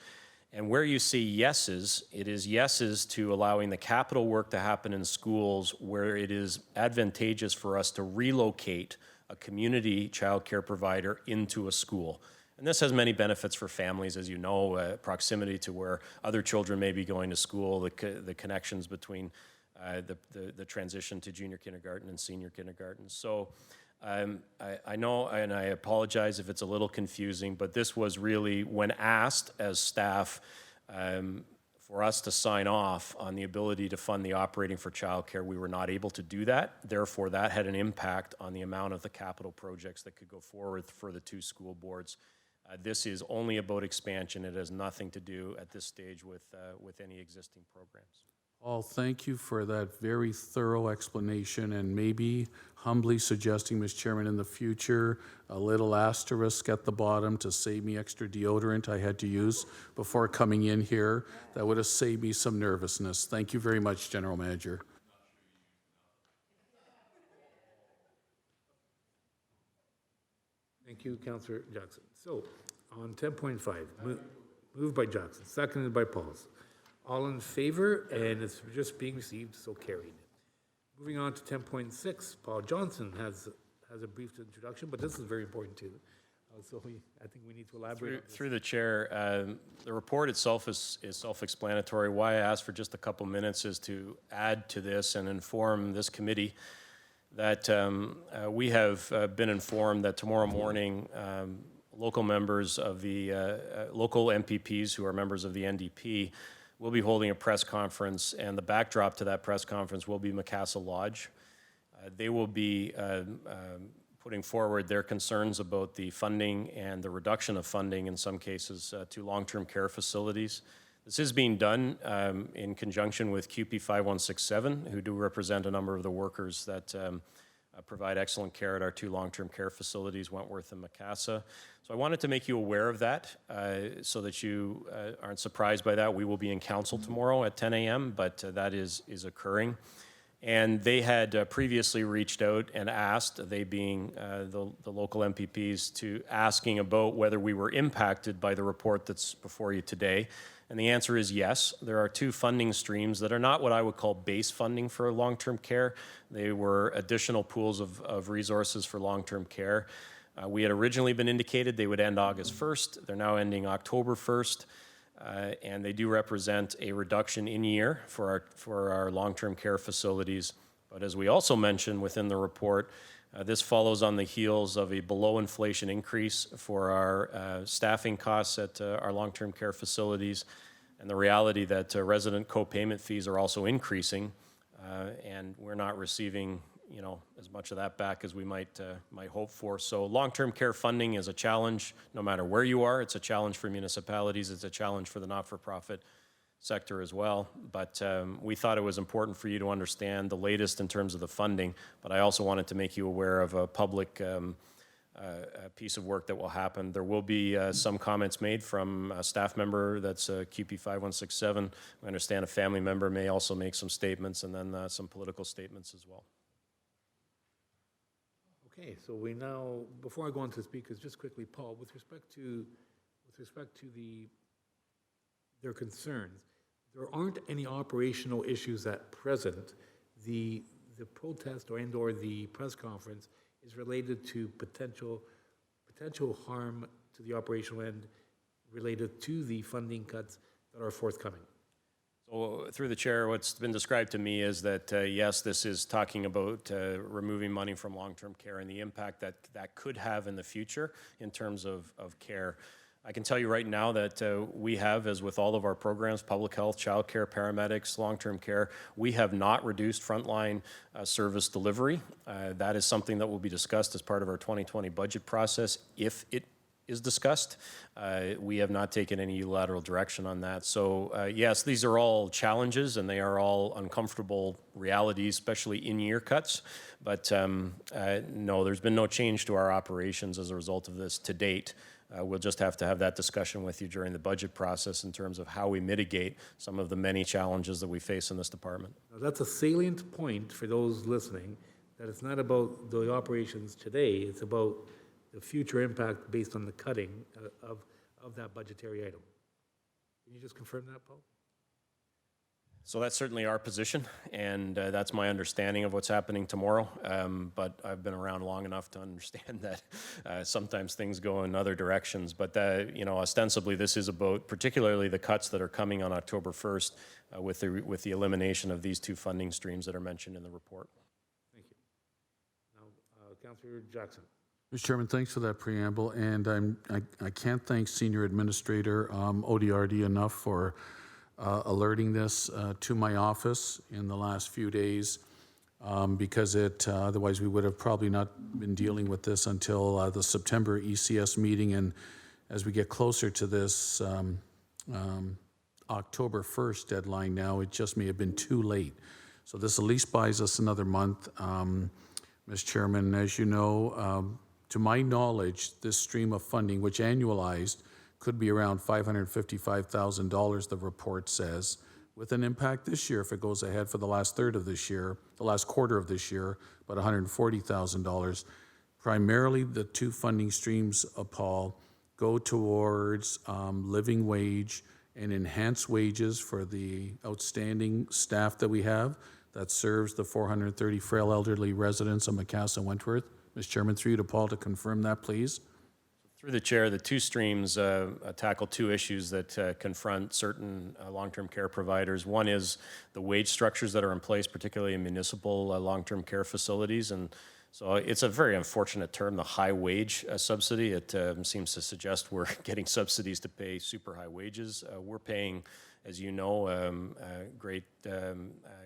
S4: And where you see yeses, it is yeses to allowing the capital work to happen in schools where it is advantageous for us to relocate a community childcare provider into a school. And this has many benefits for families, as you know, proximity to where other children may be going to school, the connections between the transition to junior kindergarten and senior kindergarten. So I know, and I apologize if it's a little confusing, but this was really, when asked as staff, for us to sign off on the ability to fund the operating for childcare, we were not able to do that. Therefore, that had an impact on the amount of the capital projects that could go forward for the two school boards. This is only about expansion. It has nothing to do at this stage with any existing programs.
S3: Paul, thank you for that very thorough explanation, and maybe humbly suggesting, Mr. Chairman, in the future, a little asterisk at the bottom to save me extra deodorant I had to use before coming in here. That would have saved me some nervousness. Thank you very much, General Manager.
S1: Thank you, Councillor Jackson. So, on 10.5, moved by Jackson, seconded by Pauls. All in favor, and it's just being received, so carried. Moving on to 10.6, Paul Johnson has a brief introduction, but this is very important too. So I think we need to elaborate on this.
S4: Through the chair, the report itself is self-explanatory. Why I asked for just a couple minutes is to add to this and inform this committee that we have been informed that tomorrow morning local members of the local MPPs who are members of the NDP will be holding a press conference, and the backdrop to that press conference will be Macassa Lodge. They will be putting forward their concerns about the funding and the reduction of funding in some cases to long-term care facilities. This is being done in conjunction with CUPE 5167, who do represent a number of the workers that provide excellent care at our two long-term care facilities, Wentworth and Macassa. So I wanted to make you aware of that so that you aren't surprised by that. We will be in council tomorrow at 10 a.m., but that is occurring. And they had previously reached out and asked, they being the local MPPs, to asking about whether we were impacted by the report that's before you today. And the answer is yes. There are two funding streams that are not what I would call base funding for long-term care. They were additional pools of resources for long-term care. We had originally been indicated they would end August 1st. They're now ending October 1st. And they do represent a reduction in year for our long-term care facilities. But as we also mentioned within the report, this follows on the heels of a below-inflation increase for our staffing costs at our long-term care facilities, and the reality that resident co-payment fees are also increasing, and we're not receiving, as much of that back as we might hope for. So long-term care funding is a challenge, no matter where you are. It's a challenge for municipalities. It's a challenge for the not-for-profit sector as well. But we thought it was important for you to understand the latest in terms of the funding. But I also wanted to make you aware of a public piece of work that will happen. There will be some comments made from a staff member that's QP 5167. I understand a family member may also make some statements, and then some political statements as well.
S1: Okay, so we now, before I go on to the speakers, just quickly, Paul, with respect to their concerns, there aren't any operational issues at present. The protest or the press conference is related to potential harm to the operational end related to the funding cuts that are forthcoming.
S4: So through the chair, what's been described to me is that, yes, this is talking about removing money from long-term care and the impact that could have in the future in terms of care. I can tell you right now that we have, as with all of our programs, public health, child care, paramedics, long-term care, we have not reduced frontline service delivery. That is something that will be discussed as part of our 2020 budget process if it is discussed. We have not taken any unilateral direction on that. So yes, these are all challenges and they are all uncomfortable realities, especially in-year cuts. But no, there's been no change to our operations as a result of this to date. We'll just have to have that discussion with you during the budget process in terms of how we mitigate some of the many challenges that we face in this department.
S1: Now, that's a salient point for those listening, that it's not about the operations today, it's about the future impact based on the cutting of that budgetary item. Can you just confirm that, Paul?
S4: So that's certainly our position, and that's my understanding of what's happening tomorrow. But I've been around long enough to understand that sometimes things go in other directions. But ostensibly, this is about particularly the cuts that are coming on October 1st with the elimination of these two funding streams that are mentioned in the report.
S1: Thank you. Now, Councillor Jackson.
S3: Mr. Chairman, thanks for that preamble, and I can't thank Senior Administrator ODRD enough for alerting this to my office in the last few days, because otherwise we would have probably not been dealing with this until the September ECS meeting. And as we get closer to this October 1st deadline now, it just may have been too late. So this at least buys us another month. Mr. Chairman, as you know, to my knowledge, this stream of funding, which annualized could be around $555,000, the report says, with an impact this year, if it goes ahead for the last third of this year, the last quarter of this year, about $140,000. Primarily, the two funding streams, Paul, go towards living wage and enhanced wages for the outstanding staff that we have that serves the 430 frail elderly residents of Macassa and Wentworth. Mr. Chairman, through you to Paul to confirm that, please.
S4: Through the chair, the two streams tackle two issues that confront certain long-term care providers. One is the wage structures that are in place, particularly in municipal long-term care facilities. And so it's a very unfortunate term, the high wage subsidy. It seems to suggest we're getting subsidies to pay super high wages. We're paying, as you know, great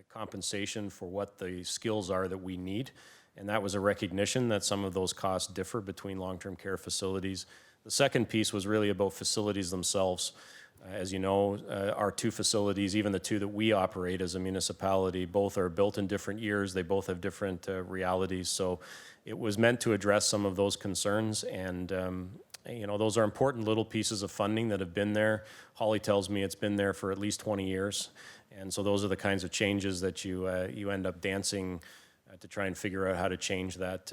S4: compensation for what the skills are that we need. And that was a recognition that some of those costs differ between long-term care facilities. The second piece was really about facilities themselves. As you know, our two facilities, even the two that we operate as a municipality, both are built in different years. They both have different realities. So it was meant to address some of those concerns. And you know, those are important little pieces of funding that have been there. Holly tells me it's been there for at least 20 years. And so those are the kinds of changes that you end up dancing to try and figure out how to change that.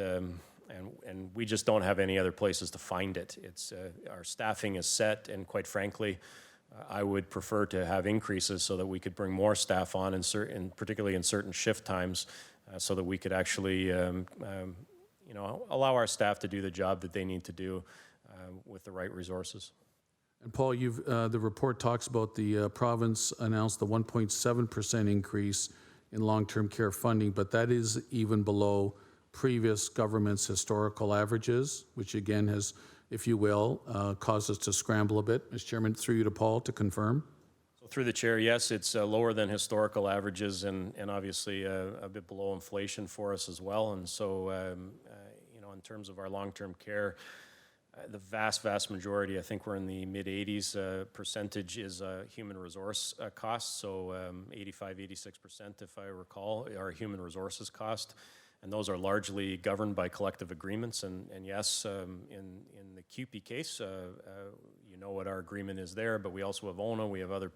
S4: And we just don't have any other places to find it. It's our staffing is set, and quite frankly, I would prefer to have increases so that we could bring more staff on, particularly in certain shift times, so that we could actually, you know, allow our staff to do the job that they need to do with the right resources.
S3: And Paul, the report talks about the province announced the 1.7% increase in long-term care funding, but that is even below previous government's historical averages, which again has, if you will, caused us to scramble a bit. Mr. Chairman, through you to Paul to confirm.
S4: So through the chair, yes, it's lower than historical averages and obviously a bit below inflation for us as well. And so, you know, in terms of our long-term care, the vast majority, I think we're in the mid-80s percentage, is human resource costs. So 85-86%, if I recall, are human resources cost. And those are largely governed by collective agreements. And yes, in the CUPE case, you know what our agreement is there, but we also have ONA, we have other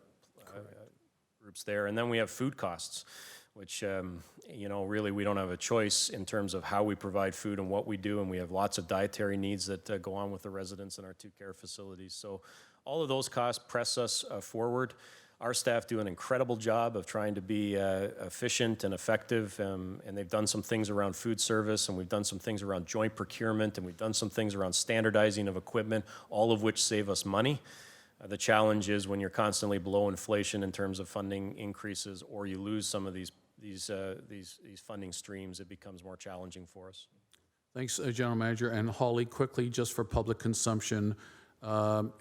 S4: groups there. And then we have food costs, which, you know, really we don't have a choice in terms of how we provide food and what we do. And we have lots of dietary needs that go on with the residents in our 2 care facilities. So all of those costs press us forward. Our staff do an incredible job of trying to be efficient and effective, and they've done some things around food service, and we've done some things around joint procurement, and we've done some things around standardizing of equipment, all of which save us money. The challenge is when you're constantly below inflation in terms of funding increases, or you lose some of these funding streams, it becomes more challenging for us.
S3: Thanks, General Manager. And Holly, quickly, just for public consumption,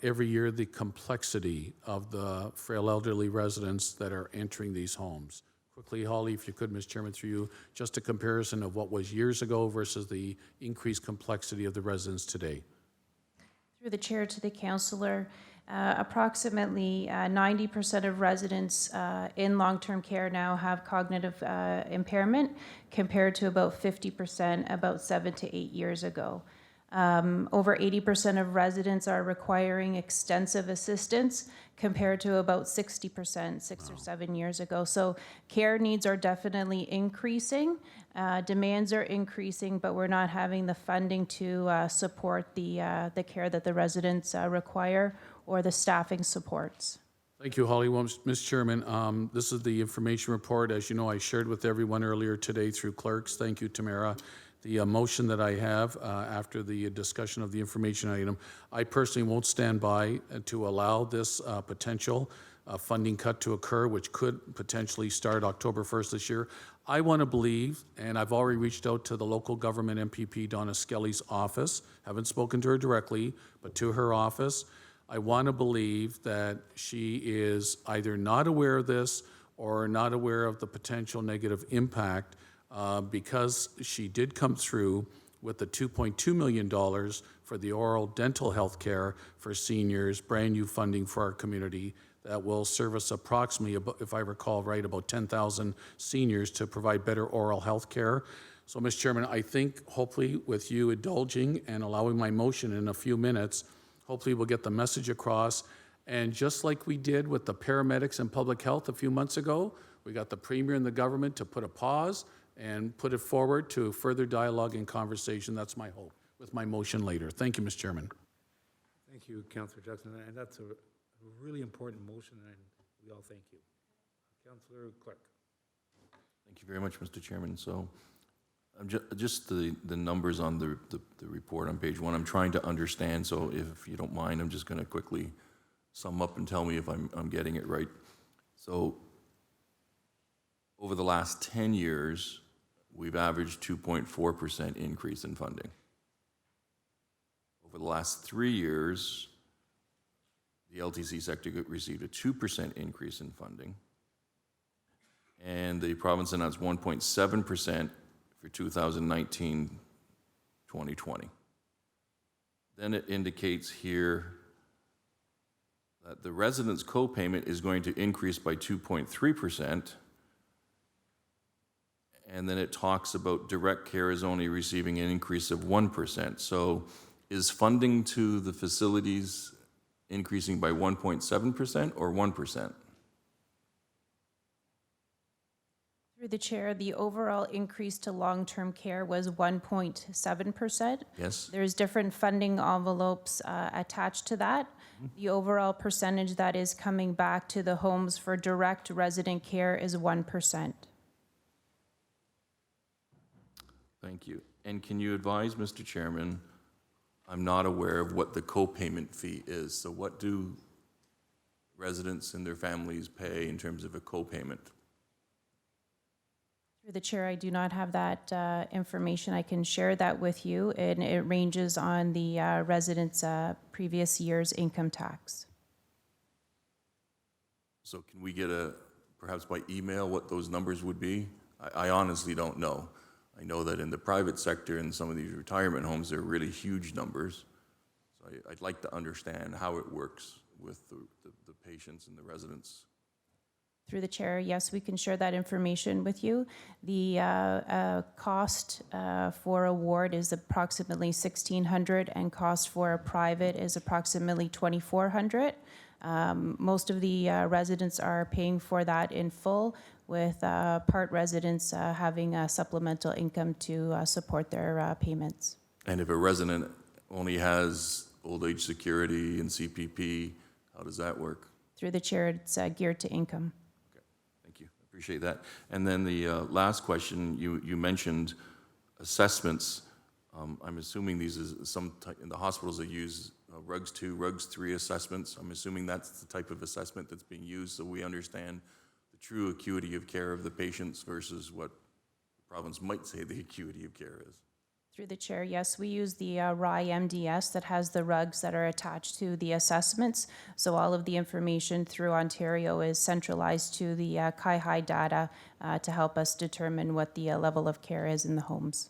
S3: every year the complexity of the frail elderly residents that are entering these homes. Quickly, Holly, if you could, Mr. Chairman, through you, just a comparison of what was years ago versus the increased complexity of the residents today.
S15: Through the chair to the councillor, approximately 90% of residents in long-term care now have cognitive impairment, compared to about 50% about 7 to 8 years ago. Over 80% of residents are requiring extensive assistance, compared to about 60% 6 or 7 years ago. So care needs are definitely increasing, demands are increasing, but we're not having the funding to support the care that the residents require or the staffing supports.
S3: Thank you, Holly. Well, Mr. Chairman, this is the information report. As you know, I shared with everyone earlier today through clerks. Thank you, Tamara. The motion that I have after the discussion of the information item, I personally won't stand by to allow this potential funding cut to occur, which could potentially start October 1st this year. I want to believe, and I've already reached out to the local government MPP, Donna Skelly's office, haven't spoken to her directly, but to her office. I want to believe that she is either not aware of this or not aware of the potential negative impact because she did come through with the $2.2 million for the oral dental health care for seniors, brand new funding for our community that will service approximately, if I recall right, about 10,000 seniors to provide better oral health care. So, Mr. Chairman, I think hopefully with you indulging and allowing my motion in a few minutes, hopefully we'll get the message across. And just like we did with the paramedics and public health a few months ago, we got the Premier and the government to put a pause and put it forward to further dialogue and conversation. That's my hope with my motion later. Thank you, Mr. Chairman.
S1: Thank you, Councillor Jackson, and that's a really important motion, and we all thank you. Councillor Clark.
S9: Thank you very much, Mr. Chairman. So just the numbers on the report on page 1, I'm trying to understand, so if you don't mind, I'm just going to quickly sum up and tell me if I'm getting it right. So over the last 10 years, we've averaged 2.4% increase in funding. Over the last 3 years, the LTC sector received a 2% increase in funding, and the province announced 1.7% for 2019-2020. Then it indicates here that the residents' co-payment is going to increase by 2.3%, and then it talks about direct care is only receiving an increase of 1%. So Is funding to the facilities increasing by 1.7% or 1%?
S15: Through the chair, the overall increase to long-term care was 1.7%.
S9: Yes?
S15: There's different funding envelopes attached to that. The overall percentage that is coming back to the homes for direct resident care is 1%.
S9: Thank you. And can you advise, Mr. Chairman, I'm not aware of what the co-payment fee is. So what do residents and their families pay in terms of a co-payment?
S15: Through the chair, I do not have that information. I can share that with you, and it ranges on the residents' previous year's income tax.
S9: So can we get perhaps by email, what those numbers would be? I honestly don't know. I know that in the private sector, in some of these retirement homes, they're really huge numbers. So I'd like to understand how it works with the patients and the residents.
S15: Through the chair, yes, we can share that information with you. The cost for a ward is approximately $1,600, and cost for a private is approximately $2,400. Most of the residents are paying for that in full, with part residents having a supplemental income to support their payments.
S9: And if a resident only has old age security and CPP, how does that work?
S15: Through the chair, it's geared to income.
S9: Thank you. Appreciate that. And then the last question, you mentioned assessments. I'm assuming these is in the hospitals that use RUGS 2, RUGS 3 assessments. I'm assuming that's the type of assessment that's being used, so we understand the true acuity of care of the patients versus what the province might say the acuity of care is.
S15: Through the chair, yes, we use the RAI MDS that has the RUGs that are attached to the assessments. So all of the information through Ontario is centralized to the CIHI data to help us determine what the level of care is in the homes.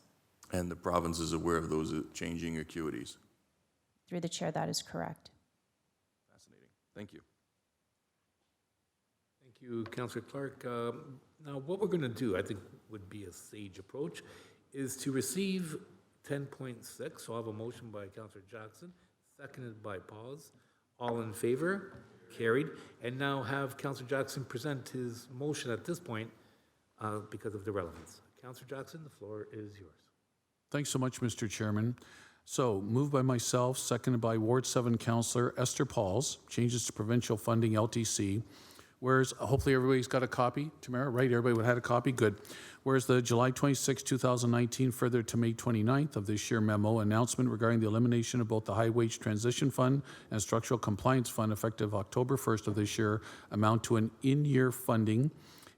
S9: And the province is aware of those changing acuities.
S15: Through the chair, that is correct.
S9: Fascinating. Thank you.
S1: Thank you, Councillor Clark. Now, what we're going to do, I think would be a sage approach, is to receive 10.6. So I'll have a motion by Councillor Jackson, seconded by Pauls. All in favor? Carried. And now have Councillor Jackson present his motion at this point because of the relevance. Councillor Jackson, the floor is yours.
S3: Thanks so much, Mr. Chairman. So, moved by myself, seconded by Ward 7 Councillor Esther Pauls, changes to provincial funding LTC. Whereas, hopefully everybody's got a copy, Tamara, right? Everybody would have had a copy? Good. Whereas the July 26, 2019, further to May 29th of this year memo announcement regarding the elimination of both the High Wage Transition Fund and Structural Compliance Fund effective October 1st of this year amount to an in-year funding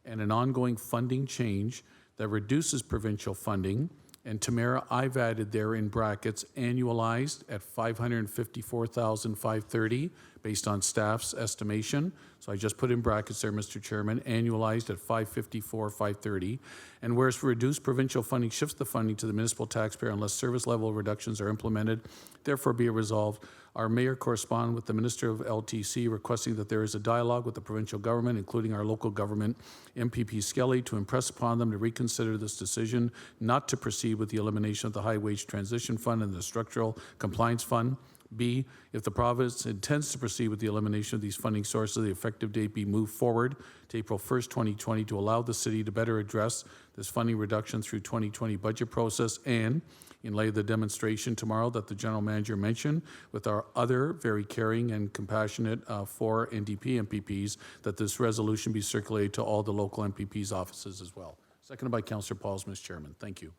S3: and an ongoing funding change that reduces provincial funding. And Tamara, I've added there in brackets, annualized at $554,530 based on staff's estimation. So I just put in brackets there, Mr. Chairman, annualized at $554,530. And whereas reduced provincial funding shifts the funding to the municipal taxpayer unless service level reductions are implemented, therefore be it resolved, our mayor corresponded with the Minister of LTC requesting that there is a dialogue with the provincial government, including our local government, MPP Skelly, to impress upon them to reconsider this decision not to proceed with the elimination of the High Wage Transition Fund and the Structural Compliance Fund. B, if the province intends to proceed with the elimination of these funding sources, the effective date be moved forward to April 1st, 2020 to allow the city to better address this funding reduction through 2020 budget process. And in light of the demonstration tomorrow that the general manager mentioned with our other very caring and compassionate four NDP MPPs, that this resolution be circulated to all the local MPPs' offices as well. Seconded by Councillor Pauls, Mr. Chairman. Thank you.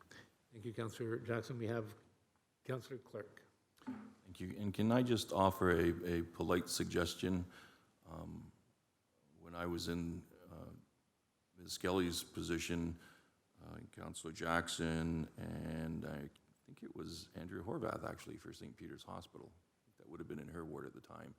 S1: Thank you, Councillor Jackson. We have Councillor Clark.
S9: Thank you. And can I just offer a polite suggestion? When I was in Ms. Skelly's position, Councillor Jackson, and I think it was Andrea Horvath, actually, for St. Peter's Hospital. That would have been in her ward at the time.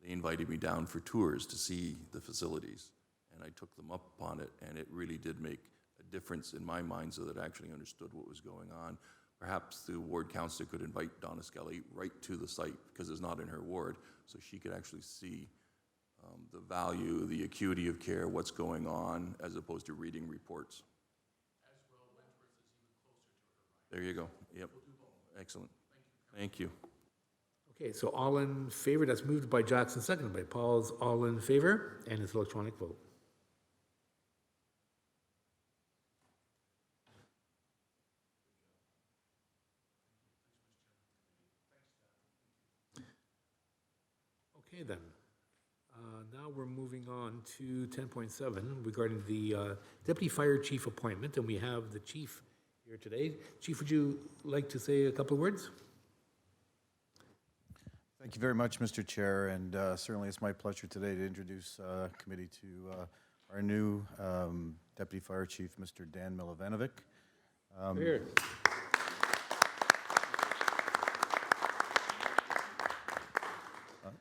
S9: They invited me down for tours to see the facilities, and I took them up upon it, and it really did make a difference in my mind so that I actually understood what was going on. Perhaps the ward councillor could invite Donna Skelly right to the site, because it's not in her ward, so she could actually see the value, the acuity of care, what's going on, as opposed to reading reports. There you go. Yep. Excellent. Thank you.
S1: Okay, so all in favor, that's moved by Jackson, seconded by Pauls, all in favor, and it's electronic vote. Okay, then. Now we're moving on to 10.7 regarding the deputy fire chief appointment, and we have the chief here today. Chief, would you like to say a couple of words?
S16: Thank you very much, Mr. Chair, and certainly it's my pleasure today to introduce committee to our new Deputy Fire Chief, Mr. Dan Milivanovic.
S1: Here.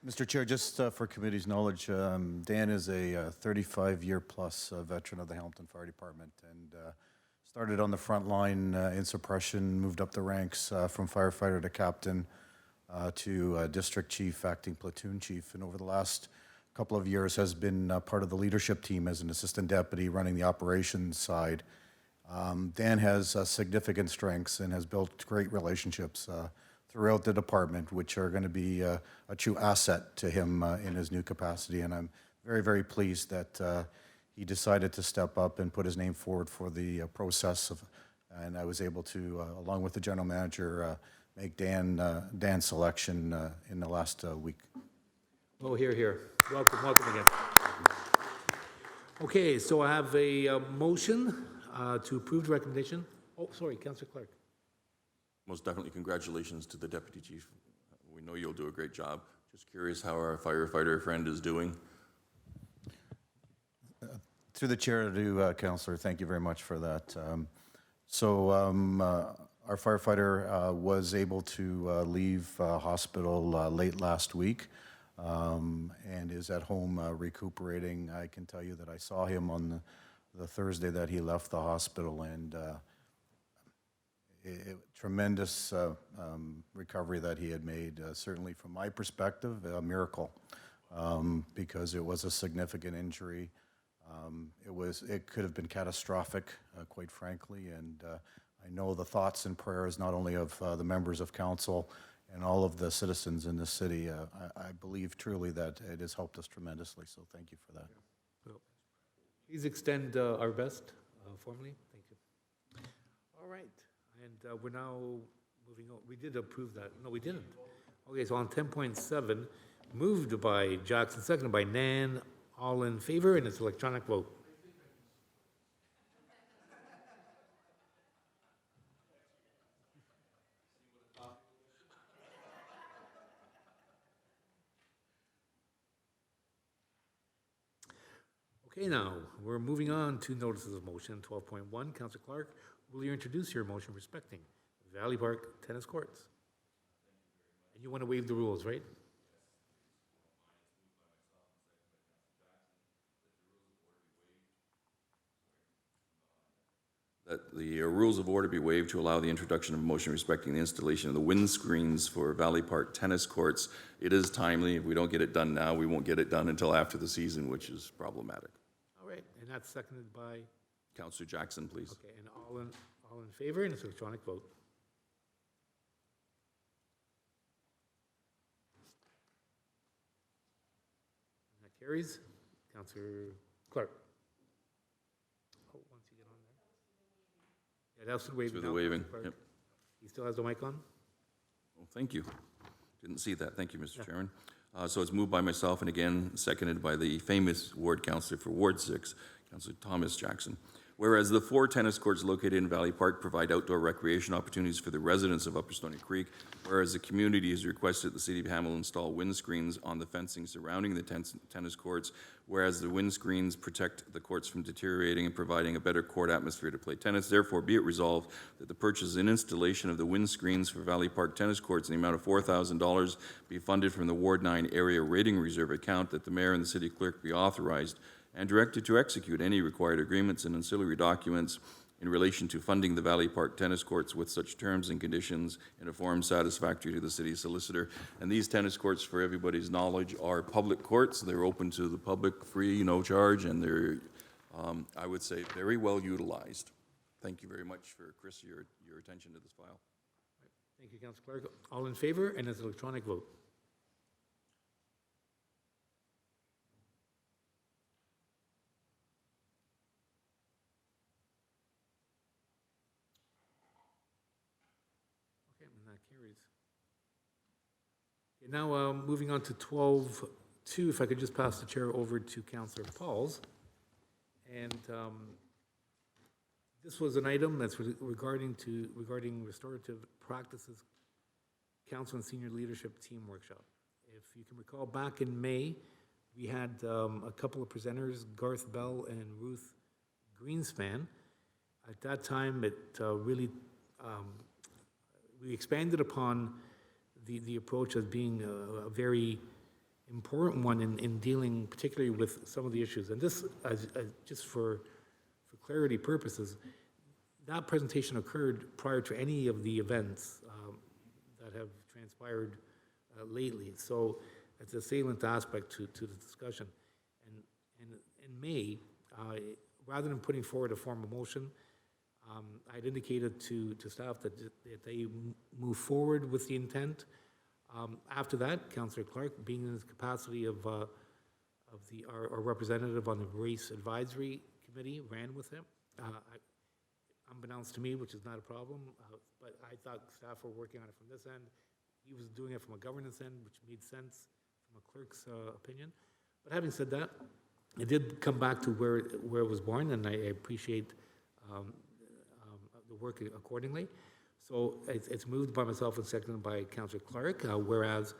S16: Mr. Chair, just for committee's knowledge, Dan is a 35-year-plus veteran of the Hamilton Fire Department and started on the front line in suppression, moved up the ranks from firefighter to captain, to district chief, acting platoon chief, and over the last couple of years has been part of the leadership team as an assistant deputy running the operations side. Dan has significant strengths and has built great relationships throughout the department, which are going to be a true asset to him in his new capacity. And I'm very, very pleased that he decided to step up and put his name forward for the process of, and I was able to, along with the general manager, make Dan's selection in the last week.
S1: Oh, here, here. Welcome, welcome again. Okay, so I have a motion to approve the recommendation. Oh, sorry, Councillor Clark.
S9: Most definitely, congratulations to the deputy chief. We know you'll do a great job. Just curious how our firefighter friend is doing.
S16: Through the chair to Councillor, thank you very much for that. Our firefighter was able to leave hospital late last week and is at home recuperating. I can tell you that I saw him on the Thursday that he left the hospital, and tremendous recovery that he had made. Certainly from my perspective, a miracle, because it was a significant injury. It could have been catastrophic, quite frankly, and I know the thoughts and prayers not only of the members of council and all of the citizens in this city. I believe truly that it has helped us tremendously, so thank you for that.
S1: Please extend our best formally. Thank you. All right, and we're now moving on. We did approve that. No, we didn't. Okay, so on 10.7, moved by Jackson, seconded by Nan, all in favor, and it's electronic vote. Okay, now, we're moving on to notices of motion, 12.1. Councillor Clark, will you introduce your motion respecting Valley Park Tennis Courts? And you want to waive the rules, right?
S9: That the rules of order be waived to allow the introduction of a motion respecting the installation of the windscreens for Valley Park Tennis Courts. It is timely. If we don't get it done now, we won't get it done until after the season, which is problematic.
S1: All right, and that's seconded by?
S9: Councillor Jackson, please.
S1: Okay, and all in favor, and it's electronic vote. And that carries. Councillor Clark. Oh, once you get on there. Yeah, that's the waiving.
S9: Through the
S1: now,
S9: waiving,
S1: Councillor Clark.
S9: yep.
S1: He still has the mic on?
S9: Well, thank you. Didn't see that. Thank you, Mr. Chairman. So it's moved by myself and again seconded by the famous ward councillor for Ward 6, Councillor Thomas Jackson. Whereas the 4 tennis courts located in Valley Park provide outdoor recreation opportunities for the residents of Upper Stony Creek, whereas the community has requested the City of Hamilton install windscreens on the fencing surrounding the tennis courts, whereas the windscreens protect the courts from deteriorating and providing a better court atmosphere to play tennis. Therefore, be it resolved that the purchase and installation of the windscreens for Valley Park tennis courts in the amount of $4,000 be funded from the Ward 9 Area Rating Reserve account, that the mayor and the city clerk be authorized and directed to execute any required agreements and ancillary documents in relation to funding the Valley Park tennis courts with such terms and conditions in a form satisfactory to the city solicitor. And these tennis courts, for everybody's knowledge, are public courts. They're open to the public, free, no charge, and they're, I would say, very well utilized. Thank you very much for, Chris, your attention to this file.
S1: Thank you, Councillor Clark. All in favor, and it's electronic vote. Carries. Okay, now, moving on to 12.2, if I could just pass the chair over to Councillor Pauls. And this was an item that's regarding restorative practices council and senior leadership team workshop. If you can recall, back in May, we had a couple of presenters, Garth Bell and Ruth Greenspan. At that time, it really, we expanded upon the approach as being a very important one in dealing particularly with some of the issues. And this, just for clarity purposes, that presentation occurred prior to any of the events that have transpired lately. So it's a salient aspect to the discussion. And in May, rather than putting forward a formal motion, I'd indicated to staff that they move forward with the intent. After that, Councillor Clark, being in his capacity of our representative on the Race Advisory Committee, ran with him. Unbeknownst to me, which is not a problem, but I thought staff were working on it from this end. He was doing it from a governance end, which made sense from a clerk's opinion. But having said that, it did come back to where it was born, and I appreciate the work accordingly. So it's moved by myself and seconded by Councillor Clark, whereas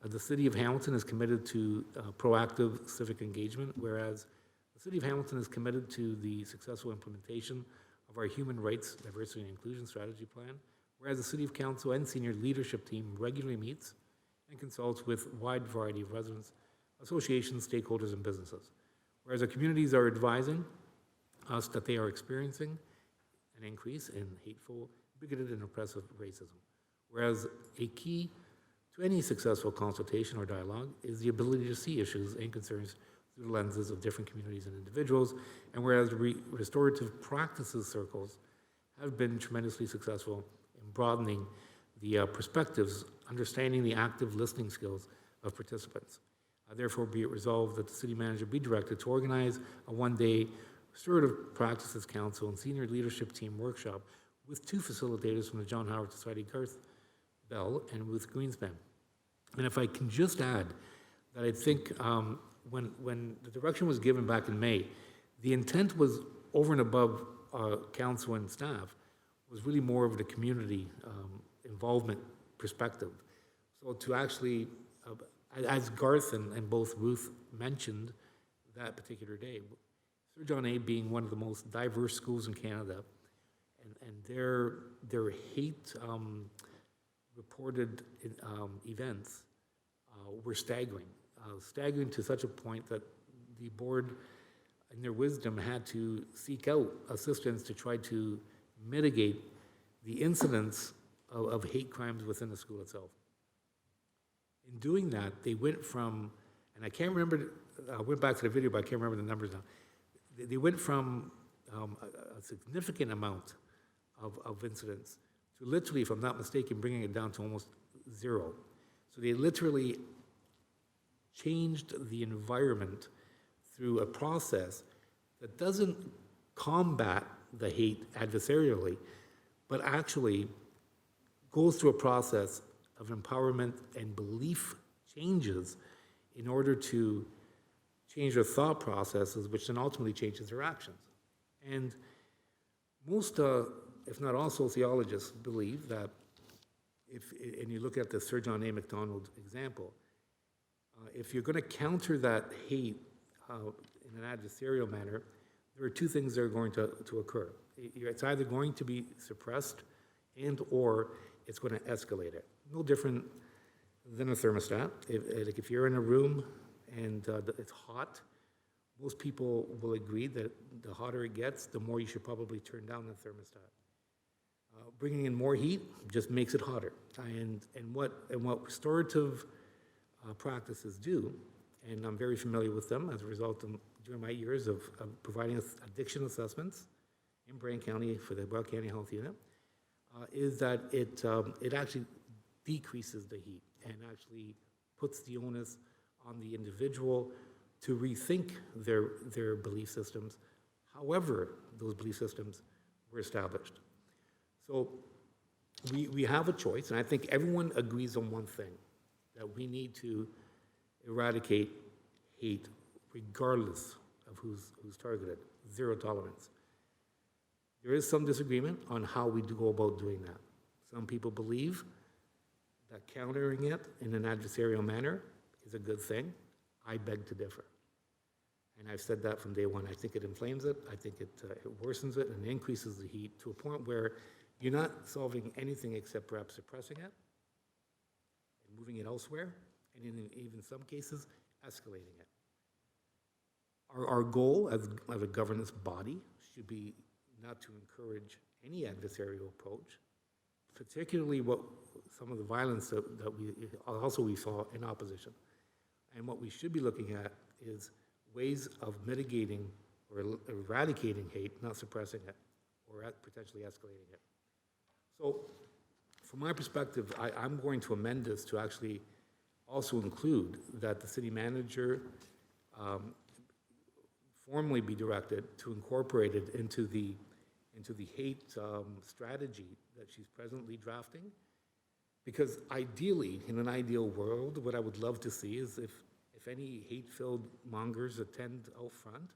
S1: the City of Hamilton is committed to proactive civic engagement, whereas the City of Hamilton is committed to the successful implementation of our Human Rights, Diversity and Inclusion Strategy Plan, whereas the City of Council and senior leadership team regularly meets and consults with a wide variety of residents, associations, stakeholders, and businesses. Whereas our communities are advising us that they are experiencing an increase in hateful, bigoted, and oppressive racism. Whereas a key to any successful consultation or dialogue is the ability to see issues and concerns through the lenses of different communities and individuals, and whereas restorative practices circles have been tremendously successful in broadening the perspectives, understanding the active listening skills of participants. Therefore, be it resolved that the city manager be directed to organize a one-day Restorative Practices Council and Senior Leadership Team workshop with 2 facilitators from the John Howard Society, Garth Bell and Ruth Greenspan. And if I can just add that I think when the direction was given back in May, the intent was over and above council and staff, was really more of the community involvement perspective. So to actually, as Garth and both Ruth mentioned that particular day, Sir John A being one of the most diverse schools in Canada, and their hate reported events were staggering. Staggering to such a point that the board, in their wisdom, had to seek out assistance to try to mitigate the incidence of hate crimes within the school itself. In doing that, they went from, and I can't remember, I went back to the video, but I can't remember the numbers now. They went from a significant amount of incidents to literally, if I'm not mistaken, bringing it down to almost 0. So they literally changed the environment through a process that doesn't combat the hate adversarially, but actually goes through a process of empowerment and belief changes in order to change their thought processes, which then ultimately changes their actions. And most, if not all, sociologists believe that and you look at the Sir John A. Macdonald example, if you're going to counter that hate in an adversarial manner, there are 2 things that are going to occur. It's either going to be suppressed and or it's going to escalate it. No different than a thermostat. If you're in a room and it's hot, most people will agree that the hotter it gets, the more you should probably turn down the thermostat. Bringing in more heat just makes it hotter. And what restorative practices do, and I'm very familiar with them as a result of during my years of providing addiction assessments in Bryan County for the Broward County Health Unit, is that it actually decreases the heat and actually puts the onus on the individual to rethink their belief systems, however those belief systems were established. So we have a choice, and I think everyone agrees on one thing, that we need to eradicate hate regardless of who's targeted, zero tolerance. There is some disagreement on how we do go about doing that. Some people believe that countering it in an adversarial manner is a good thing. I beg to differ. And I've said that from day one. I think it inflames it, I think it worsens it and increases the heat to a point where you're not solving anything except perhaps suppressing it and moving it elsewhere, and in even some cases, escalating it. Our goal as a governance body should be not to encourage any adversarial approach, particularly what some of the violence that we saw in opposition. And what we should be looking at is ways of mitigating or eradicating hate, not suppressing it, or potentially escalating it. So, from my perspective, I'm going to amend this to actually also include that the city manager formally be directed to incorporate it into the hate strategy that she's presently drafting. Because ideally, in an ideal world, what I would love to see is if any hate-filled mongers attend out front,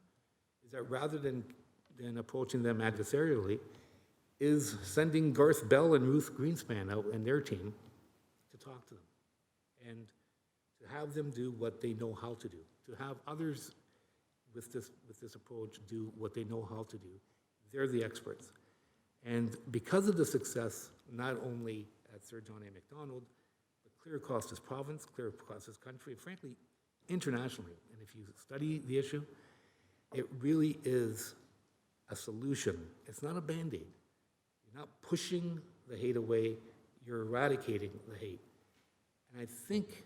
S1: is that rather than approaching them adversarially, is sending Garth Bell and Ruth Greenspan out and their team to talk to them and to have them do what they know how to do, to have others with this approach do what they know how to do. They're the experts. And because of the success, not only at Sir John A. Macdonald, but clear across this province, clear across this country, frankly, internationally, and if you study the issue, it really is a solution. It's not a Band-Aid. You're not pushing the hate away, you're eradicating the hate. And I think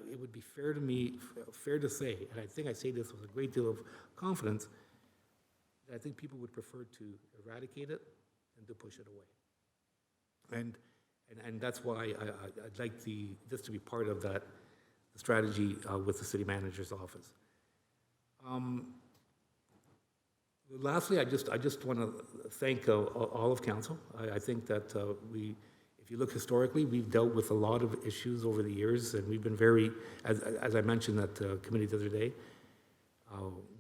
S1: it would be fair to say, and I think I say this with a great deal of confidence, that I think people would prefer to eradicate it than to push it away. And that's why I'd like this to be part of that strategy with the city manager's office. Lastly, I just want to thank all of council. I think that if you look historically, we've dealt with a lot of issues over the years, and we've been very, as I mentioned at the committee the other day,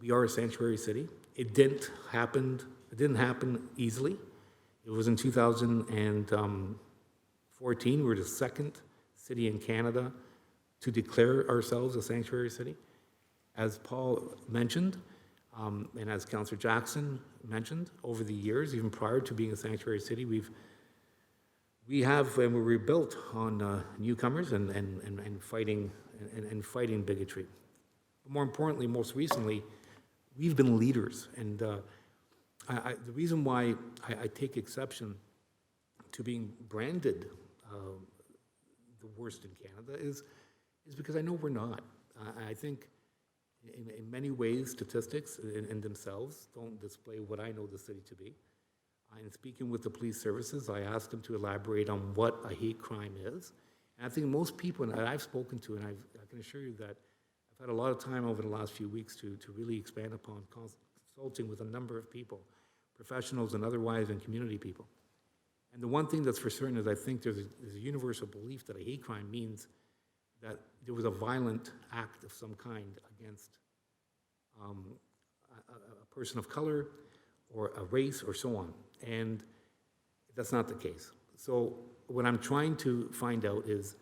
S1: we are a sanctuary city. It didn't happen easily. It was in 2014, we were the second city in Canada to declare ourselves a sanctuary city. As Paul mentioned, and as Councillor Jackson mentioned, over the years, even prior to being a sanctuary city, we were built on newcomers and fighting bigotry. But more importantly, most recently, we've been leaders. And the reason why I take exception to being branded the worst in Canada is because I know we're not. I think in many ways, statistics in themselves don't display what I know the city to be. In speaking with the police services, I asked them to elaborate on what a hate crime is. And I think most people that I've spoken to, and I can assure you that I've had a lot of time over the last few weeks to really expand upon consulting with a number of people, professionals and otherwise, and community people. And the one thing that's for certain is I think there's a universal belief that a hate crime means that there was a violent act of some kind against a person of color or a race or so on. And that's not the case. So what I'm trying to find out is,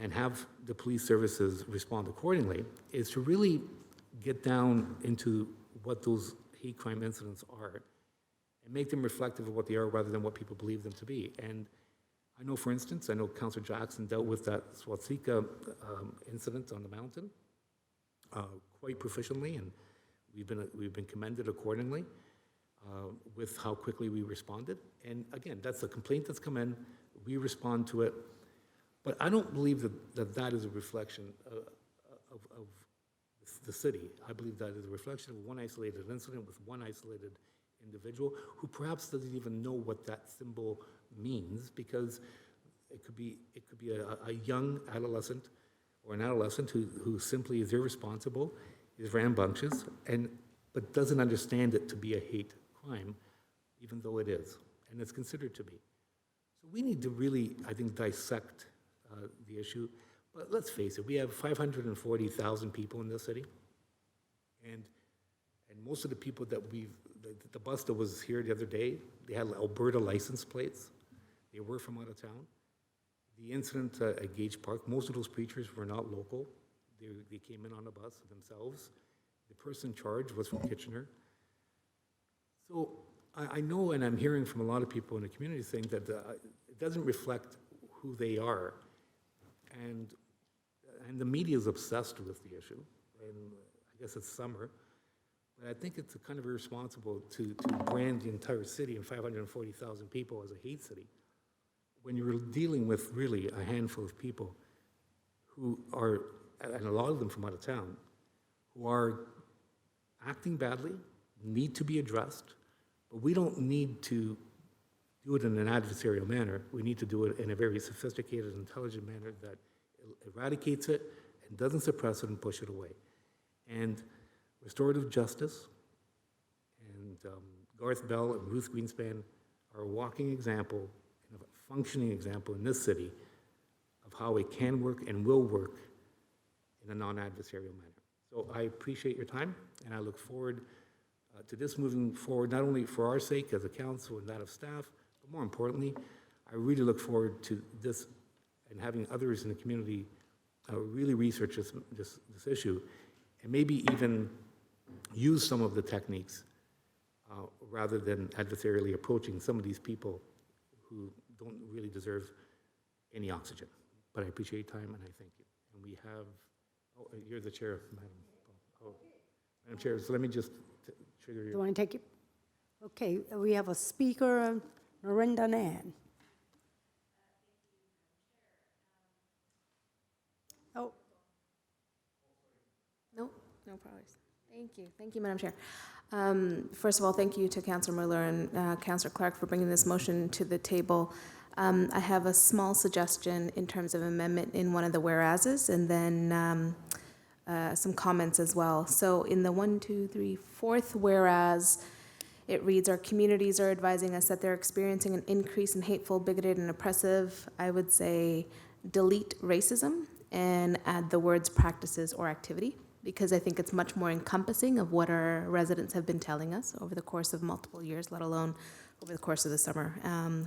S1: and have the police services respond accordingly, is to really get down into what those hate crime incidents are and make them reflective of what they are rather than what people believe them to be. And I know, for instance, Councillor Jackson dealt with that Swatsika incident on the mountain quite proficiently, and we've been commended accordingly with how quickly we responded. And again, that's a complaint that's come in, we respond to it, but I don't believe that is a reflection of the city. I believe that is a reflection of one isolated incident with one isolated individual who perhaps doesn't even know what that symbol means, because it could be a young adolescent or an adolescent who simply is irresponsible, is rambunctious, but doesn't understand it to be a hate crime, even though it is, and it's considered to be. So we need to really, I think, dissect the issue. But let's face it, we have 540,000 people in this city. And most of the people that the bus that was here the other day, they had Alberta license plates. They were from out of town. The incident at Gage Park, most of those preachers were not local. They came in on a bus themselves. The person charged was from Kitchener. So I know, and I'm hearing from a lot of people in the community saying that it doesn't reflect who they are. And the media is obsessed with the issue. And I guess it's summer. But I think it's kind of irresponsible to brand the entire city and 540,000 people as a hate city when you're dealing with really a handful of people who are, and a lot of them from out of town, who are acting badly, need to be addressed, but we don't need to do it in an adversarial manner. We need to do it in a very sophisticated, intelligent manner that eradicates it and doesn't suppress it and push it away. And restorative justice and Garth Bell and Ruth Greenspan are a walking example and a functioning example in this city of how it can work and will work in a non-adversarial manner. So I appreciate your time, and I look forward to this moving forward, not only for our sake as a council and that of staff, but more importantly, I really look forward to this and having others in the community really research this issue, and maybe even use some of the techniques rather than adversarially approaching some of these people who don't really deserve any oxygen. But I appreciate your time, and I thank you. And we have, oh, you're the chair, Madam. Oh, Madam Chair, so let me just trigger
S10: Do you
S1: your.
S10: want to take it? Okay, we have a speaker, Narendra Nan. Oh,
S5: No problem. Thank you, Madam Chair. First of all, thank you to Councillor Mueller and Councillor Clark for bringing this motion to the table. I have a small suggestion in terms of amendment in one of the whereases, and then some comments as well. So in the fourth whereas, it reads, our communities are advising us that they're experiencing an increase in hateful, bigoted, and oppressive, I would say, delete racism and add the words practices or activity, because I think it's much more encompassing of what our residents have been telling us over the course of multiple years, let alone over the course of the summer.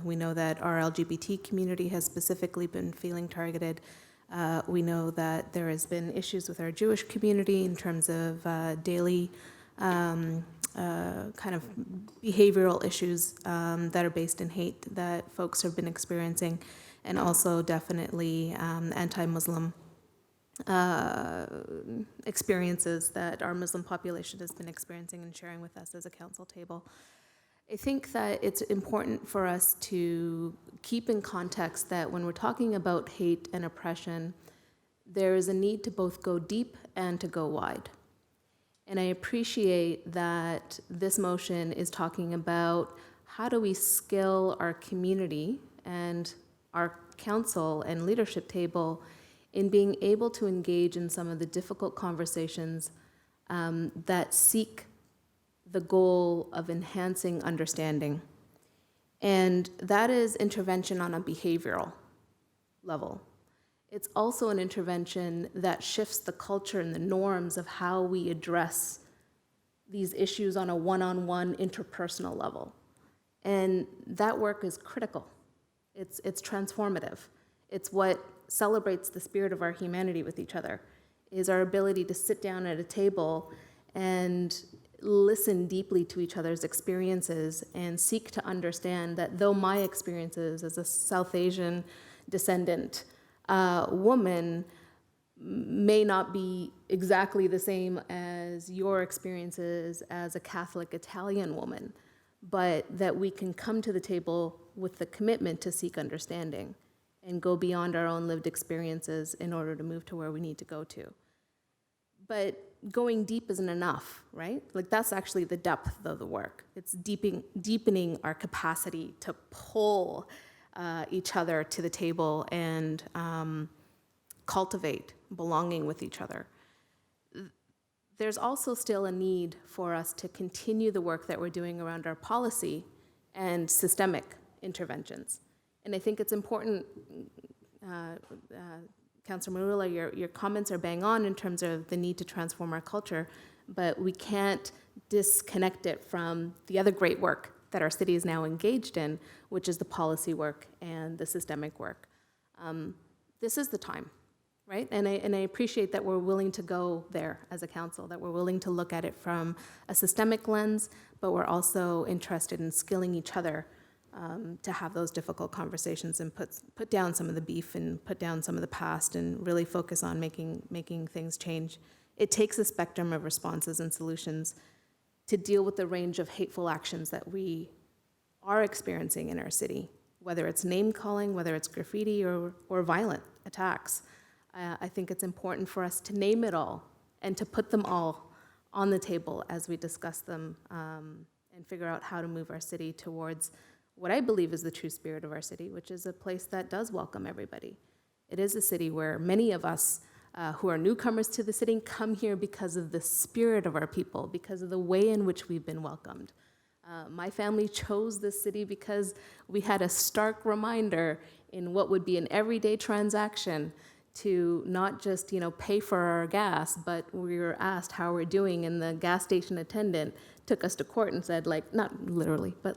S5: We know that our LGBT community has specifically been feeling targeted. We know that there has been issues with our Jewish community in terms of daily kind of behavioral issues that are based in hate that folks have been experiencing, and also definitely anti-Muslim experiences that our Muslim population has been experiencing and sharing with us as a council table. I think that it's important for us to keep in context that when we're talking about hate and oppression, there is a need to both go deep and to go wide. And I appreciate that this motion is talking about how do we skill our community and our council and leadership table in being able to engage in some of the difficult conversations that seek the goal of enhancing understanding. And that is intervention on a behavioral level. It's also an intervention that shifts the culture and the norms of how we address these issues on a one-on-one interpersonal level. And that work is critical. It's transformative. It's what celebrates the spirit of our humanity with each other, is our ability to sit down at a table and listen deeply to each other's experiences and seek to understand that though my experiences as a South Asian descendant woman may not be exactly the same as your experiences as a Catholic Italian woman, but that we can come to the table with the commitment to seek understanding and go beyond our own lived experiences in order to move to where we need to go to. But going deep isn't enough, right? Like, that's actually the depth of the work. It's deepening our capacity to pull each other to the table and cultivate belonging with each other. There's also still a need for us to continue the work that we're doing around our policy and systemic interventions. And I think it's important, Councilor Marula, your comments are bang on in terms of the need to transform our culture, but we can't disconnect it from the other great work that our city is now engaged in, which is the policy work and the systemic work. This is the time, right? And I appreciate that we're willing to go there as a council, that we're willing to look at it from a systemic lens, but we're also interested in skilling each other to have those difficult conversations and put down some of the beef and put down some of the past and really focus on making things change. It takes a spectrum of responses and solutions to deal with the range of hateful actions that we are experiencing in our city, whether it's name calling, whether it's graffiti or violent attacks. I think it's important for us to name it all and to put them all on the table as we discuss them and figure out how to move our city towards what I believe is the true spirit of our city, which is a place that does welcome everybody. It is a city where many of us who are newcomers to the city come here because of the spirit of our people, because of the way in which we've been welcomed. My family chose this city because we had a stark reminder in what would be an everyday transaction to not just, pay for our gas, but we were asked how we're doing, and the gas station attendant took us to court and said, not literally, but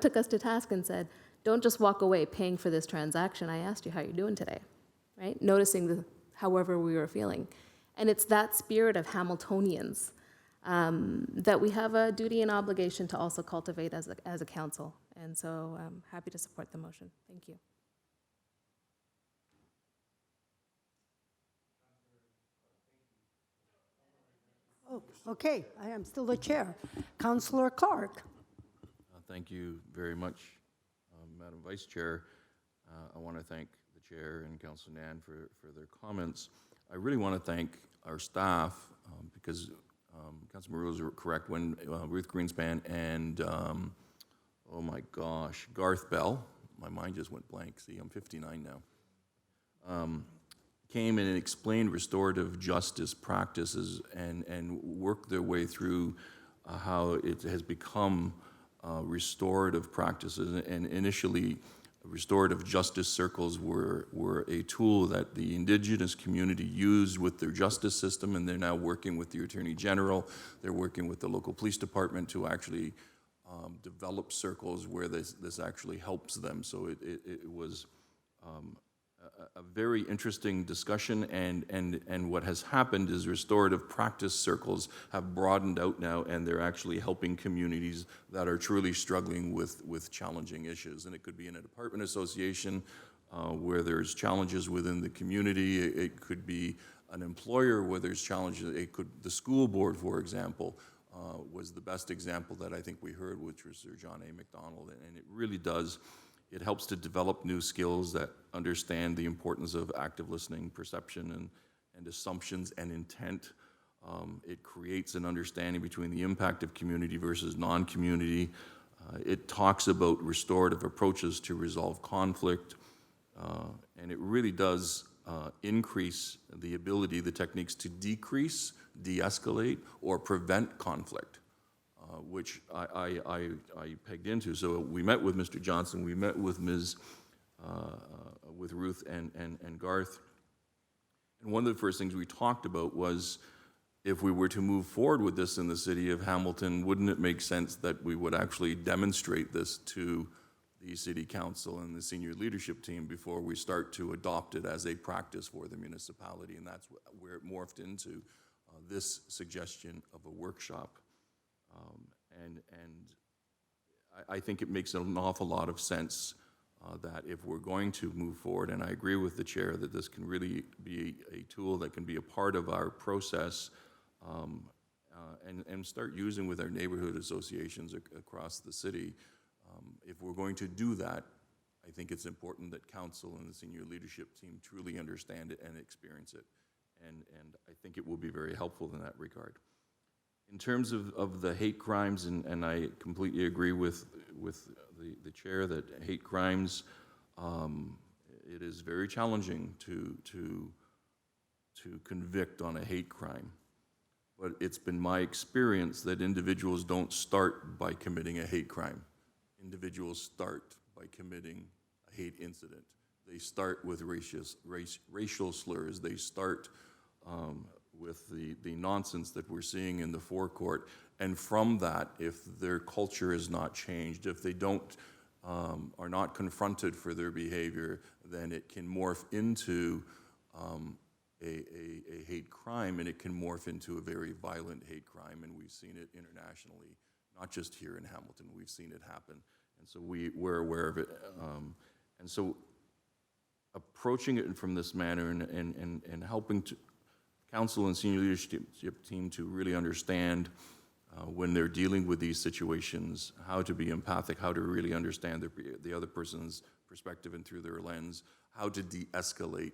S5: took us to task and said, don't just walk away paying for this transaction. I asked you how you're doing today, right? Noticing however we were feeling. And it's that spirit of Hamiltonians that we have a duty and obligation to also cultivate as a council. And so I'm happy to support the motion. Thank you.
S10: Oh, okay, I am still the chair. Councillor Clark.
S9: Thank you very much, Madam Vice Chair. I want to thank the Chair and Councillor Nan for their comments. I really want to thank our staff because Councillor Marula is correct when Ruth Greenspan and, oh my gosh, Garth Bell, my mind just went blank, see, I'm 59 now, came in and explained restorative justice practices and worked their way through how it has become restorative practices. And initially, restorative justice circles were a tool that the Indigenous community used with their justice system, and they're now working with the Attorney General. They're working with the local police department to actually develop circles where this actually helps them. So it was a very interesting discussion, and what has happened is restorative practice circles have broadened out now, and they're actually helping communities that are truly struggling with challenging issues. And it could be in an apartment association where there's challenges within the community. It could be an employer where there's challenges. The school board, for example, was the best example that I think we heard, which was Sir John A. Macdonald, and it really does. It helps to develop new skills that understand the importance of active listening, perception, and assumptions and intent. It creates an understanding between the impact of community versus non-community. It talks about restorative approaches to resolve conflict, and it really does increase the ability, the techniques to decrease, de-escalate, or prevent conflict. Which I pegged into. So we met with Mr. Johnson, we met with with Ruth and Garth. And one of the first things we talked about was, if we were to move forward with this in the city of Hamilton, wouldn't it make sense that we would actually demonstrate this to the city council and the senior leadership team before we start to adopt it as a practice for the municipality? And that's where it morphed into this suggestion of a workshop. And I think it makes an awful lot of sense that if we're going to move forward, and I agree with the chair that this can really be a tool that can be a part of our process and start using with our neighborhood associations across the city. If we're going to do that, I think it's important that council and the senior leadership team truly understand it and experience it. And I think it will be very helpful in that regard. In terms of the hate crimes, and I completely agree with the chair that hate crimes, it is very challenging to convict on a hate crime. But it's been my experience that individuals don't start by committing a hate crime. Individuals start by committing a hate incident. They start with racial slurs. They start with the nonsense that we're seeing in the forecourt. And from that, if their culture is not changed, if they don't are not confronted for their behavior, then it can morph into a hate crime, and it can morph into a very violent hate crime. And we've seen it internationally, not just here in Hamilton. We've seen it happen. And so we're aware of it. And so approaching it from this manner and helping to council and senior leadership team to really understand when they're dealing with these situations, how to be empathic, how to really understand the other person's perspective and through their lens, how to de-escalate.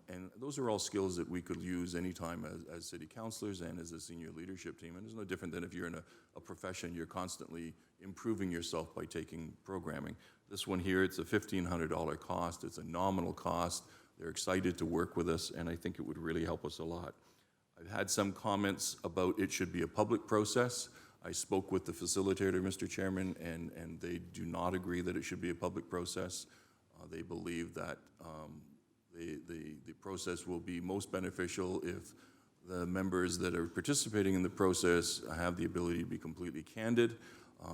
S9: And those are all skills that we could use anytime as city councilors and as a senior leadership team. And it's no different than if you're in a profession, you're constantly improving yourself by taking programming. This one here, it's a $1,500 cost. It's a nominal cost. They're excited to work with us, and I think it would really help us a lot. I've had some comments about it should be a public process. I spoke with the facilitator, Mr. Chairman, and they do not agree that it should be a public process. They believe that the process will be most beneficial if the members that are participating in the process have the ability to be completely candid,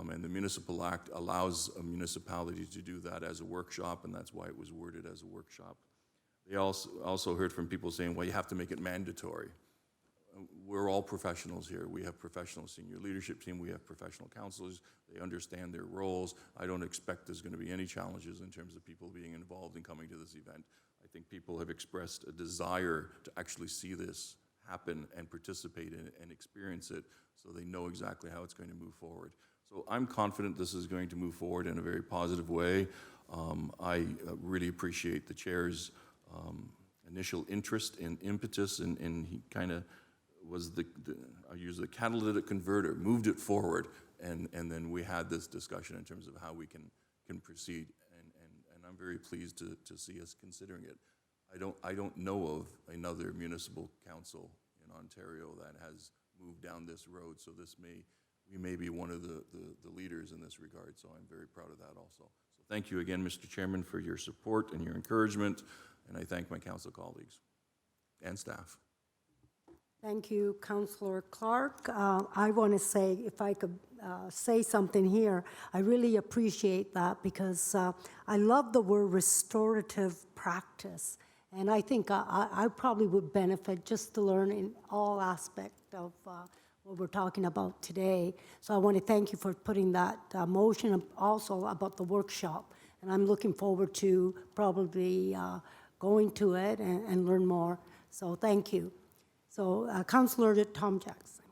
S9: and the Municipal Act allows a municipality to do that as a workshop, and that's why it was worded as a workshop. They also heard from people saying, well, you have to make it mandatory. We're all professionals here. We have professional senior leadership team. We have professional counselors. They understand their roles. I don't expect there's going to be any challenges in terms of people being involved in coming to this event. I think people have expressed a desire to actually see this happen and participate in it and experience it so they know exactly how it's going to move forward. So I'm confident this is going to move forward in a very positive way. I really appreciate the chair's initial interest and impetus, and he kind of was I use the catalytic converter, moved it forward, and then we had this discussion in terms of how we can proceed, and I'm very pleased to see us considering it. I don't know of another municipal council in Ontario that has moved down this road, so we may be one of the leaders in this regard, so I'm very proud of that also. So thank you again, Mr. Chairman, for your support and your encouragement, and I thank my council colleagues and staff.
S10: Thank you, Councillor Clark. I want to say, if I could say something here, I really appreciate that because I love the word restorative practice. And I think I probably would benefit just to learn in all aspects of what we're talking about today. So I want to thank you for putting that motion also about the workshop. And I'm looking forward to probably going to it and learn more. So thank you. So Councillor Tom Jackson.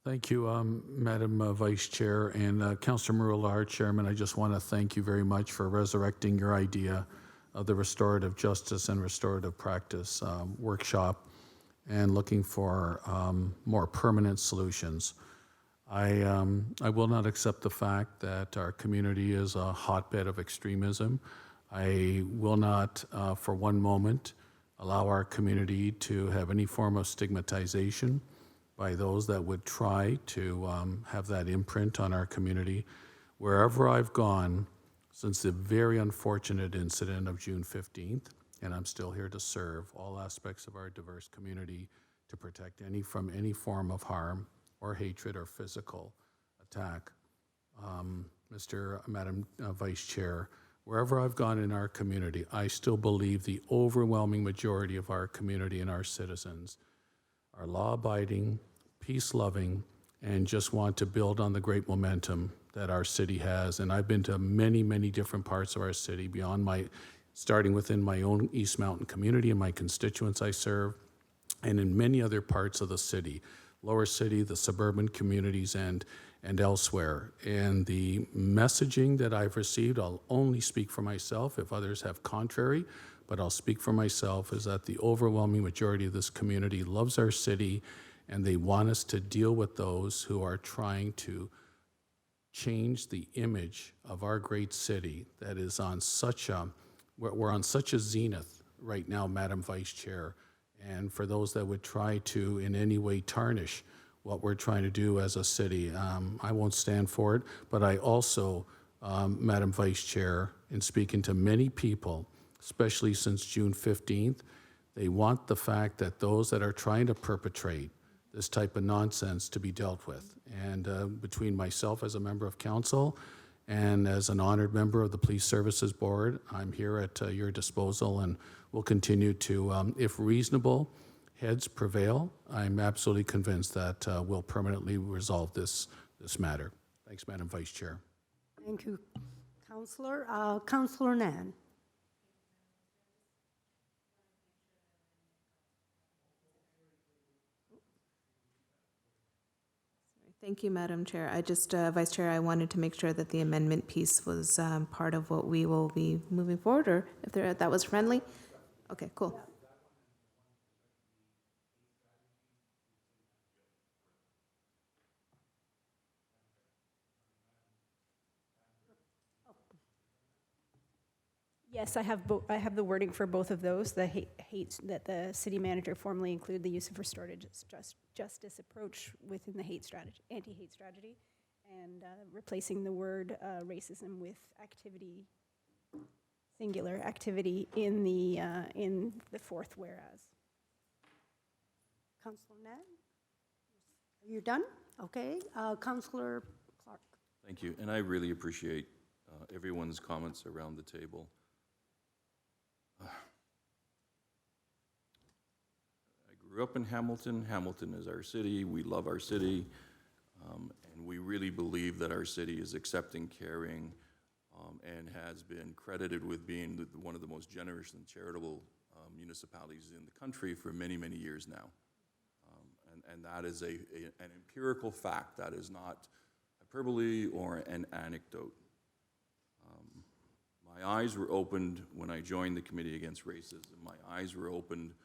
S3: Thank you, Madam Vice Chair, and Councillor Marula, Chairman. I just want to thank you very much for resurrecting your idea of the restorative justice and restorative practice workshop and looking for more permanent solutions. I will not accept the fact that our community is a hotbed of extremism. I will not, for one moment, allow our community to have any form of stigmatization by those that would try to have that imprint on our community. Wherever I've gone since the very unfortunate incident of June 15th, and I'm still here to serve all aspects of our diverse community to protect from any form of harm or hatred or physical attack. Madam Vice Chair, wherever I've gone in our community, I still believe the overwhelming majority of our community and our citizens are law-abiding, peace-loving, and just want to build on the great momentum that our city has. And I've been to many, many different parts of our city starting within my own East Mountain community and my constituents I serve, and in many other parts of the city, Lower City, the suburban communities, and elsewhere. And the messaging that I've received, I'll only speak for myself if others have contrary, but I'll speak for myself, is that the overwhelming majority of this community loves our city, and they want us to deal with those who are trying to change the image of our great city that is on we're on such a zenith right now, Madam Vice Chair. And for those that would try to in any way tarnish what we're trying to do as a city. I won't stand for it, but I also, Madam Vice Chair, in speaking to many people, especially since June 15th, they want the fact that those that are trying to perpetrate this type of nonsense to be dealt with. And between myself as a member of council and as an honored member of the Police Services Board, I'm here at your disposal and will continue to, if reasonable heads prevail, I'm absolutely convinced that we'll permanently resolve this matter. Thanks, Madam Vice Chair.
S10: Thank you, Councillor. Councillor Nan.
S5: Thank you, Madam Chair. I just, Vice Chair, I wanted to make sure that the amendment piece was part of what we will be moving forward, or if that was friendly? Okay, cool.
S2: Yes, I have the wording for both of those. The hate that the city manager formally include the use of restorative justice approach within the hate strategy, anti-hate strategy, and replacing the word racism with activity, singular activity in the fourth whereas.
S10: Councillor Nan, are you done? Okay. Councillor Clark.
S9: Thank you, and I really appreciate everyone's comments around the table. I grew up in Hamilton. Hamilton is our city. We love our city, and we really believe that our city is accepting, caring, and has been credited with being one of the most generous and charitable municipalities in the country for many, many years now. And that is an empirical fact. That is not hyperbole or an anecdote. My eyes were opened when I joined the Committee Against Racism. My eyes were opened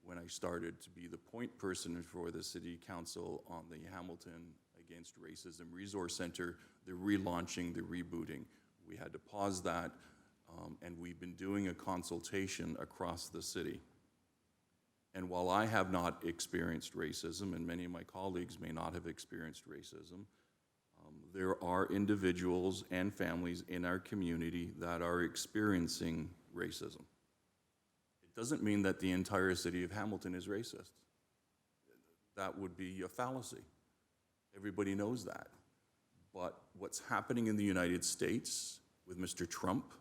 S9: when I started to be the point person for the City Council on the Hamilton Against Racism Resource Center, the relaunching, the rebooting. We had to pause that, and we've been doing a consultation across the city. And while I have not experienced racism, and many of my colleagues may not have experienced racism, there are individuals and families in our community that are experiencing racism. It doesn't mean that the entire city of Hamilton is racist. That would be a fallacy. Everybody knows that. But what's happening in the United States with Mr. Trump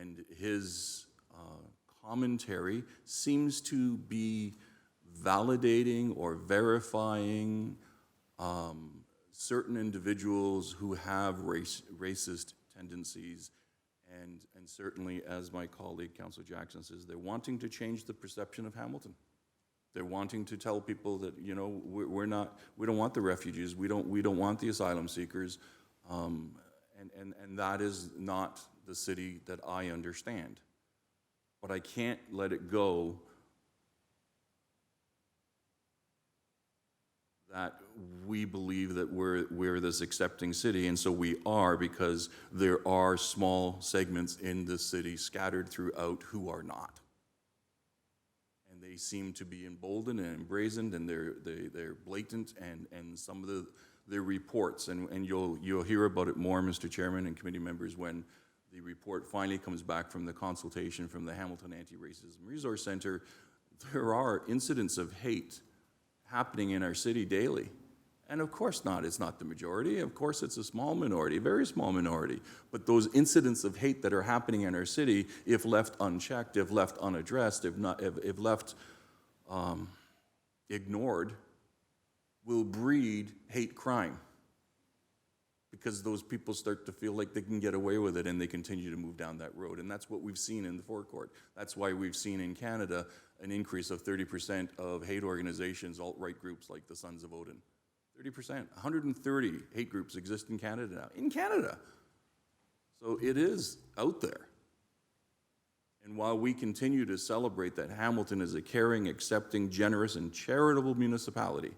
S9: and his commentary seems to be validating or verifying certain individuals who have racist tendencies, and certainly, as my colleague, Councillor Jackson says, they're wanting to change the perception of Hamilton. They're wanting to tell people that, you know, we don't want the refugees, we don't want the asylum seekers, and that is not the city that I understand. But I can't let it go that we believe that we're this accepting city, and so we are, because there are small segments in the city scattered throughout who are not. And they seem to be emboldened and embrazened, and they're blatant, and some of their reports, and you'll hear about it more, Mr. Chairman and committee members, when the report finally comes back from the consultation from the Hamilton Anti-Racism Resource Center. There are incidents of hate happening in our city daily. And of course not, it's not the majority. Of course it's a small minority, a very small minority. But those incidents of hate that are happening in our city, if left unchecked, if left unaddressed, if left ignored, will breed hate crime. Because those people start to feel like they can get away with it, and they continue to move down that road. And that's what we've seen in the forecourt. That's why we've seen in Canada an increase of 30% of hate organizations, alt-right groups like the Sons of Odin. 30%. 130 hate groups exist in Canada now. In Canada. So it is out there. And while we continue to celebrate that Hamilton is a caring, accepting, generous, and charitable municipality,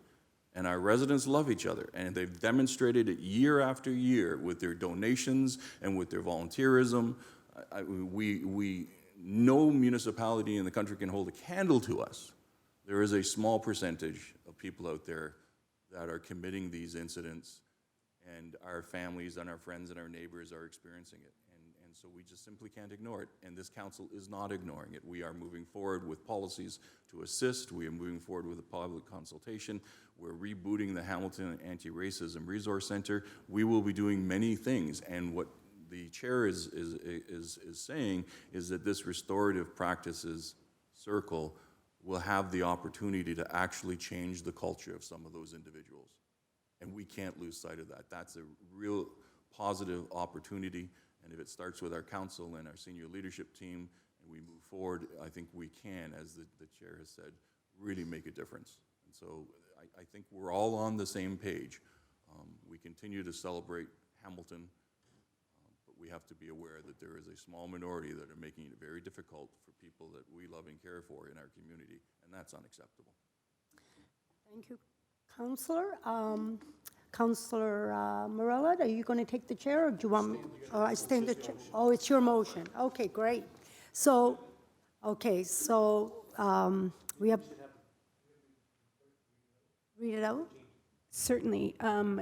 S9: and our residents love each other, and they've demonstrated it year after year with their donations and with their volunteerism. No municipality in the country can hold a candle to us there is a small percentage of people out there that are committing these incidents, and our families and our friends and our neighbors are experiencing it. And so we just simply can't ignore it, and this council is not ignoring it. We are moving forward with policies to assist. We are moving forward with a public consultation. We're rebooting the Hamilton Anti-Racism Resource Center. We will be doing many things, and what the chair is saying is that this restorative practices circle will have the opportunity to actually change the culture of some of those individuals. And we can't lose sight of that. That's a real positive opportunity. And if it starts with our council and our senior leadership team, and we move forward, I think we can, as the chair has said, really make a difference. And so I think we're all on the same page. We continue to celebrate Hamilton, but we have to be aware that there is a small minority that are making it very difficult for people that we love and care for in our community, and that's unacceptable.
S10: Thank you, Councillor. Councillor Morella, are you going to take the chair, or do you want me? Oh, I stand the chair. Oh, it's your motion. Okay, great. So, we have, read it out?
S2: Certainly.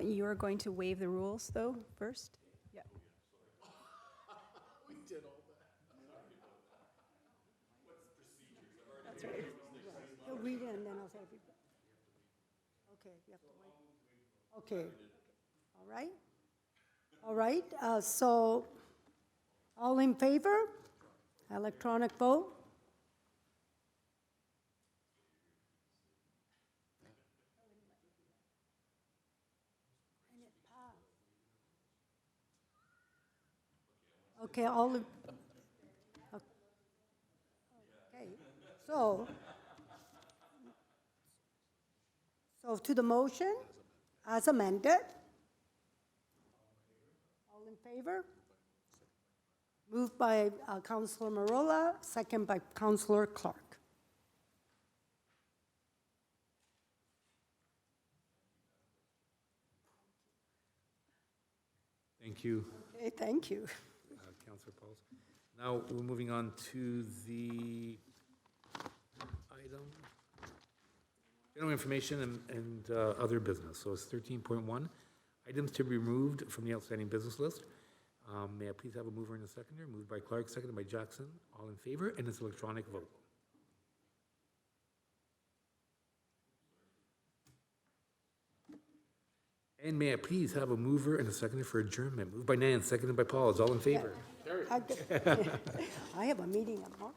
S2: You are going to waive the rules, though, first? Yeah. That's right.
S10: He'll read it, and then I'll say everybody. Okay, you have to wait. Okay. All right. All right. So, all in favor? Electronic vote? Okay, all in, okay, so to the motion as amended. All in favor? Moved by Councillor Marola, second by Councillor Clark.
S1: Thank you,
S10: Okay, thank you.
S1: Councillor Pauls. Now, we're moving on to the item, general information and other business. So it's 13.1, items to be removed from the outstanding business list. May I please have a mover and a seconder? Moved by Clark, seconded by Jackson. All in favor, and it's electronic vote. And may I please have a mover and a seconder for adjournment? Moved by Nan, seconded by Paul. Is all in favor?
S10: I have a meeting tomorrow.